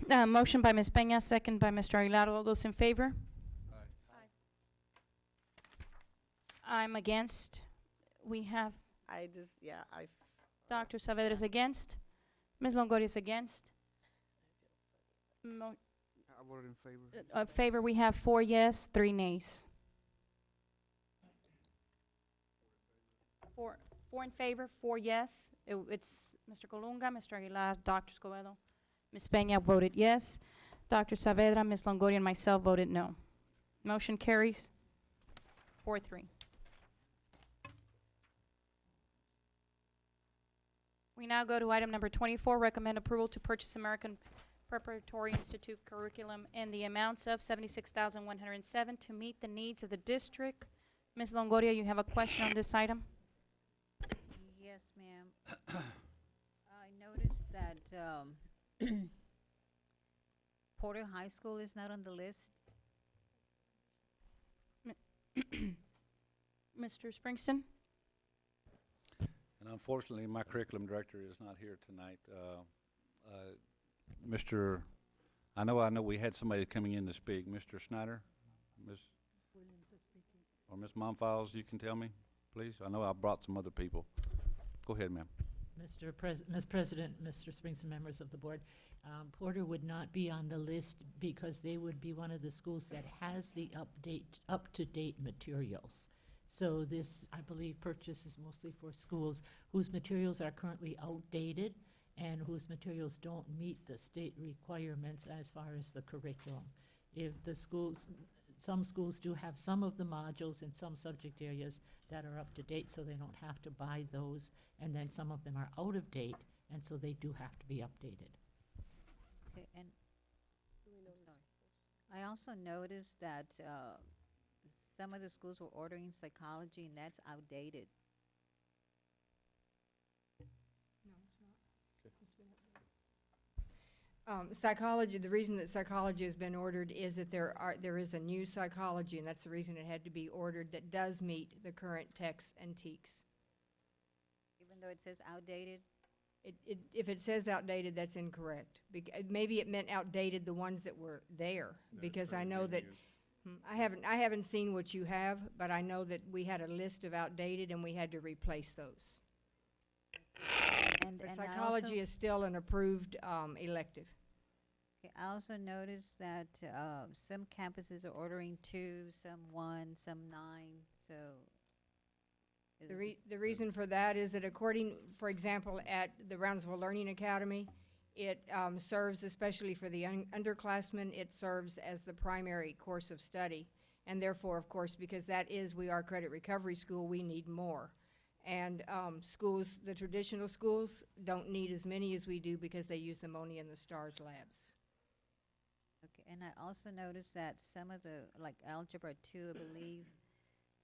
Motion by Ms. Peña, second by Mr. Aguilar. All those in favor? I'm against. We have Dr. Saavedra is against. Ms. Longoria is against. I voted in favor. Favor, we have 4 yes, 3 nays. Four in favor, 4 yes. It's Mr. Colunga, Mr. Aguilar, Dr. Escobedo. Ms. Peña voted yes. Dr. Saavedra, Ms. Longoria, and myself voted no. Motion carries 4-3. We now go to item number 24, recommend approval to purchase American Preparatory Institute curriculum in the amounts of $76,107 to meet the needs of the district. Ms. Longoria, you have a question on this item? Yes, ma'am. I noticed that Porter High School is not on the list. Mr. Springston? And unfortunately, my curriculum director is not here tonight. Mr., I know we had somebody coming in to speak. Mr. Snyder? Ms. Or Ms. Monfiles, you can tell me, please? I know I brought some other people. Go ahead, ma'am. Ms. President, Mr. Springston, members of the board, Porter would not be on the list because they would be one of the schools that has the up-to-date materials. So this, I believe, purchase is mostly for schools whose materials are currently outdated and whose materials don't meet the state requirements as far as the curriculum. If the schools, some schools do have some of the modules in some subject areas that are up to date, so they don't have to buy those, and then some of them are out of date, and so they do have to be updated. Okay, and I'm sorry. I also noticed that some of the schools were ordering psychology, and that's outdated. Psychology, the reason that psychology has been ordered is that there is a new psychology, and that's the reason it had to be ordered, that does meet the current texts and TEKS. Even though it says outdated? If it says outdated, that's incorrect. Maybe it meant outdated, the ones that were there, because I know that, I haven't seen what you have, but I know that we had a list of outdated and we had to replace those. And But I psychology also- is still an approved elective. Okay, I also noticed that some campuses are ordering 2, some 1, some 9, so. The reason for that is that according, for example, at the Brownsville Learning Academy, it serves, especially for the underclassmen, it serves as the primary course of study. And therefore, of course, because we are a credit recovery school, we need more. And schools, the traditional schools, don't need as many as we do because they use the Moni and the STARS labs. Okay, and I also noticed that some of the, like Algebra 2, I believe,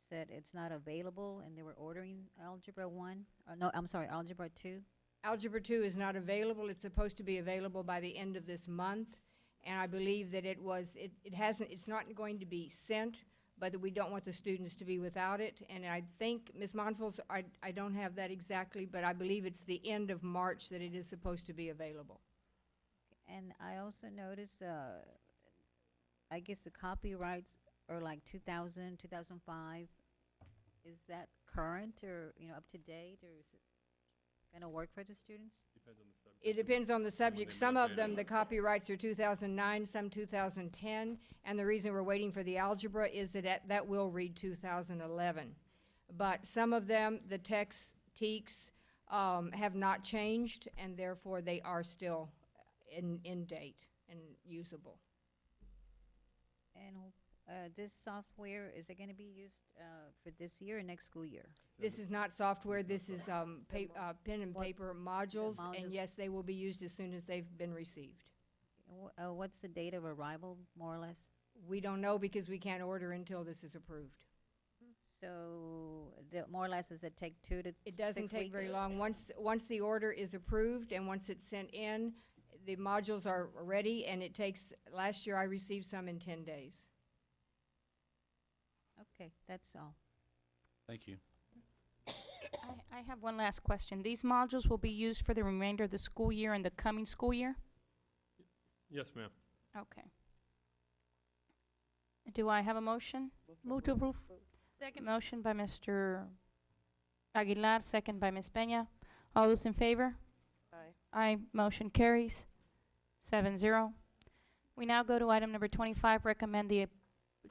said it's not available, and they were ordering Algebra 1, or no, I'm sorry, Algebra 2. Algebra 2 is not available. It's supposed to be available by the end of this month. And I believe that it's not going to be sent, but that we don't want the students to be without it. And I think, Ms. Monfils, I don't have that exactly, but I believe it's the end of March that it is supposed to be available. And I also noticed, I guess the copyrights are like 2000, 2005. Is that current or, up to date, or is it gonna work for the students? It depends on the subject. Some of them, the copyrights are 2009, some 2010, and the reason we're waiting for the algebra is that will read 2011. But some of them, the teaks have not changed, and therefore they are still in date and usable. And this software, is it gonna be used for this year or next school year? This is not software, this is pen and paper modules, and yes, they will be used as soon as they've been received. What's the date of arrival, more or less? We don't know because we can't order until this is approved. So, more or less, does it take 2 to 6 weeks? It doesn't take very long. Once the order is approved and once it's sent in, the modules are ready, and it takes, last year I received some in 10 days. Okay, that's all. Thank you. I have one last question. These modules will be used for the remainder of the school year and the coming school year? Yes, ma'am. Okay. Do I have a motion? Move to approve. Second. Motion by Mr. Aguilar, second by Ms. Peña. All those in favor? Aye. Aye. Motion carries 7-0. We now go to item number 25, recommend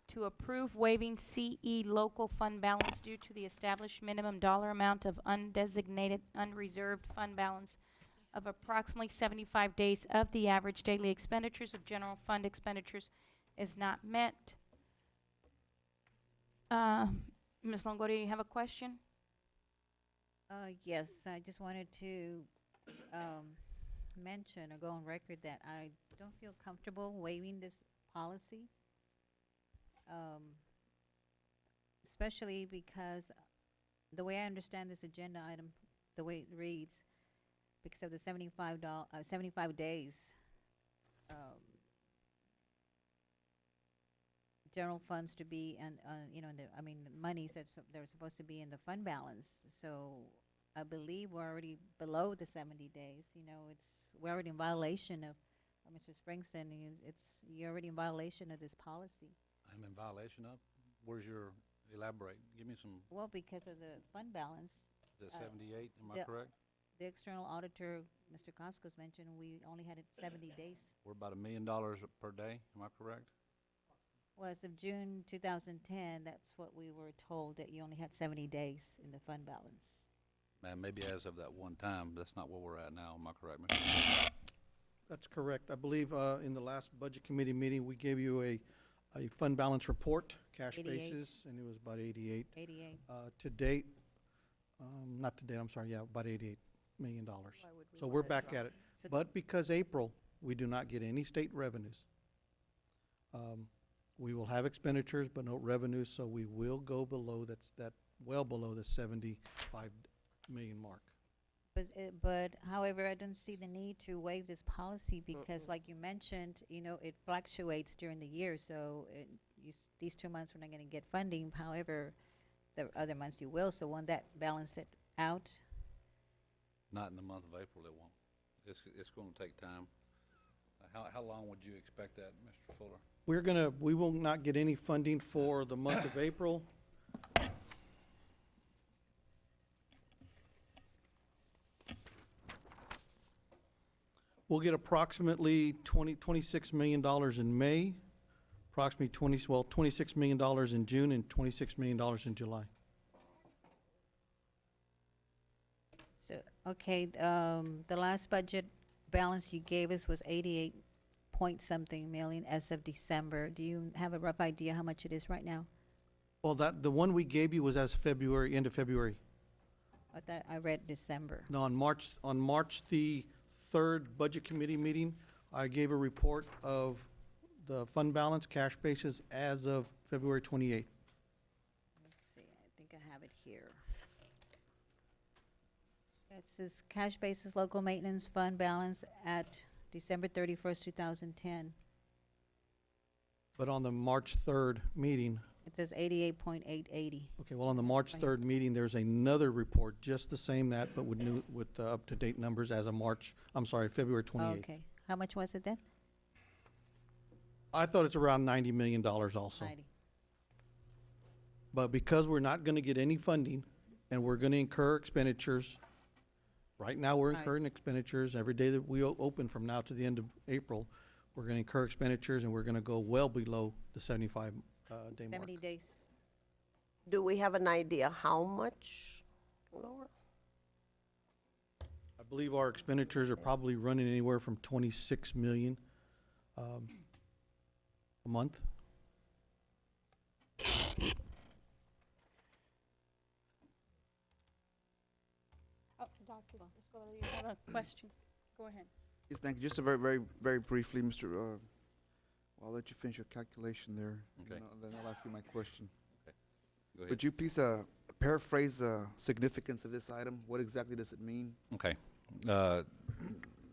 to approve waiving CE local fund balance due to the established minimum dollar amount of undesignated unreserved fund balance of approximately 75 days of the average daily expenditures of general fund expenditures is not met. Ms. Longoria, you have a question? Yes, I just wanted to mention or go on record that I don't feel comfortable waiving this policy. Especially because the way I understand this agenda item, the way it reads, because of the 75 days, general funds to be, and the monies that they're supposed to be in the fund balance. So I believe we're already below the 70 days. We're already in violation of, Mr. Springston, you're already in violation of this policy. I'm in violation of? Where's your, elaborate, give me some, Well, because of the fund balance. is it 78, am I the- correct? The external auditor, Mr. Coscos, mentioned we only had it 70 days. We're about $1 million per day, am I correct? Well, as of June 2010, that's what we were told, that you only had 70 days in the fund balance. Man, maybe as of that one time, but that's not where we're at now, am I correct, Mr.? That's correct. I believe in the last Budget Committee meeting, we gave you a fund balance report, cash 88. basis, and it was about 88. 88. To date, not to date, I'm sorry, yeah, about $88 million. Why would we So want we're to back drop at it. So But because April, we do not get any state revenues. We will have expenditures, but no revenues, so we will go below, well below the 75 million mark. But however, I don't see the need to waive this policy because, like you mentioned, it fluctuates during the year. So these 2 months we're not going to get funding. However, the other months you will. So won't that balance it out? Not in the month of April, it won't. It's gonna take time. How long would you expect that, Mr. Fuller? We will not get any funding for the month of April. We'll get approximately $26 million in May, approximately $26 million in June, and $26 million in July. So, okay, the last budget balance you gave us was 88 point something million as of December. Do you have a rough idea how much it is right now? Well, the one we gave you was as February, end of February. I thought I read December. No, on March the 3rd Budget Committee meeting, I gave a report of the fund balance, cash basis as of February 28th. Let's see, I think I have it here. It says cash basis local maintenance fund balance at December 31st, 2010. But on the March 3rd meeting, It says 88.880. okay, well, on the March 3rd meeting, there's another report, just the same that, but with up-to-date numbers as of February 28th. Okay, how much was it then? I thought it's around $90 million also. 90. But because we're not gonna get any funding, and we're gonna incur expenditures, right now, we're Right. incurring expenditures every day that we open from now to the end of April. We're gonna incur expenditures, and we're gonna go well below the 75 day mark. 70 days. Do we have an idea how much lower? I believe our expenditures are probably running anywhere from 26 million a month. Oh, Dr. Escobar, you have a question? Go ahead. Yes, thank you. Just a very, very, very briefly, Mr. I'll let you finish your calculation there. Okay. Then I'll ask you my question. Go ahead. Would you please paraphrase the significance of this item? What exactly does it mean? Okay.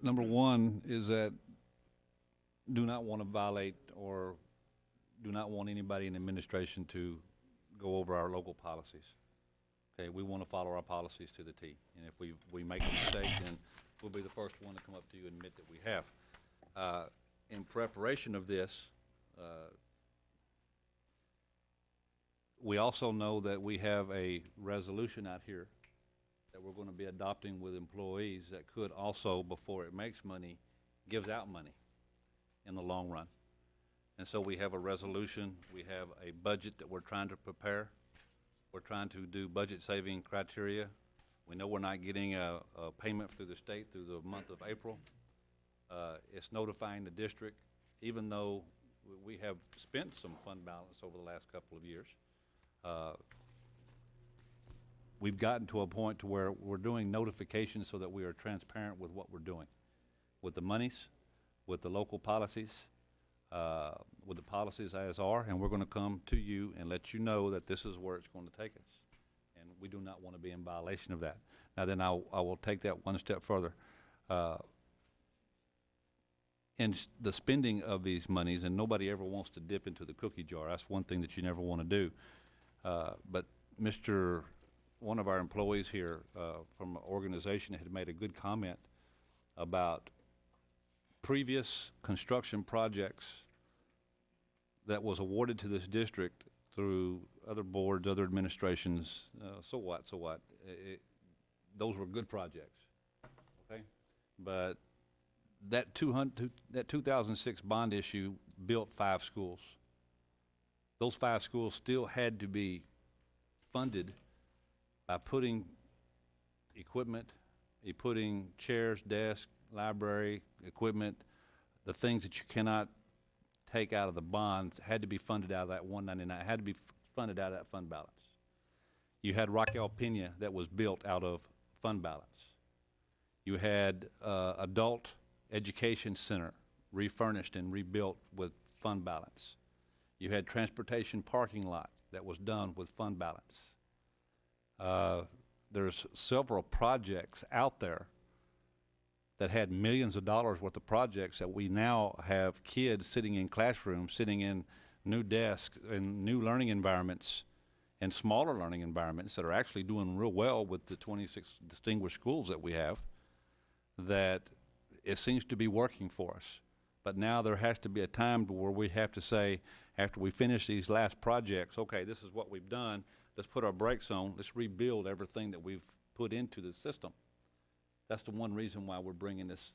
Number one is that do not want to violate or do not want anybody in administration to go over our local policies. Okay, we want to follow our policies to the T. And if we make a mistake, then we'll be the first one to come up to you and admit that we have. In preparation of this, we also know that we have a resolution out here that we're going to be adopting with employees that could also, before it makes money, gives out money in the long run. And so we have a resolution, we have a budget that we're trying to prepare. We're trying to do budget saving criteria. We know we're not getting a payment through the state through the month of April. It's notifying the district, even though we have spent some fund balance over the last couple of years. We've gotten to a point to where we're doing notifications so that we are transparent with what we're doing, with the monies, with the local policies, with the policies as are, and we're going to come to you and let you know that this is where it's going to take us. And we do not want to be in violation of that. Now then, I will take that one step further. In the spending of these monies, and nobody ever wants to dip into the cookie jar. That's one thing that you never want to do. But one of our employees here from an organization had made a good comment about previous construction projects that was awarded to this district through other boards, other administrations, so what? Those were good projects, okay? But that 2006 bond issue built 5 schools. Those 5 schools still had to be funded by putting equipment, putting chairs, desks, library, equipment, the things that you cannot take out of the bonds had to be funded out of that 199, had to be funded out of that fund balance. You had Raquel Pena that was built out of fund balance. You had adult education center refurnished and rebuilt with fund balance. You had transportation parking lot that was done with fund balance. There's several projects out there that had millions of dollars worth of projects that we now have kids sitting in classrooms, sitting in new desks and new learning environments, and smaller learning environments that are actually doing real well with the 26 distinguished schools that we have, that it seems to be working for us. But now there has to be a time to where we have to say, after we finish these last projects, okay, this is what we've done, let's put our brakes on, let's rebuild everything that we've put into the system. That's the one reason why we're bringing this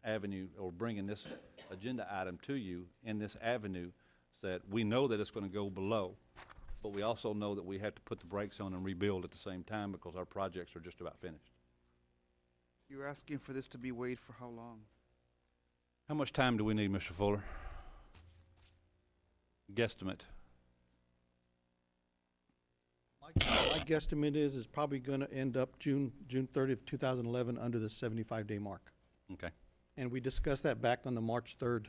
avenue, or bringing this agenda item to you in this avenue, so that we know that it's going to go below, but we also know that we have to put the brakes on and rebuild at the same time, because our projects are just about finished. You're asking for this to be weighed for how long? How much time do we need, Mr. Fuller? Guesstimate. My guesstimate is probably gonna end up June 30th, 2011, under the 75-day mark. Okay. And we discussed that back on the March 3rd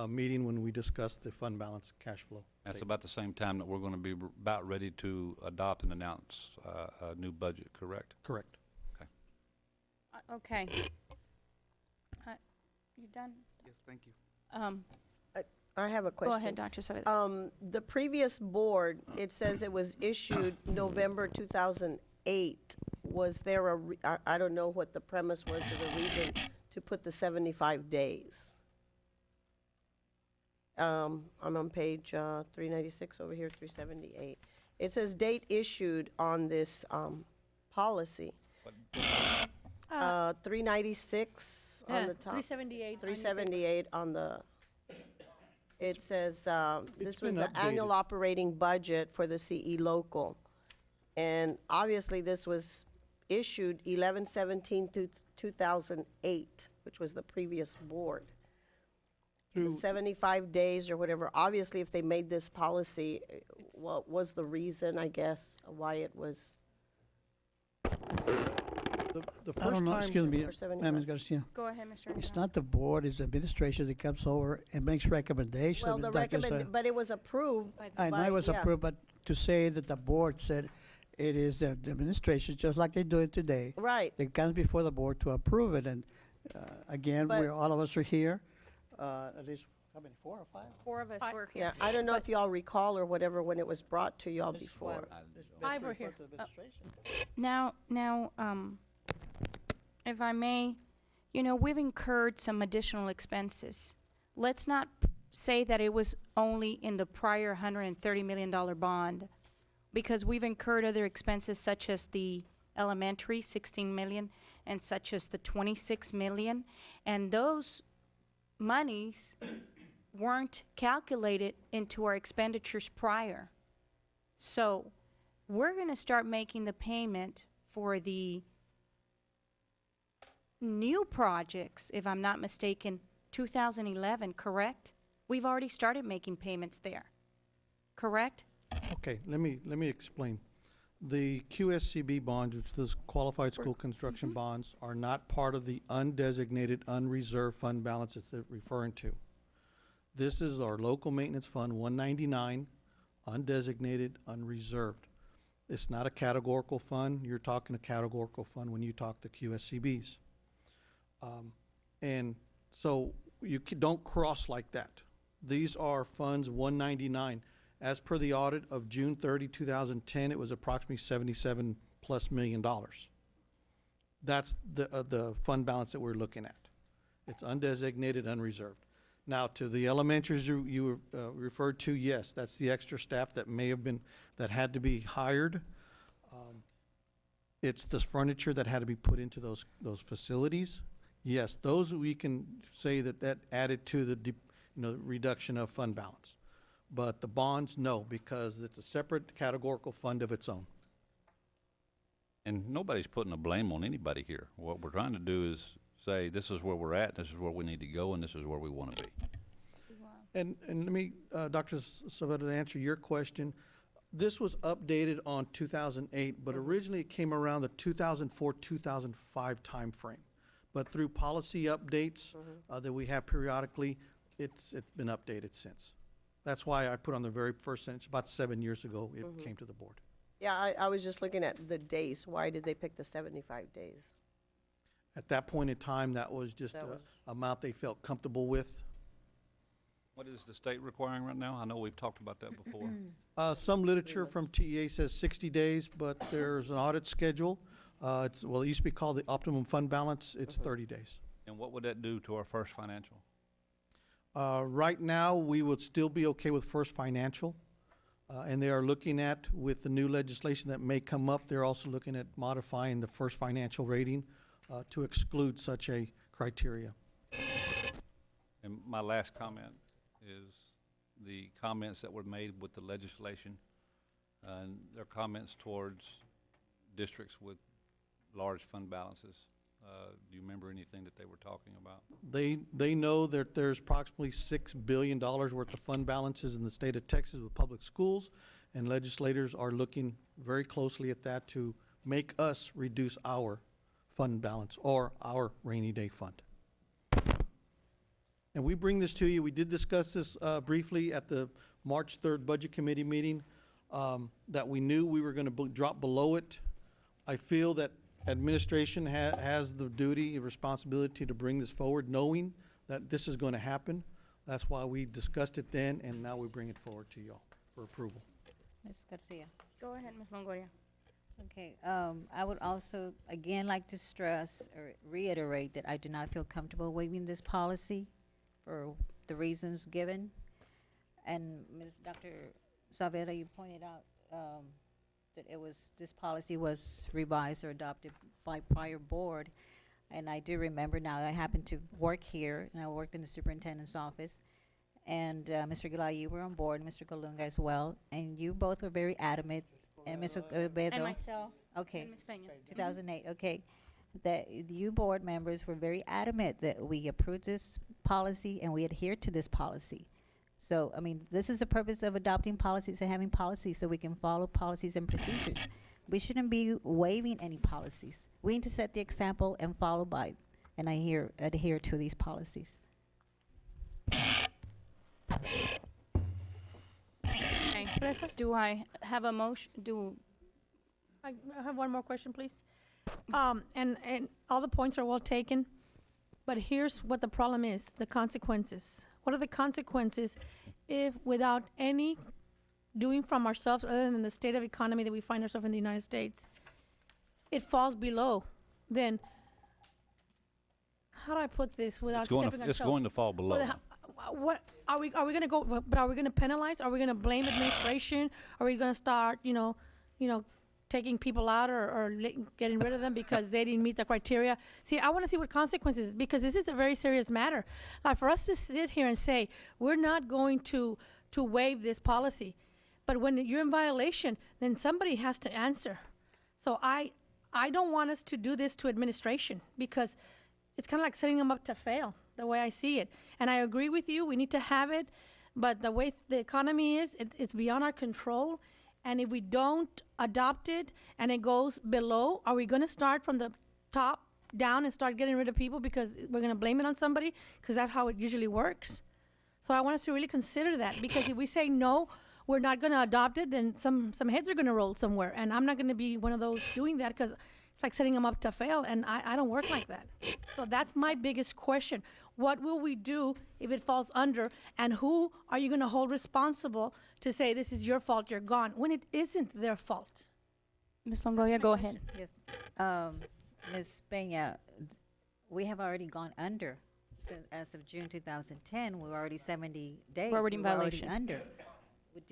meeting when we discussed the fund balance cash flow. That's statement. about the same time that we're going to be about ready to adopt and announce a new budget, correct? Correct. Okay. You done? Yes, thank you. I have a question. Go ahead, Dr. Saavedra. The previous board, it says it was issued November 2008. Was there I don't know what the premise was or the reason to put the 75 days. I'm on page 396 over here, 378. It says date issued on this policy. 396 on the top. 378. 378 on the, it says, this was been the annual updated. operating budget for the CE local. And obviously, this was issued 11/17/2008, which was the previous board. The Through 75 days or whatever, obviously, if they made this policy, what was the reason, I guess, why it was? the I don't first know, time. excuse me, Or 75. Ma'am, Ms. Garcia. Go ahead, Mr. It's Aguilar. not the board, it's the administration that comes over and makes recommendations. Well, the Dr. Sa- but it was approved. I know by- it was yeah. approved, but to say that the board said it is the administration, just like they do it today. Right. It comes before the board to approve it, and again, But- all of us are here, at least, how many, 4 or 5? 4 of us were here. Yeah, I don't know if y'all recall or whatever when it was brought to y'all This is why before. it's best Five to were refer here. to the administration. Now, if I may, we've incurred some additional expenses. Let's not say that it was only in the prior $130 million bond, because we've incurred other expenses such as the elementary, 16 million, and such as the 26 million. And those monies weren't calculated into our expenditures prior. So we're going to start making the payment for the new projects, if I'm not mistaken, 2011, correct? We've already started making payments there, correct? Okay, let me explain. The QSCB bonds, which those qualified school construction bonds, are not part of the undesignated, unreserved fund balances they're referring to. This is our local maintenance fund, 199, undesignated, unreserved. It's not a categorical fund. You're talking a categorical fund when you talk to QSCBs. And so don't cross like that. These are funds 199. As per the audit of June 30, 2010, it was approximately $77+ million. That's the fund balance that we're looking at. It's undesignated, unreserved. Now, to the elementaries you referred to, yes, that's the extra staff that may have been, that had to be hired. It's the furniture that had to be put into those facilities. Yes, those we can say that added to the reduction of fund balance. But the bonds, no, because it's a separate categorical fund of its own. And nobody's putting a blame on anybody here. What we're trying to do is say, this is where we're at, this is where we need to go, and this is where we want to be. And let me, Dr. Saavedra, to answer your question, this was updated on 2008, but originally it came around the 2004-2005 timeframe. But through policy updates that we have periodically, it's been updated since. That's why I put on the very first sentence, about 7 years ago, it came to the board. Yeah, I was just looking at the days. Why did they pick the 75 days? At that point in time, that was just That a was- amount they felt comfortable with. What is the state requiring right now? I know we've talked about that before. Some literature from TEA says 60 days, but there's an audit schedule. Well, it used to be called the optimum fund balance. It's 30 days. And what would that do to our First Financial? Right now, we would still be okay with First Financial. And they are looking at, with the new legislation that may come up, they're also looking at modifying the First Financial rating to exclude such a criteria. And my last comment is the comments that were made with the legislation, and their comments towards districts with large fund balances. Do you remember anything that they were talking about? They know that there's approximately $6 billion worth of fund balances in the state of Texas with public schools, and legislators are looking very closely at that to make us reduce our fund balance or our rainy day fund. And we bring this to you. We did discuss this briefly at the March 3rd Budget Committee meeting, that we knew we were going to drop below it. I feel that administration has the duty and responsibility to bring this forward, knowing that this is going to happen. That's why we discussed it then, and now we bring it forward to y'all for approval. Ms. Garcia. Go ahead, Ms. Longoria. Okay, I would also, again, like to stress or reiterate that I do not feel comfortable waiving this policy for the reasons given. And Dr. Savera, you pointed out that this policy was revised or adopted by prior board. And I do remember now, I happen to work here, and I worked in the superintendent's office. And Mr. Aguilar, you were on board, Mr. Colunga as well, and you both were very adamant, and Mr. Bedo. And myself. Okay. And Ms. Peña. 2008, okay. That you board members were very adamant that we approved this policy and we adhere to this policy. So, I mean, this is the purpose of adopting policies and having policies so we can follow policies and procedures. We shouldn't be waiving any policies. We need to set the example and follow by, and adhere to these policies. Okay. Do I have a motion? I have one more question, please. And all the points are well taken, but here's what the problem is, the consequences. What are the consequences if without any doing from ourselves, other than the state of economy that we find ourselves in the United States, it falls below? Then, how do I put this without stepping on toes? It's going to fall below. What are we going to go? But are we going to penalize? Are we going to blame administration? Are we going to start, taking people out or getting rid of them because they didn't meet the criteria? See, I want to see what consequences, because this is a very serious matter. Like, for us to sit here and say we're not going to waive this policy, but when you're in violation, then somebody has to answer. So I don't want us to do this to administration, because it's kind of like setting them up to fail, the way I see it. And I agree with you, we need to have it, but the way the economy is, it's beyond our control. And if we don't adopt it and it goes below, are we going to start from the top down and start getting rid of people because we're going to blame it on somebody? Because that's how it usually works. So I want us to really consider that, because if we say no, we're not going to adopt it, then some heads are going to roll somewhere. And I'm not going to be one of those doing that, because it's like setting them up to fail, and I don't work like that. So that's my biggest question. What will we do if it falls under, and who are you going to hold responsible to say this is your fault, you're gone, when it isn't their fault? Ms. Longoria, go ahead. Yes. Ms. Peña, we have already gone under. As of June 2010, we're already 70 days. We're already in violation. Under.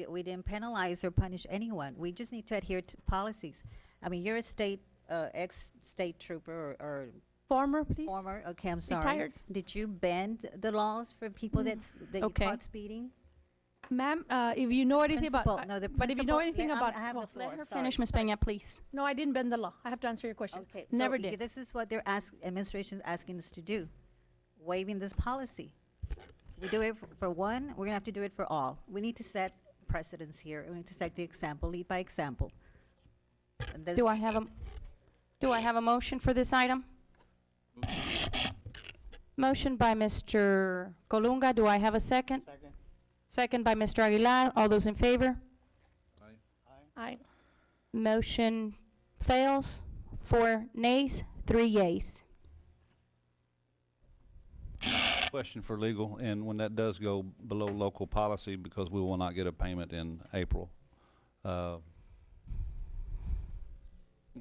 We didn't penalize or punish anyone. We just need to adhere to policies. I mean, you're a ex-state trooper or former, please. Former. Okay, I'm sorry. Retired. Did you bend the laws for people that you caught speeding? Ma'am, if you know anything Principal, about, no, the but if you know principal- anything about, I have the floor, Let her sorry. finish, Ms. Peña, please. no, I didn't bend the law. I have to answer your question. Okay, Never so did. this is what their administration is asking us to do, waiving this policy. We do it for one, we're gonna have to do it for all. We need to set precedents here. We need to set the example, lead by example. And this- Do I have a motion for this item? Motion by Mr. Colunga. Do I have a second? Second. Second by Mr. Aguilar. All those in favor? Aye. Motion fails. 4 nays, 3 yeas. Question for legal, and when that does go below local policy, because we will not get a payment in April, where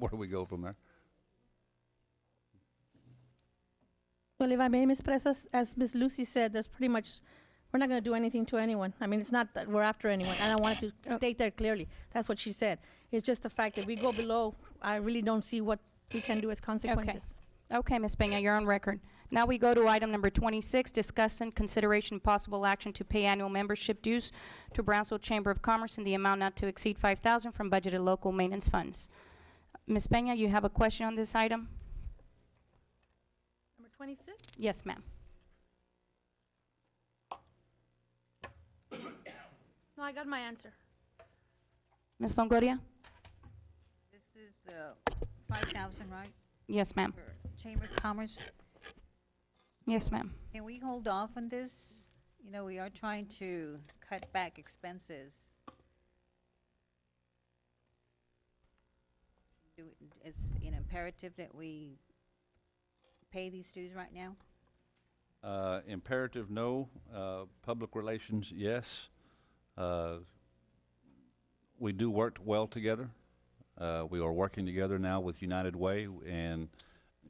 do we go from there? Well, if I may, Ms. Presas, as Ms. Lucy said, there's pretty much, we're not gonna do anything to anyone. I mean, it's not that we're after anyone, and I wanted to state that clearly. That's what she said. It's just the fact that we go below, I really don't see what we can do as consequences. Okay, Ms. Peña, you're on record. Now we go to item number 26, discuss and consideration and possible action to pay annual membership dues to Brownsville Chamber of Commerce in the amount not to exceed $5,000 from budgeted local maintenance funds. Ms. Peña, you have a question on this item? Number 26? Yes, ma'am. No, I got my answer. Ms. Longoria? This is 5,000, right? Yes, ma'am. For Chamber of Commerce. Yes, ma'am. Can we hold off on this? You know, we are trying to cut back expenses. Is it imperative that we pay these dues right now? Imperative, no. Public relations, yes. We do work well together. We are working together now with United Way and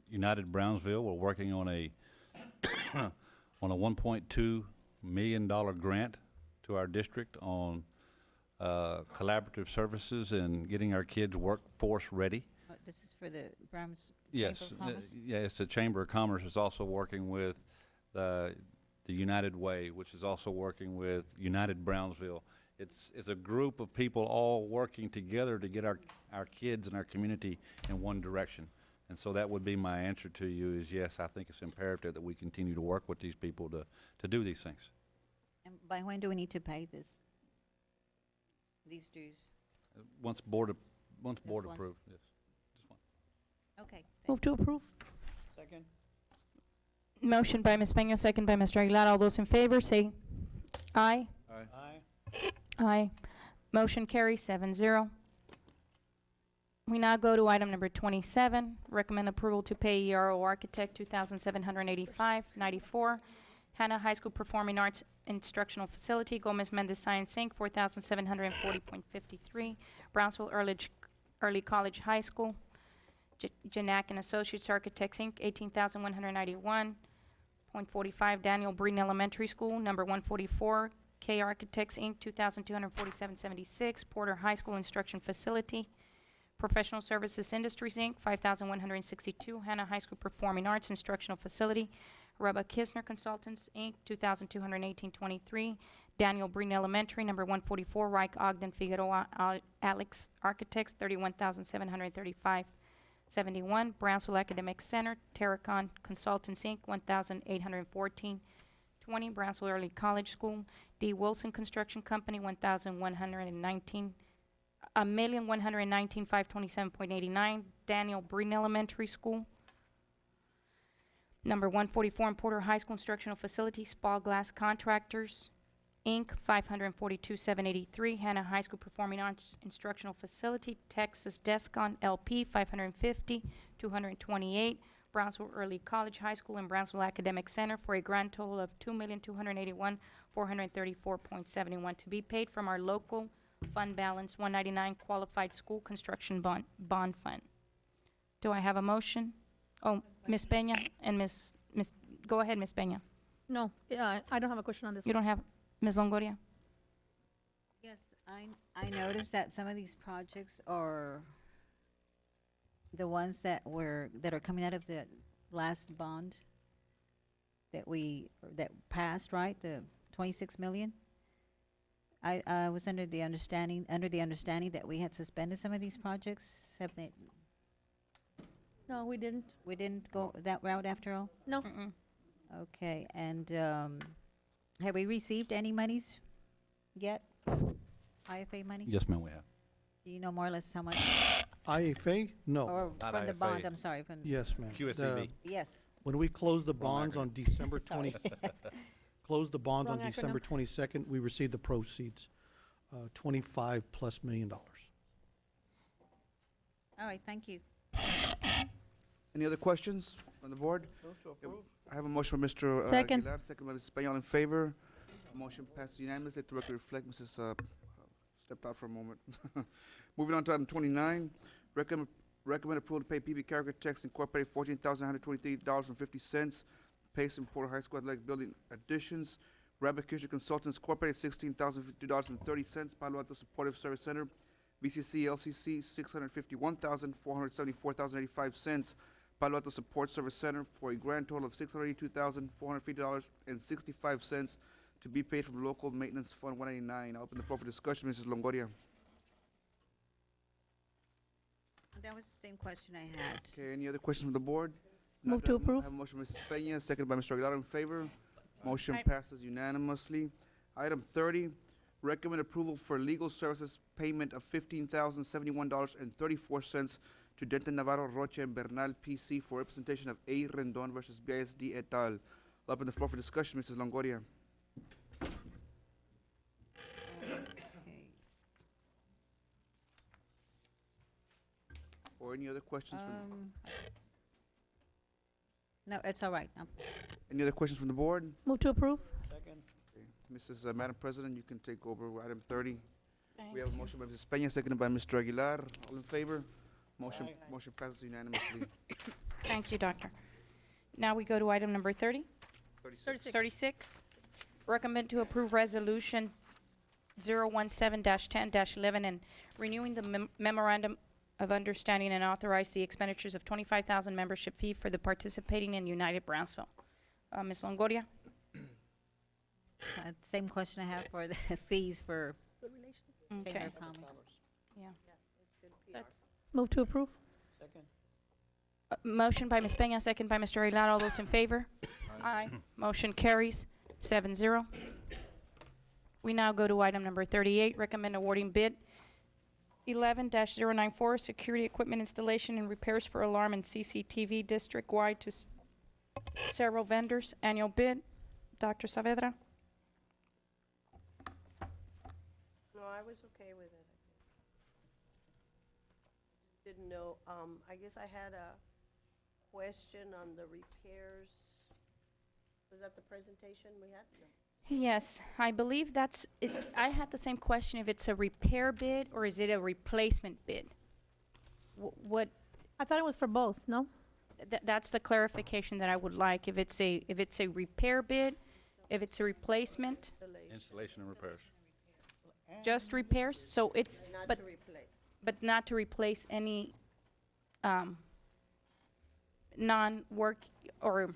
United Brownsville. We're working on a on a $1.2 million grant to our district on collaborative services and getting our kids workforce ready. This is for the Browns Yes, Chamber of Commerce? yeah, it's the Chamber of Commerce is also working with the United Way, which is also working with United Brownsville. It's a group of people all working together to get our kids and our community in one direction. And so that would be my answer to you is yes, I think it's imperative that we continue to work with these people to do these things. And by when do we need to pay these dues? Once board once. approved, yes. Just one. Okay. Move to approve. Second. Motion by Ms. Peña, second by Mr. Aguilar. All those in favor say aye. Aye. Aye. Aye. Motion carries 7-0. We now go to item number 27, recommend approval to pay ERO Architect $2,785.94, Hannah High School Performing Arts Instructional Facility, Gomez Mendez Science Inc., $4,740.53, Brownsville Early College High School, Janak and Associates Architects Inc., $18,191.45, Daniel Breen Elementary School, number 144, K Architects Inc., $2,247.76, Porter High School Instruction Facility, Professional Services Industries Inc., $5,162, Hannah High School Performing Arts Instructional Facility, Reba Kisner Consultants Inc., $2,218.23, Daniel Breen Elementary, number 144, Reich Ogden Figueroa Alex Architects, $31,735.71, Brownsville Academic Center, Terracon Consultants Inc., $1,814.20, Brownsville Early College School, D. Wilson Construction Company, $1,119,527.89, Daniel Breen Elementary School, number 144 in Porter High School Instructional Facility, Spa Glass Contractors, Inc., $542,783, Hannah High School Performing Arts Instructional Facility, Texas Descon LP, $550,228, Brownsville Early College High School and Brownsville Academic Center for a grand total of $2,281,434.71 to be paid from our local fund balance 199 Qualified School Construction Bond Fund. Do I have a motion? Oh, Ms. Peña and Ms. Go ahead, Ms. Peña. No, I don't have a question on this You one. don't have, Ms. Longoria? Yes, I noticed that some of these projects are the ones that are coming out of the last bond that passed, right? The 26 million. I was under the understanding that we had suspended some of these projects. Have they? No, we didn't. We didn't go that route after all? No. Okay, and have we received any monies yet? IFA money? Yes, ma'am, we have. Do you know more or less how much? IFA? No. Or Not from the IFA. bond, I'm sorry. From Yes, ma'am. QSCB. Yes. When we closed the bonds on December Sorry. 20, Wrong acronym. December 22nd, we received the proceeds, $25+ million. All right, thank you. Any other questions? on the board? Move to Yeah, approve. I have a motion by Mr. Second. Aguilar, second by Mrs. Peña. All in favor? Motion passes unanimously. Let the record reflect Mrs. Stepped out for a moment. Moving on to item 29, recommend approval to pay PB Character Architects Incorporated $14,123.50. Pace and Porter High School Athletic Building additions. Rabbit Kitchen Consultants Incorporated $16,052.30. Palo Alto Supportive Service Center, VCC LCC $651,474.85. Palo Alto Support Service Center for a grand total of $682,450.65 to be paid from Local Maintenance Fund 189. I'll open the floor for discussion. Mrs. Longoria. That was the same question I had. Okay, any other questions from the board? Move to approve. I have a motion by Mrs. Peña, seconded by Mr. Aguilar. In favor? Motion Aye. passes unanimously. Item 30, recommend approval for legal services payment of $15,071.34 to Denton Navarro, Rocha, and Bernal PC for representation of A. Rendon versus BISD et al. I'll open the floor for discussion. Mrs. Longoria. Okay. Or any other questions No, it's all right. any other questions from the board? Move to approve. Second. Okay. Mrs. Madam President, you can take over item 30. Thank We have a you. motion by Mrs. Peña, seconded by Mr. Aguilar. All in favor? Motion Aye. motion passes unanimously. Thank you, Doctor. Now we go to item number 30. 36. Recommend to approve resolution 017-10-11 and renewing the memorandum of understanding and authorize the expenditures of $25,000 membership fee for the participating in United Brownsville. Ms. Longoria? Same question I have for the fees for Chamber Okay. of Commerce. Yeah. That's Move to approve. Second. motion by Ms. Peña, second by Mr. Aguilar. All those in favor? Aye. Motion carries 7-0. We now go to item number 38, recommend awarding bid 11-094, security equipment installation and repairs for alarm and CCTV district-wide to several vendors. Annual bid. Dr. Saavedra? No, I was okay with it. Just didn't know, I guess I had a question on the repairs. Was that the presentation we had? No. Yes, I believe that's, I had the same question, if it's a repair bid or is it a replacement bid? What, I thought it was for both, no? that's the clarification that I would like, if it's a repair bid, if it's a replacement, Installation and repairs. just repairs, so it's, Not but, to replace. but not to replace any, non-work, or,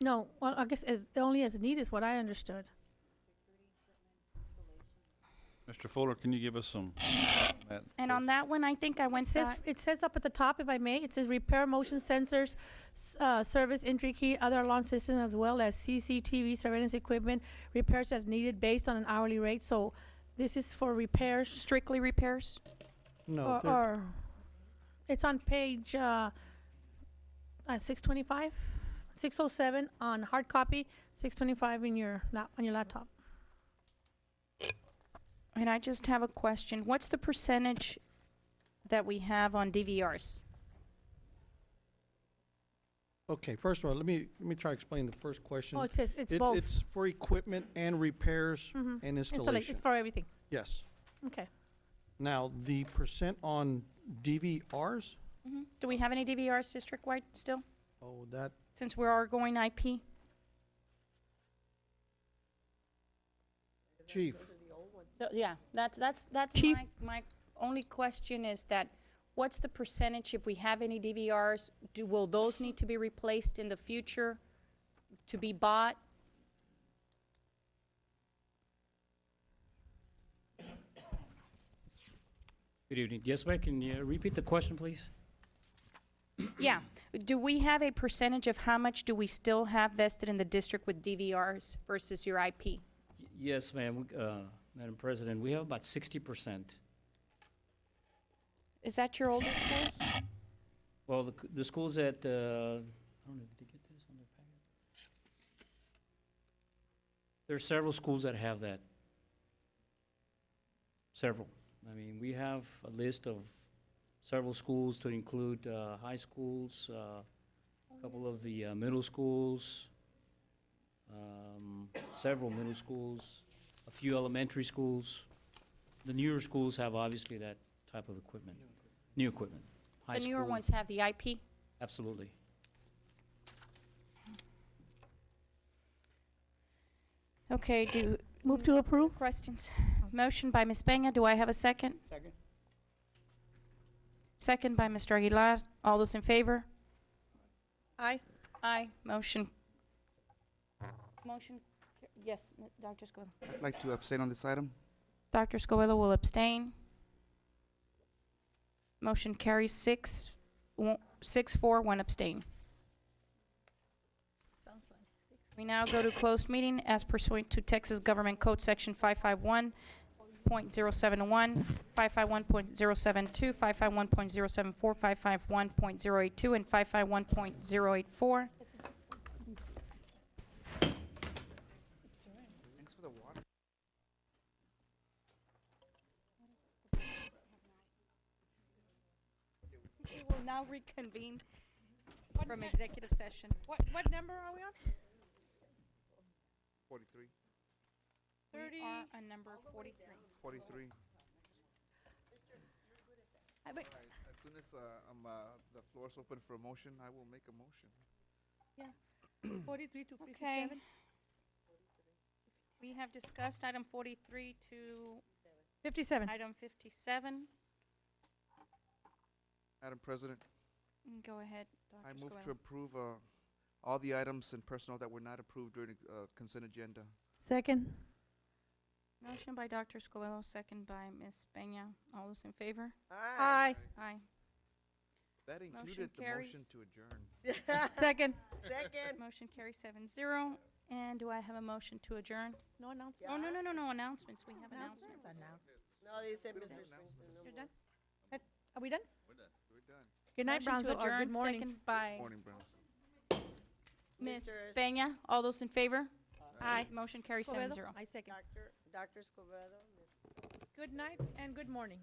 No, well, I guess only as needed is what I understood. Mr. Fuller, can you give us some? and on that one, I think I went back. It says up at the top, if I may, it says repair motion sensors, service entry key, other alarm systems, as well as CCTV surveillance equipment, repairs as needed based on an hourly rate. So this is for repairs. Strictly repairs? No, Or it's on page 625, 607 on hard copy, 625 in your on your laptop. And I just have a question. What's the percentage that we have on DVRs? okay, first of all, let me try to explain the first question. Oh, it says it's both. It's for equipment and repairs Mhm. and installation. It's for everything. Yes. Okay. Now, the percent on DVRs, Do we have any DVRs district-wide still, oh, that, since we are going IP? Chief, Yeah, that's Chief? my only question is that, what's the percentage, if we have any DVRs, will those need to be replaced in the future, to be bought? Good evening. Yes, ma'am. Can you repeat the question, please? Yeah, do we have a percentage of how much do we still have vested in the district with DVRs versus your IP? Yes, ma'am. Madam President, we have about 60%. Is that your oldest schools? Well, the schools that, I don't know, did they get this on their packet? There are several schools that have that. Several. I mean, we have a list of several schools to include high schools, couple of the middle schools, several middle schools, a few elementary schools. The newer schools have obviously that type of equipment, new equipment. High The newer school, ones have the IP. absolutely. Okay, Move to approve? questions? Motion by Ms. Peña, do I have a second? Second. Second by Mr. Aguilar. All those in favor? Aye. Aye. Motion, yes, Dr. Escobedo. I'd like to abstain on this item. Dr. Escobedo will abstain. Motion carries 6-4, 1 abstain. Sounds fine. We now go to closed meeting as pursuant to Texas Government Code Section 551.071, 551.072, 551.074, 551.082, and 551.084. Thanks for the water. We will now reconvene from ne- executive session. What number are we on? 43. We are on number 43. 43. Wait, As soon as the floor is open for a motion, I will make a motion. 43 to Okay. 57? We have discussed item 43 to 57. item 57. Madam President, Go ahead, Dr. I move to Escobedo. approve all the items and personnel that were not approved during the consent agenda. Second. Motion by Dr. Escobedo, second by Ms. Peña. All those in favor? Aye. Aye. That Motion included the motion carries. to adjourn. Second. Second. Motion carries 7-0. And do I have a motion to adjourn? No announcement. Oh, no, announcements. We have announcements. No, they said We Mr. don't have Springsteen. No You're more. done? Are we done? We're done. Good night, Motion to Brownsville, or adjourn, good morning. second by Morning, Browns. Ms. Mr. Peña. All those in favor? Aye. Motion carries Escobedo? 7-0. I second. Dr. Escobedo, Miss. Good night and good morning.